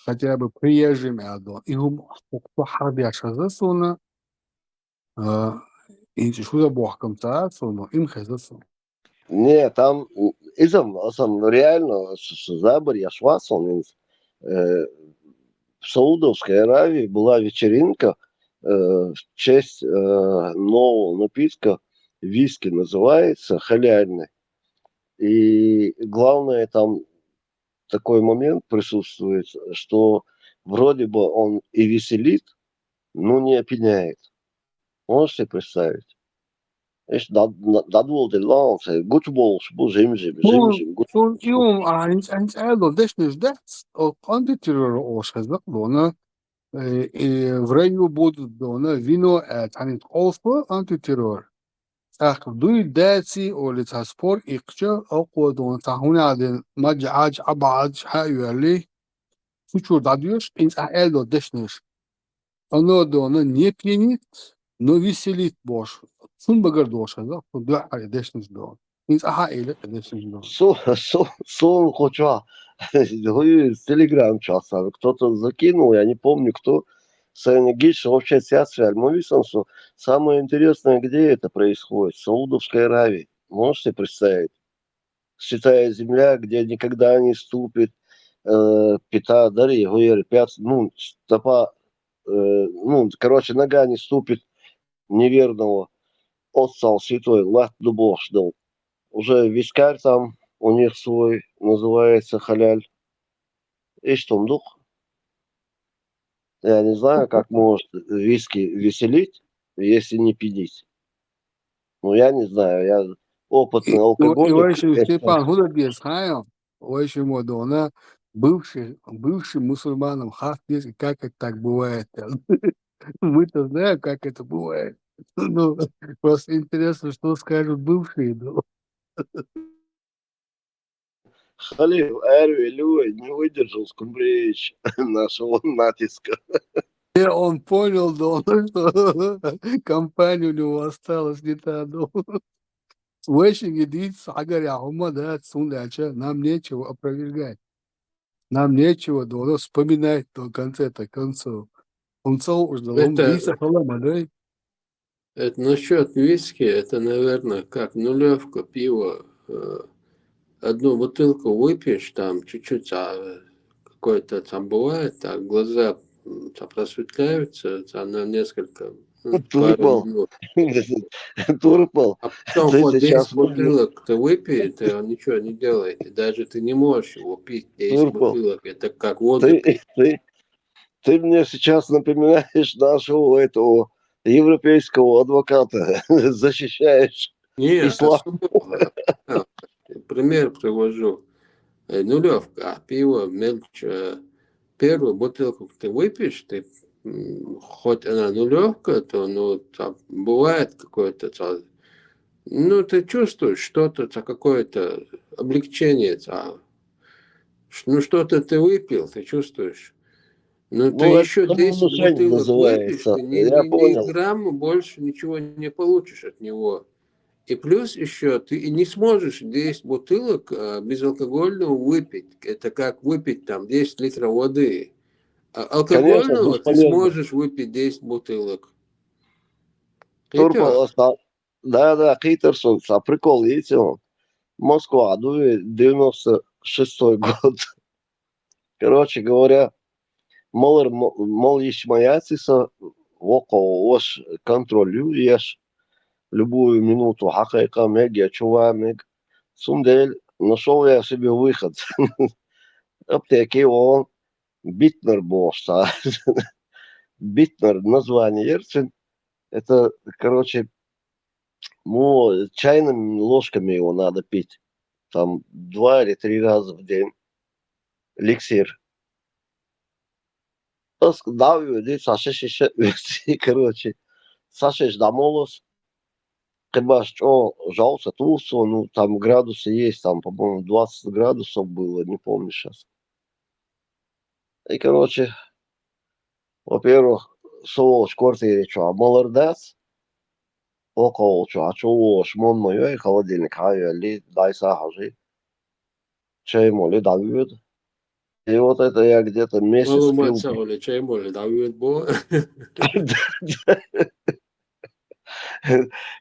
хотя бы приезжим им حرب شازسونا инти шуда бохкам цаасуно им хазасун.
Не, там реально забор яшвасон. В Саудовской Аравии была вечеринка в честь нового напитка, виски называется, халяльный. И главное, там такой момент присутствует, что вроде бы он и веселит, но не опьяняет. Можете представить? Dat wil de land. Goed bols, zim.
Son يوم انت قالوا ليش نجدت антитеррор ошхазак дона в районе будут дона вино يعني تقوفه антитеррор ах дуй дати или таспор икча اقوى دون تهون عدن مجعج ابعج حيولي фучур дадешь انت قالوا ليش نش оно дона не пьянит, но веселит бош. Сун багар доша, да? Дуа дешнис дон. Инс или дешнис дон.
Сон хоча. С телеграм часа. Кто-то закинул, я не помню кто. Гиш вообще связь Мовисонсу. Самое интересное, где это происходит? В Саудовской Аравии. Можете представить? Святая земля, где никогда не ступит пята, дари, гуер, пят, стопа, нога не ступит неверного. Отцал святой, лат дубов ждал. Уже вискарь там у них свой, называется халяль. И что, дух? Я не знаю, как может виски веселить, если не пить. Я не знаю, я опытный алкоголик.
Степан, куда без хая? Очень модно. Бывший мусульманам хат есть, как это так бывает. Мы-то знаем, как это бывает. Просто интересно, что скажут бывшие.
Халиф Эрви Люй не выдержал скумбрич нашего натиска.
Он понял, что компания у него осталась не та. Очень единица, нам нечего опровергать. Нам нечего вспоминать до конца-то концов.
Это насчет виски, это, наверное, как нулевка пива. Одну бутылку выпьешь, там чуть-чуть какой-то там бывает, так глаза просветляются на несколько
Турпал.
А потом вот 10 бутылок ты выпьешь, и он ничего не делает. И даже ты не можешь его пить 10 бутылок. Это как воду.
Ты мне сейчас напоминаешь нашего этого европейского адвоката. Защищаешь ислам.
Пример привожу. Нулевка, а пиво мельче. Первую бутылку ты выпьешь, ты хоть она легкая, то ну, там бывает какое-то, ну, ты чувствуешь что-то, какое-то облегчение, ну, что-то ты выпил, ты чувствуешь. Но ты
Ну, это
еще 10
самовнушение
бутылок выпьешь,
называется.
ты
Я
ни
понял.
грамма больше ничего не получишь от него. И плюс еще ты не сможешь 10 бутылок безалкогольного выпить. Это как выпить там 10 литров воды. А
Конечно,
алкогольного ты
бесполезно.
сможешь выпить 10 бутылок.
Turpo,
Хитер.
да, Хитерсон, а прикол, видите, он, Москва, 96-й год. Короче говоря, мол, ишмаяцися, ош контролюешь любую минуту, хакайка, мега, чувамик. Сумдель, нашел я себе выход. Аптеки он, Битнер бошта. Битнер, название Ерцин. Это, короче, ну, чайными ложками его надо пить. Там 2 или 3 раза в день. Эликсир. Давил, Саша шише, короче. Саша домолос. Когда что, жалко, тулсо, ну, там градусы есть, там, по-моему, 20 градусов было, не помню сейчас. И, короче, во-первых, соло в квартире, что, молодец, около, что, шмон мой, холодильник, ли, дай сахар, чай, моли, давид. И вот это я где-то месяц пил.
Малумаца, оля, чай, моли, давид бо.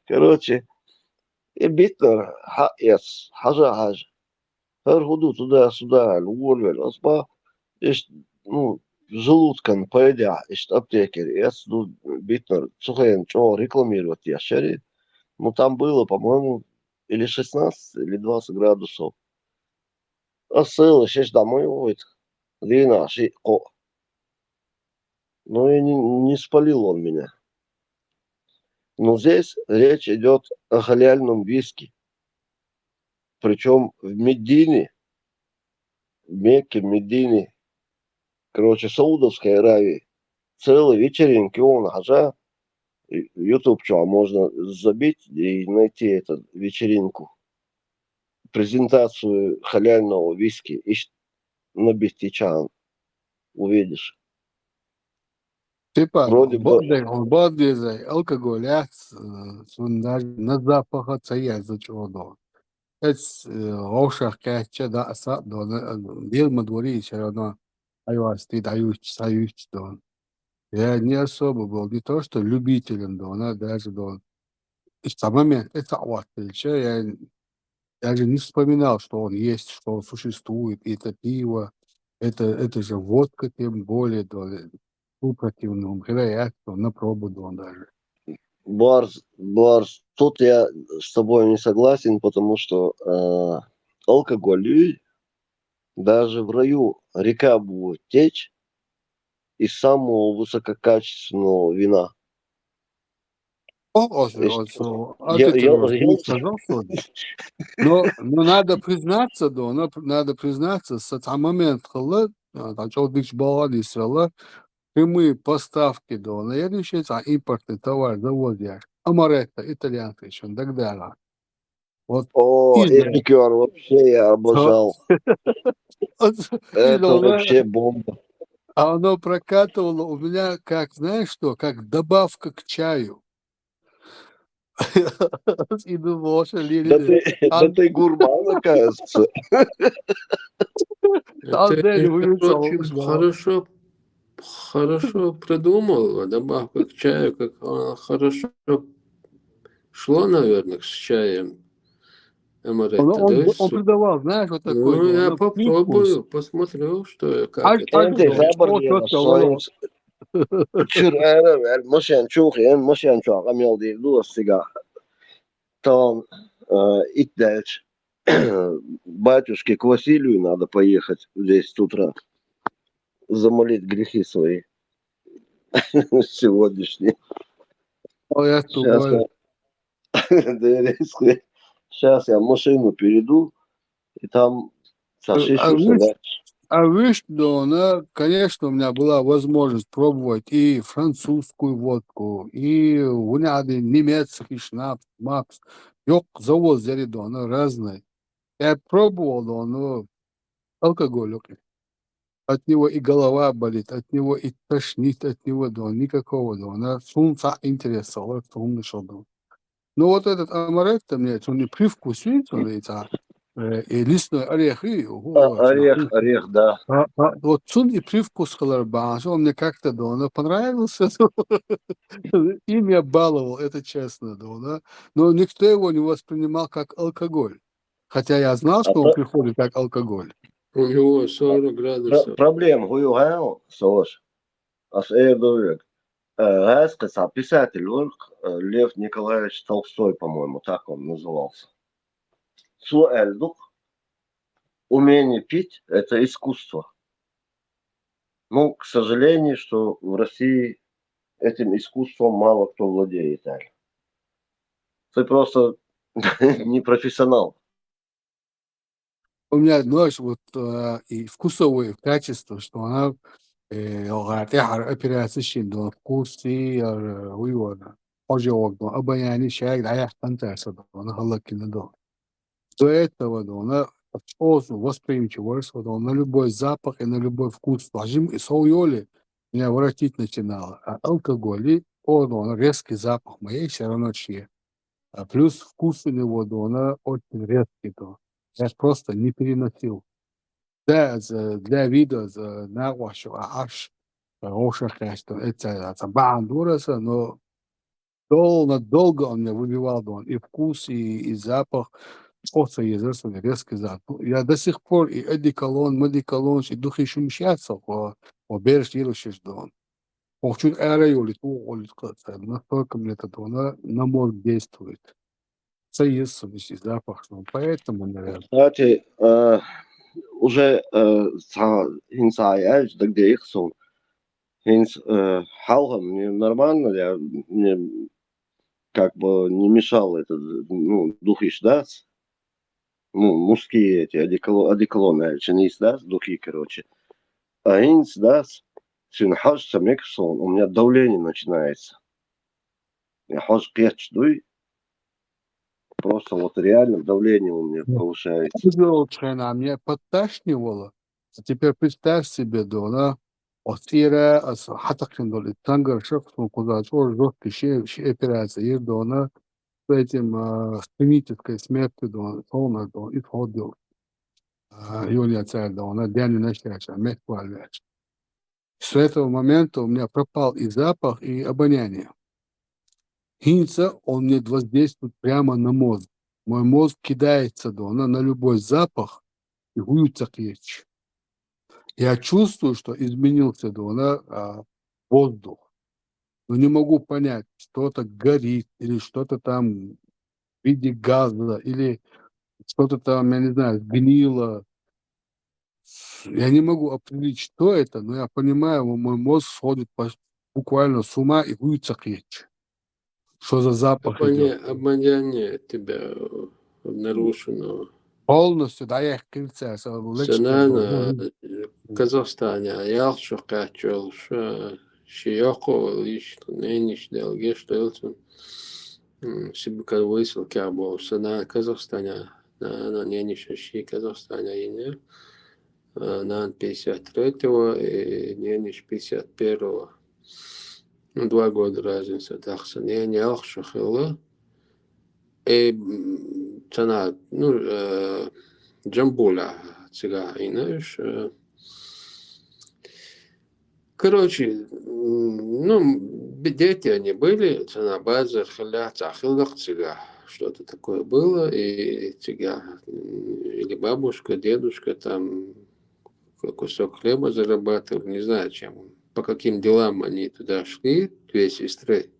Короче, и Битнер, хажа. Ходу туда-сюда, уволили, аспа, ну, желудком пойдя, из аптеки, я Битнер, сухен, что рекламировать я шари. Ну, там было, по-моему, или 16, или 20 градусов. А сел, сейчас домой уйдет. Лина, ну, и не спалил он меня. Но здесь речь идет о халяльном виске. Причем в Медине, в Мекке, Медине, короче, Саудовской Аравии, целые вечеринки он, хажа, YouTube, что, можно забить и найти эту вечеринку. Презентацию халяльного виски и набить чан. Увидишь.
Типа,
Вроде бы,
бодезай, алкоголь, даже на запах цая за чего. Это ошах кача да аса дона дел мадвори все равно айвасти дают дон. Я не особо был, не то что любителем дона, даже дон. И в тот момент это вот, я даже не вспоминал, что он есть, что он существует, и это пиво, это же водка, тем более, дон. Противным, когда я на пробу дон даже.
Барс, тут я с тобой не согласен, потому что алкоголь, даже в раю река будет течь из самого высококачественного вина.
А ты не сказал, что ли? Но надо признаться, да, надо признаться, с того момента, там человек балады села, прямые поставки, да, наверное, считается импортный товар, завозишь. Амаретто, итальянцы еще, так далее. Вот.
О, эпикер, вообще я обожал. Это вообще бомба.
А оно прокатывало у меня, как, знаешь что, как добавка к чаю. И думал, что
Да ты гурман, оказывается.
Это хорошо придумал, добавка к чаю, как она хорошо шло, наверное, с чаем.
Он придавал, знаешь, вот такой.
Ну, я попробую, посмотрю, что как это.
مشان شو عمل دي دو السجار там Итдальч. Батюшке к Василию надо поехать в 10 утра, замолить грехи свои сегодняшние. Сейчас я машину перейду, и там сошишься.
А видишь, Дона, конечно, у меня была возможность пробовать и французскую водку, и у меня немецкий шнапс, мапс. Yok, завоз взяли, Дона, разные. Я пробовал, Дона, алкоголь. От него и голова болит, от него и тошнит, от него, Дона, никакого, Дона. Сумца интереса, вот сумный шел. Ну вот этот амаретто мне, он не привкус, видите, он и лесной орех, и
Орех, да.
вот цун и привкус халарбаш, он мне как-то, да, он понравился, и меня баловал, это честно, да, но никто его не воспринимал как алкоголь, хотя я знал, что он приходит как алкоголь.
У него 40 градусов.
Проблема, Сош, рассказал писатель Лев Николаевич Толстой, по-моему, так он назывался. Умение пить – это искусство. Ну, к сожалению, что в России этим искусством мало кто владеет. Ты просто не профессионал.
У меня, знаешь, вот и вкусовые качества, что она операция щиндон вкусы, вывода. Ожог, обаяние, человек, да, я фантазия, она халакина, да. До этого, да, она восприимчивость, на любой запах и на любой вкус. Ложим и соуёли меня воротить начинало. А алкоголь, он резкий запах моей все равно чьи. А плюс вкус у него, да, он очень резкий, да. Я просто не переносил. Да, для вида, на вашу аж, конечно, это бандураса, но долго он меня выбивал, да, и вкус, и запах. Просто естественно, резкий запах. Я до сих пор и одеколон, модеколон, и духи шумщаться, берешь елочишь, да. Чуть аэроли, настолько мне это, на мозг действует. Соединственность, запах, поэтому, наверное.
Кстати, уже хинсай где их сон. Хинс халхам мне нормально, я мне как бы не мешал этот, ну, духиш, да? Ну, мужские эти одеколоны, чинис, да, духи, короче. А хинс, да, синхаж мексон, у меня давление начинается. Я хож печь, дуй. Просто вот реально давление у меня повышается.
А меня подташнивало. А теперь представь себе, да, отира, хатакшин, тангар, шок, куда жесткий операция, да, с этим стремительской смертью, да, полно, да, и входил. Юлия Царь, да, она день начать, мехвалять. С этого момента у меня пропал и запах, и обоняние. Хинца, он мне воздействует прямо на мозг. Мой мозг кидается, да, на любой запах, и есть. Я чувствую, что изменился, да, воздух. Но не могу понять, что-то горит, или что-то там в виде газа, или что-то там, я не знаю, гнило. Я не могу определить, что это, но я понимаю, мой мозг сходит буквально с ума и есть. Что за запах идет?
Обоняние тебя нарушено.
Полностью, да, я их крыльца.
Сенана Казахстане ялчу качел, шияко лишь нынеш делге штелцун. Сибка высыл кабо. Сенана Казахстане на нынеш ши Казахстане ине. На 53-го и нынеш 51-го. Ну, 2 года разница. Так что не алчу хила. И цена, ну, Джамбула цыга, знаешь. Короче, ну, дети они были, цена база, хилах цыга, что-то такое было, и цыга, или бабушка, дедушка там кусок хлеба зарабатывали, не знаю чем, по каким делам они туда шли, 2 сестры.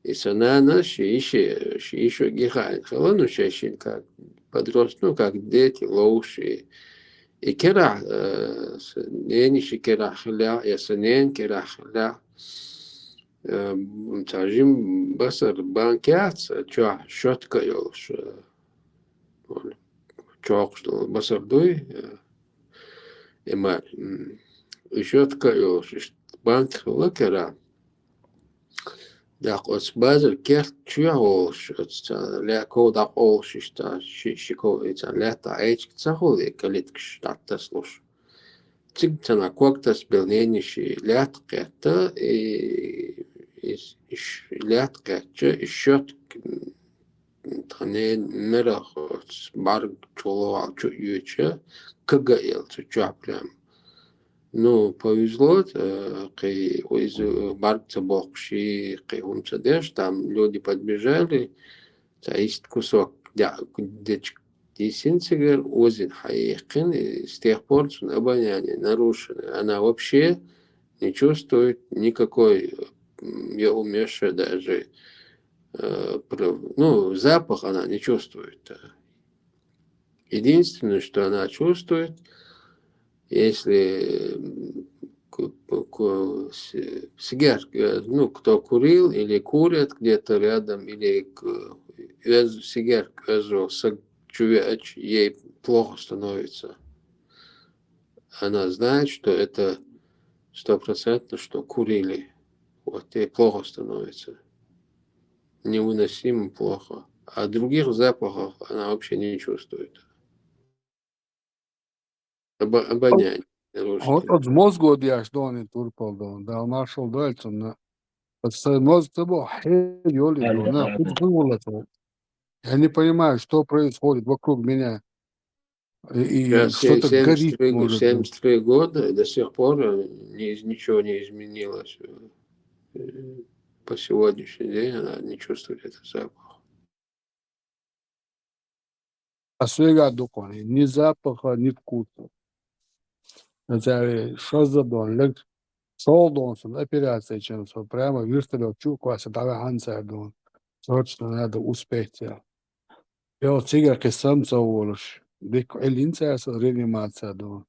И цена наша еще гихайн, ну, чаще как подростки, ну, как дети, лоуши. И кера, нениши кера хля, я сенен кера хля. Тажим басар банкяц, чё, щетка ёлш. Чок, что басар дуй. Ема еще такое, что банк лакера. Дак от базар керт чуяолш от ля кода олш что шико это лето эйч цахол и калиткш таттаслуш. Цигтана коктас белнениши лят кета и лят кета и счет тане мерах барг чоло чу юча кгаел чуаплям. Ну, повезло, из барца бокши, он садешь, там люди подбежали, есть кусок, где синцигер, озин хаехин, и с тех пор обоняние нарушено. Она вообще не чувствует никакой, я умеша даже, ну, запах она не чувствует. Единственное, что она чувствует, если сигарка, ну, кто курил или курят где-то рядом, или сигарка, ей плохо становится. Она знает, что это 100%, что курили. Вот, ей плохо становится. Невыносимо плохо. А других запахов она вообще не чувствует. Обоняние.
Вот от мозга дияш дони турпалдон, да маршал дальцем, мозг того хейоли, да, я не понимаю, что происходит вокруг меня. И что-то горит, может быть.
73 года, и до сих пор ничего не изменилось. По сегодняшний день она не чувствует этот запах.
А сега докони, ни запаха, ни вкуса. Это что за дон? Солдонсон, операция чемся, прямо вертолет чуквася, давай ансердон. Срочно надо успеть. Я вот сигарки сам заволишь. Дик элинция с реанимация дон.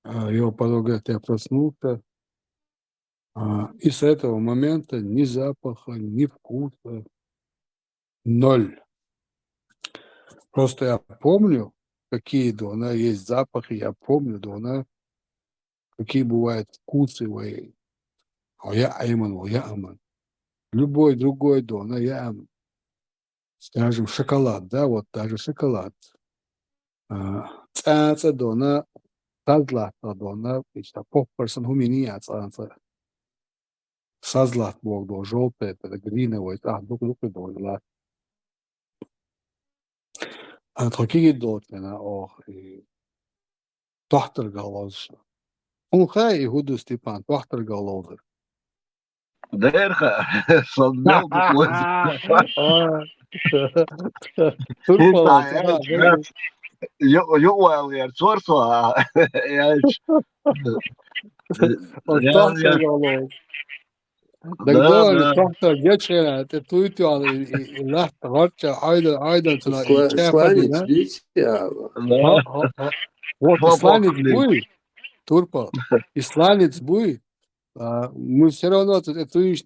Я подругать, я проснулся. И с этого момента ни запаха, ни вкуса. Ноль. Просто я помню, какие дона есть запахи, я помню дона, какие бывают вкусы. Я аман. Любой другой дона, я, скажем, шоколад, да, вот даже шоколад. Цаца дона, сазлата дона, попперсон хуминия цаца. Сазлат бог до желтый, это глиновый, дук дона. Такие дотена, тохтер галоз. Он хай худу Степан, тохтер галозер.
Дерха, создал Joel ir Corslā.
Это туйтуан и лахта харча айда тна и
Сланец, видите?
Вот сланец буй, турпа, и сланец буй. Мы все равно это и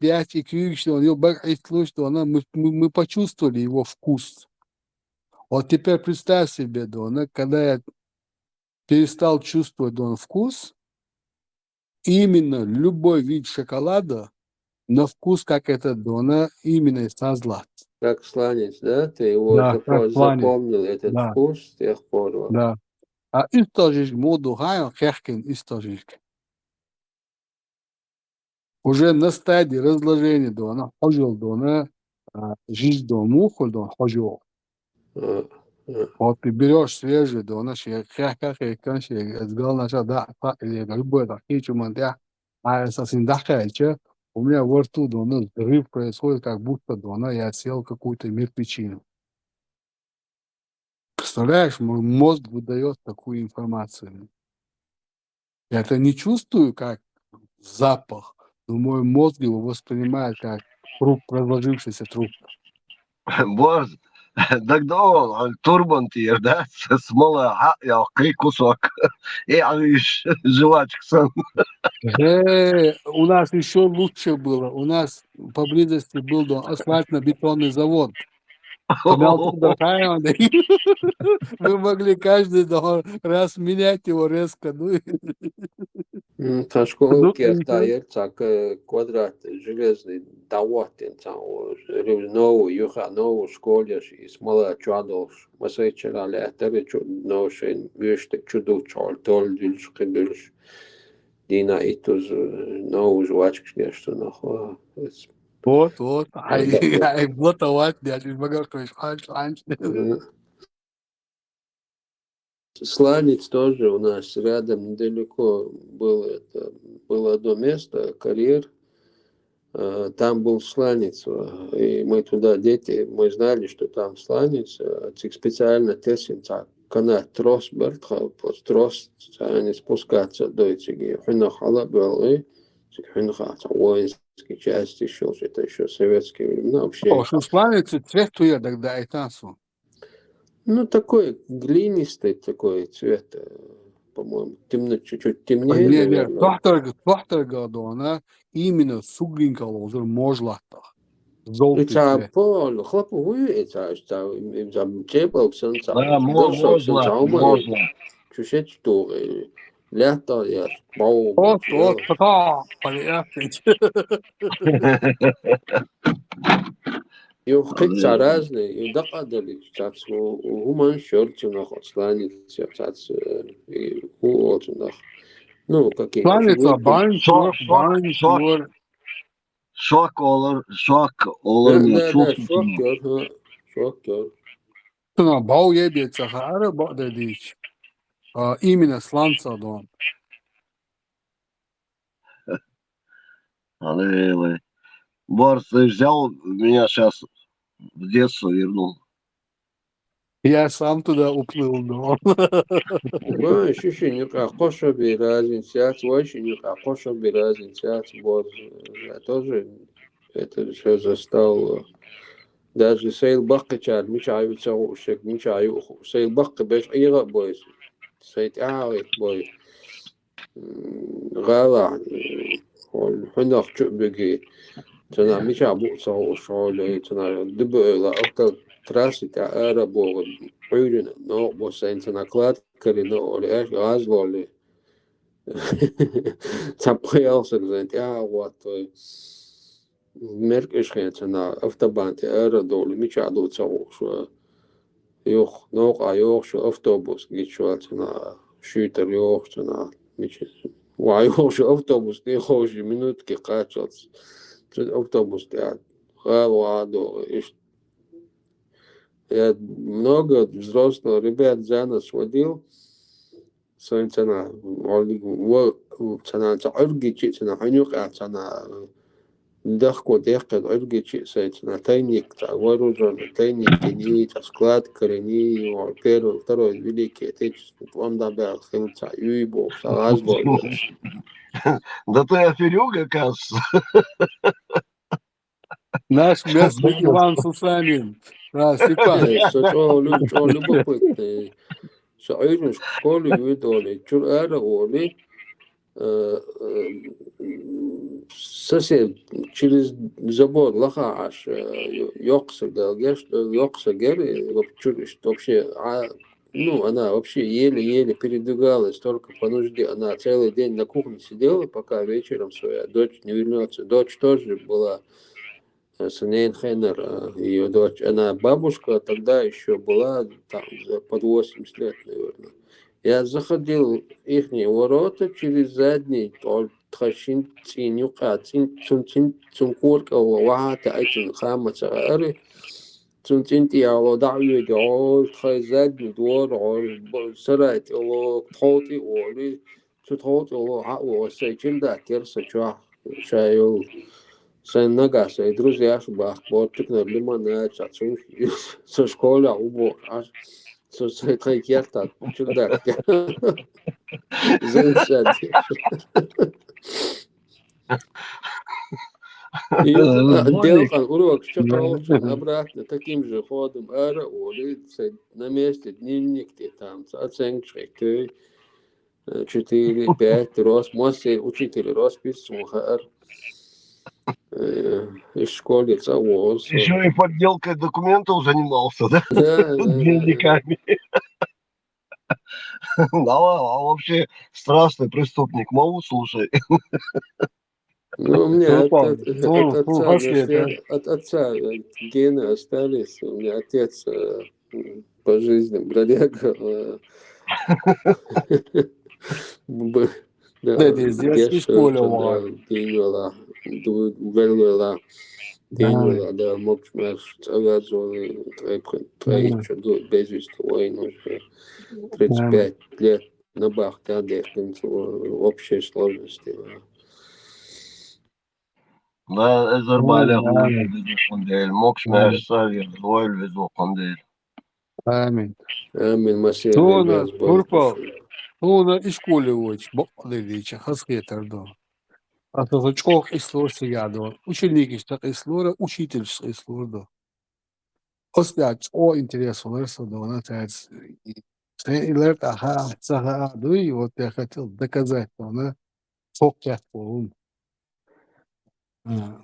мы почувствовали его вкус. Вот теперь представь себе, Дона, когда я перестал чувствовать Дон вкус, именно любой вид шоколада на вкус, как это Дона, именно из сазлат.
Как сланец, да? Ты его запомнил, этот вкус с тех пор.
Да. А историк моду хай, хехкин историк. Уже на стадии разложения Дона, хожил Дона, жизнь Дона, мухоль Дона, хожил. Вот ты берешь свежий Дона, у меня во рту Дона взрыв происходит, как будто Дона я съел какую-то мертвечину. Представляешь, мой мозг выдает такую информацию. Я это не чувствую как запах, но мой мозг его воспринимает как труп, разложившийся труп.
Боже, так да, турбантир, да, смола, я кусок, и жвачка сам.
У нас еще лучше было. У нас поблизости был асфальтно-бетонный завод. Мел туда хайваны. Мы могли каждый раз менять его резко.
Та школа
Ну,
кертая, так квадрат железный даватен там новую юха новую школе и смола чудовш. Масой вчера летали чудовшен вещи чудов чал толдюш кидюш. Дина и туз новую жвачку что нахуй.
Вот. Ай, блатовать, я чуть могу сказать,
Сланец тоже у нас рядом недалеко было одно место, карьер, там был сланец, и мы туда, дети, мы знали, что там сланец, специально тесим, так, когда трос бертха, под трос, они спускаться до этих, хинахала был, и хинахата, воинские части еще, это еще советские времена, вообще.
О, что славится цвет туя тогда и тансу.
Ну, такой глинистый такой цвет, по-моему, чуть-чуть темнее,
Не,
наверное.
тохтер гадона именно суглинка лозер можлата. Желтый
Это
цвет.
пол, хлопу, это чебал, сенца,
Да,
дошел, сенца,
можно.
чуть-чуть что, лето, я бау,
Вот, понятно.
Юхтица разные, и докадали, цац, гуман шорти нахуй, сланец, цац, и вот нах. Ну, какие
Сланится, банчур.
Şok olur mu?
Да,
Çok
шокер.
Тuna бау ебется, хара бада дичь. Именно сланца дом.
Борс, ты взял меня сейчас в детство вернул.
Я сам туда уплыл, но.
Ба, ощущение, как коша разница, очень коша разница, я тоже это все застал. Даже сейл бакчар, мичаю цаушек, мичаю сейл бак без ига бойс. Сейт аит бой. Гала, хунах чубеги. Тана мичабу цаушоле, тана дебела, авто трасси та арабо, уйрен, но босен тана клад карино, оле газлоле. Цапхиалсак зент, вот. Merk is geen na aftabaan te aerodole michado zo joch nog a joch autobus git na shooter joch na mich wa joch autobus die hoje minutki qachot autobus te гавадо я много взрослых ребят за нас водил своим цена цена царги цена ханюк цена доход ехать оргичи на тайник вооруженный тайник не склад корени первый второй великий отечественный он добавил хилца юйбо салазбо.
Да ты аферюга, кажется.
Наш местный Иван Сусанин.
Что любопытный. Союзную школу видали, чур оли. Сосед через забор лахаш Йоксагер, вообще, ну, она вообще еле-еле передвигалась, только по нужде. Она целый день на кухне сидела, пока вечером своя дочь не вернется. Дочь тоже была Санейн Хеннер, ее дочь. Она бабушка тогда еще была там под 80 лет, наверное. Я заходил в их ворота через задний, тхашин цинюка, цинкурка, вахата, этим хамаца, ари, цинти, алло, даю, тхай задний двор, сарайт, алло, тхоти, оли, тхоти, алло, ао, сейчин, да, керса, чуа, шайол, сайн нага, сай, друзья, шубах, бортик, на лимонад, цацун, со школа, убор, Сосай кертат, чудак. Зенсад. Делхан урок чакалшин обратно таким же ходом. Ара оли на месте дневник ты там. Оценки 4-5 раз. Мосе учитель расписывал. Из школы целовался.
Еще и подделкой документов занимался, да?
Да,
Дневниками. Да, а вообще страшный преступник. Могу, слушай.
Ну, у меня от отца
это
от отца гены остались. У меня отец по жизни бродяга. Да,
здесь из школы
да, диньола, велвела, диньола, да, мокшмеш, авиазолы, троих, без вести войну уже 35 лет на бахте, в общей сложности.
Да, Эзербайджан везу мокшмеш, савер, войль везу кондейл.
Амин.
Амин, Масия,
Sonra
без Бог.
Turpo, sonra işkole uç, bakmadı diye has getirdi. Hatta çok islor sigado. Ученик işte islor, учитель islordu. Osya o interes olursa da ona ters. Şeyler daha saha duy вот я хотел доказать ona çok yaptım.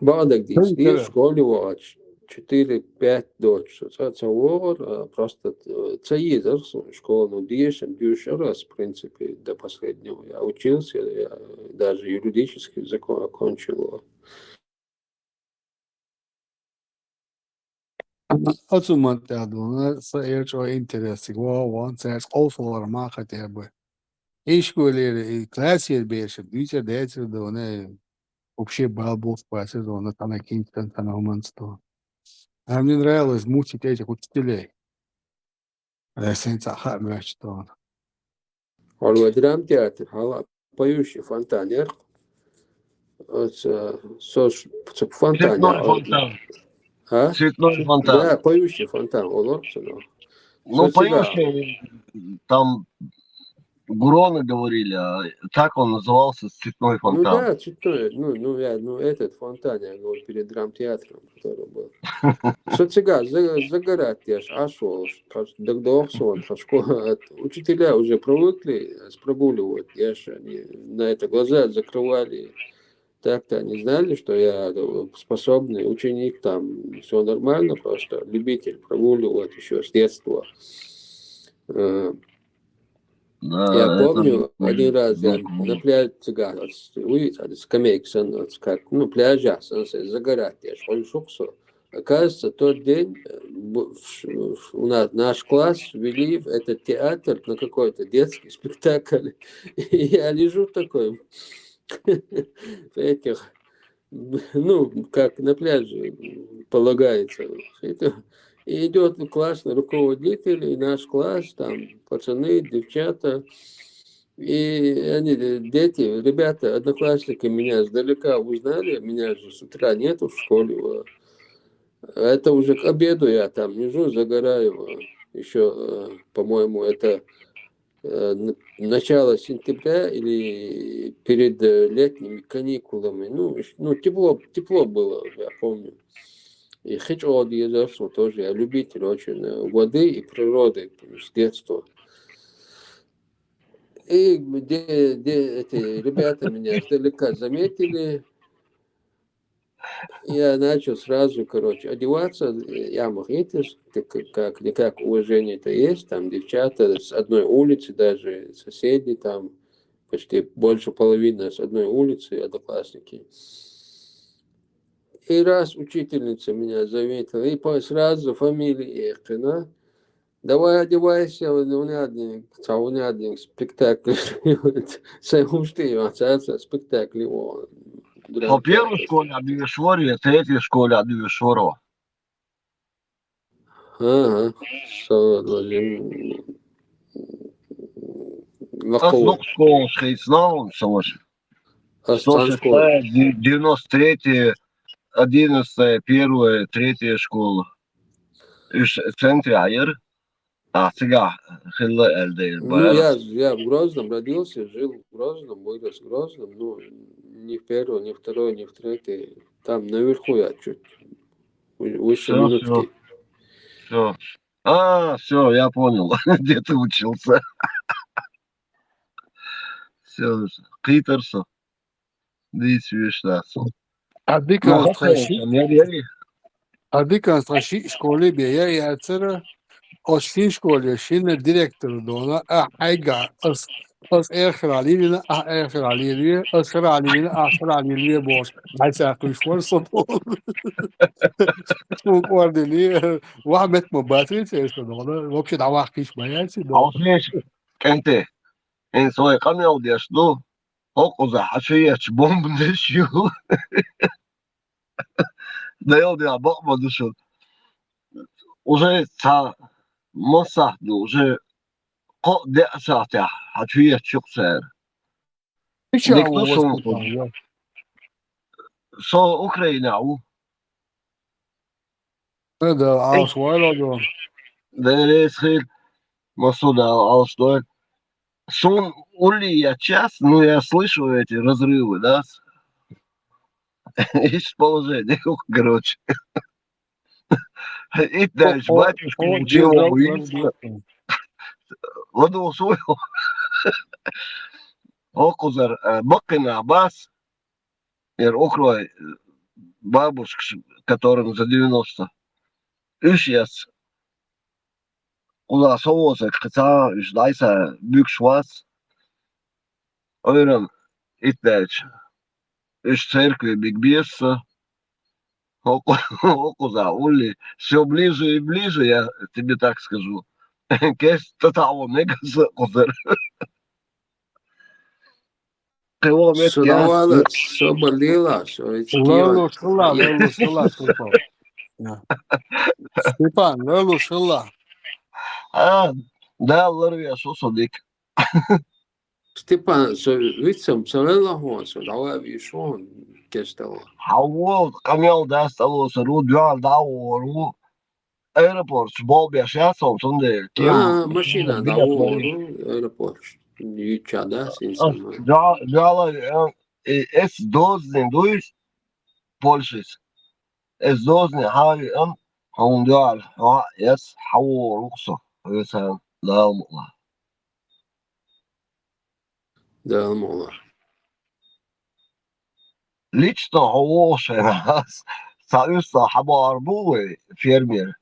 Бадак в школе вот 4-5 дочь. Цацавор просто цаизер школу, ну, 10 раз, в принципе, до последнего. Я учился, я даже юридический закон окончил.
Atılmadı ona sayır çok interesi. One says also marka tabi. İşgüleri klasiyer beşi. Büyüce değerli de ona вообще балбос пасет, он это накинет на уманство. А мне нравилось мучить этих учителей. Сенца что.
Драм театр, hala поющий фонтанер. Сош фонтанер.
Цветной фонтан.
А?
Цветной фонтан.
Да, поющий фонтан, олорче, но.
Ну, поющий, там Гуроны говорили, а так он назывался «Цветной фонтан».
Ну да, цветной, этот фонтан, я говорю, перед драмтеатром, который был. Социга, загорать я ж ашел, догдохсон, учителя уже привыкли, спробуливают, я ж они на это глаза закрывали. Так-то они знали, что я способный ученик, там все нормально, просто любитель прогуливать еще с детства.
Да,
я помню, один раз я на пляже цыган, скамейки, как, ну, пляжа, загорать, я шел шуксу. Оказывается, тот день у нас наш класс ввели в этот театр на какой-то детский спектакль. И я лежу такой, этих, ну, как на пляже полагается. И идет классный руководитель, и наш класс, там пацаны, девчата, и они, дети, ребята, одноклассники меня издалека узнали, меня же с утра нету в школе. Это уже к обеду я там лежу, загораю. Еще, по-моему, это начало сентября или перед летними каникулами. Ну тепло было, я помню. И хичо езерство тоже. Я любитель очень воды и природы с детства. И эти ребята меня издалека заметили. Я начал сразу, одеваться. Я махитис, как уважение-то есть. Там девчата с одной улицы, даже соседи, там почти больше половины с одной улицы, одноклассники. И раз учительница меня заметила, и сразу фамилия Эхтина. Давай одевайся, у меня один спектакль. Спектакль.
По первой школе Адвишворе, третьей школе Адвишворо.
Ага.
Основ школу Шхейцнау, Солоши. 93, 11, 1, 3 школа. Үш центре Айр. А сега Хилла Эльдейл.
Ну, я в Грозном родился, жил в Грозном, вырос в Грозном. Ну, ни в первой, ни в второй, ни в третьей. Там наверху я чуть выше минутки.
Все. Все, я понял, где ты учился. Все, Питерсо. Десь вишнасо.
Adică în strășit,
Mjeri.
adică în strășit școlii bie ea țără, o șin școlii și ne directorul doamna, aiga, as ergeralivine, ergeralivine, as geralivine, geralivine boş. Hai să atunci să spun cu ordine, oameni mă bătrâți este doamna, вообще da wachiș băieți, doamna.
Auziți, Kente, în soi cam eu de știu, o za hașieci bomb de știu. Da eu de abă mă dușu. Уже ца моса уже ко де сатя hașieci чуксер.
Ce au
Никто шум.
ospătat?
Со Украина у.
Da, au șoală, doamna.
Да решил Масуда Алстой. Сон Ули я час, но я слышу эти разрывы, да? Из положения, короче. И дальше батюшка учил ладу свою. Окузар Бакина Аббас. Окрой бабушек, которым за 90. Üşyes. Ula soğusa kısa işlaysa büyük şuas. Öğren itleç. Üç церкви биг бьется. Окуза, Ули. Все ближе и ближе, я тебе так скажу. Кес татао негас кузер.
Сыравалык, соба лила,
Lălu șăla, Stepan, lălu șăla.
Да, лărvia сосодик.
Степан, so вицам царела хо, so дава вишон кестела.
Хавол, камел дастало сару дюал даору. Аэропорт, бол бешясом сонде.
Машина даору, аэропорт. Ючада синсама.
Дюала es doznin duis Polshis. Es doznin havi hon dюал. Yes, hawol ukso. Ösen laumla.
Dalmola.
Лично хорошая союза حباربوي فيرمير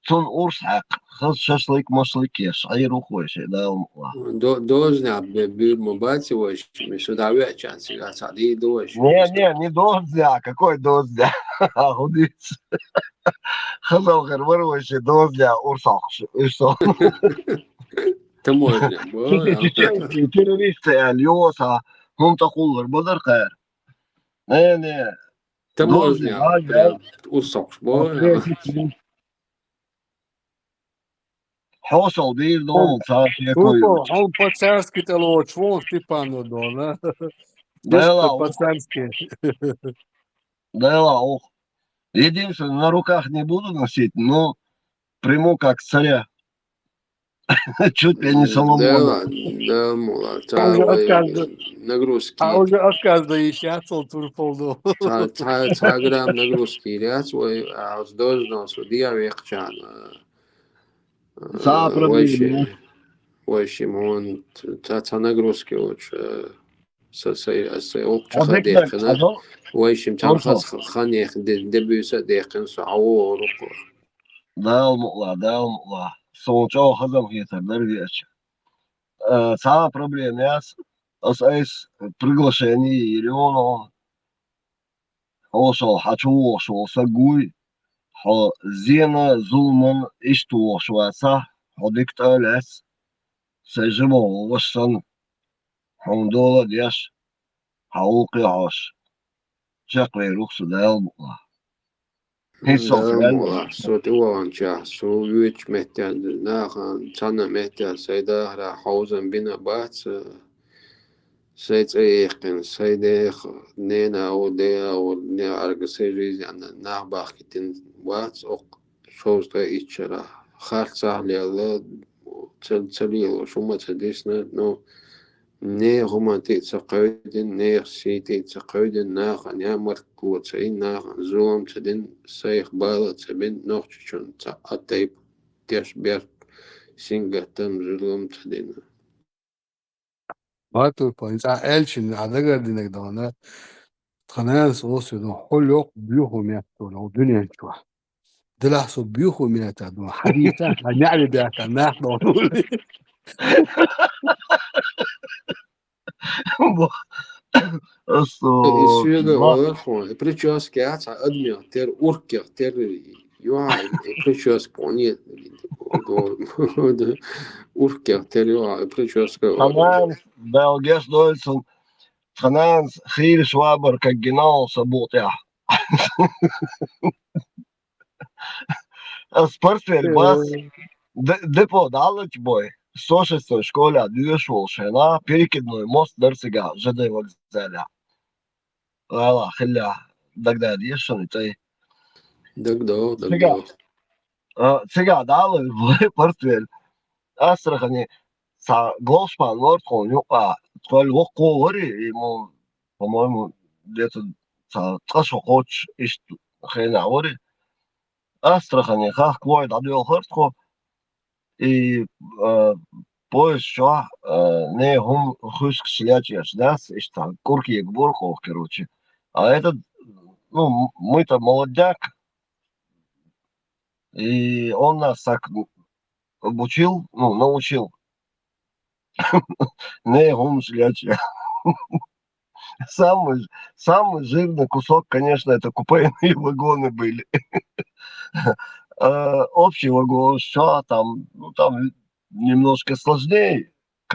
تون أورسحق خذ ششليك مشليكيش عير وخوش ده
دوزنا بالمباتي وش مش دعوة كان سيجار سعدي دوش.
Не дозня, какой дозня? Худиц. خذوا غير وروش дозня أورسحق إيشو.
تموزنا.
Террористы اليوسا هم تقول بدر خير. Не.
تموزنا. أورسحق بو.
حوصل بير دون صار شيء كويس.
Он по-царски тело чвон Степану дона.
Да,
по-царски.
Да, ох. Единственное, на руках не буду носить, но приму как царя. Чуть ли не Соломона.
Да, мула. Нагрузки.
А уже отказ да ищаться турполду.
Та грамм нагрузки. Ряд свой, а с дозно, судья векчан. Войши, он та нагрузки лучше. Окча дехна. Войшим там ханех дебюса дехн сао руку.
Да, мула. Соучо хазам хитер, дервич. Сама проблема яс. Ас приглашение Ириону. Ошо хачу ошо сагуй. Хо зена зулман ишту ошваса. Ходик талес. Сежимо вошсан. Хондола дяш. Хауqi hoş. Чаквей рухсу дал мула.
Så det var en tja, så utmättad när tanna mättad sig där hausen binna bat sig träken sig det nena och det och när argseris när bakitin bat och så ska itchara khartsahliyalla tsalil shuma tsadisna no ne romantik saqaydin ne sitit saqaydin na khanya markut say na zoom tadin sayx bala tabin noqchun ta atayb tiash ber singatam zulum tadin
Batul points a elchin adagar dinek dona تخناس وصلوا حلق بيوهم يأكلوا دنيا شو دلعسوا بيوهم يأكلوا حديثا هنعلي بيأكل نحن ونقول
Syödä
Bak,
örsvon, prečos kääts admir ter urkir ter joa prečos koni urkir ter joa prečos
Hanans, Belgisch Deutschen, Hanans, Giel Schwaber, как генал sabot, ja. Sportfēļ bas, depo dalać boy. Sošestoj školā dviešvolšēnā, pirkidnoju most darsigā, žadai vokzēļā. Vēlā, hiļā, dagdēd iešana, tai.
Dagdo.
Cigā dalać boy, portfēļ. Астрахани, sa Голшпан, Нордхолм, твой локо вари, ему, по-моему, где-то трашу хоч иш хрена вари. Астрахани, хах квой дадил хартхо, и поезд шо, не хум хуск слячеш, да, иш там курки и гбурхов, короче. А этот, ну, мы-то молодняк, и он нас так обучил, ну, научил. Не хум слячеш. Самый жирный кусок, конечно, это купейные вагоны были. Общий вагон, что там, ну там немножко сложнее,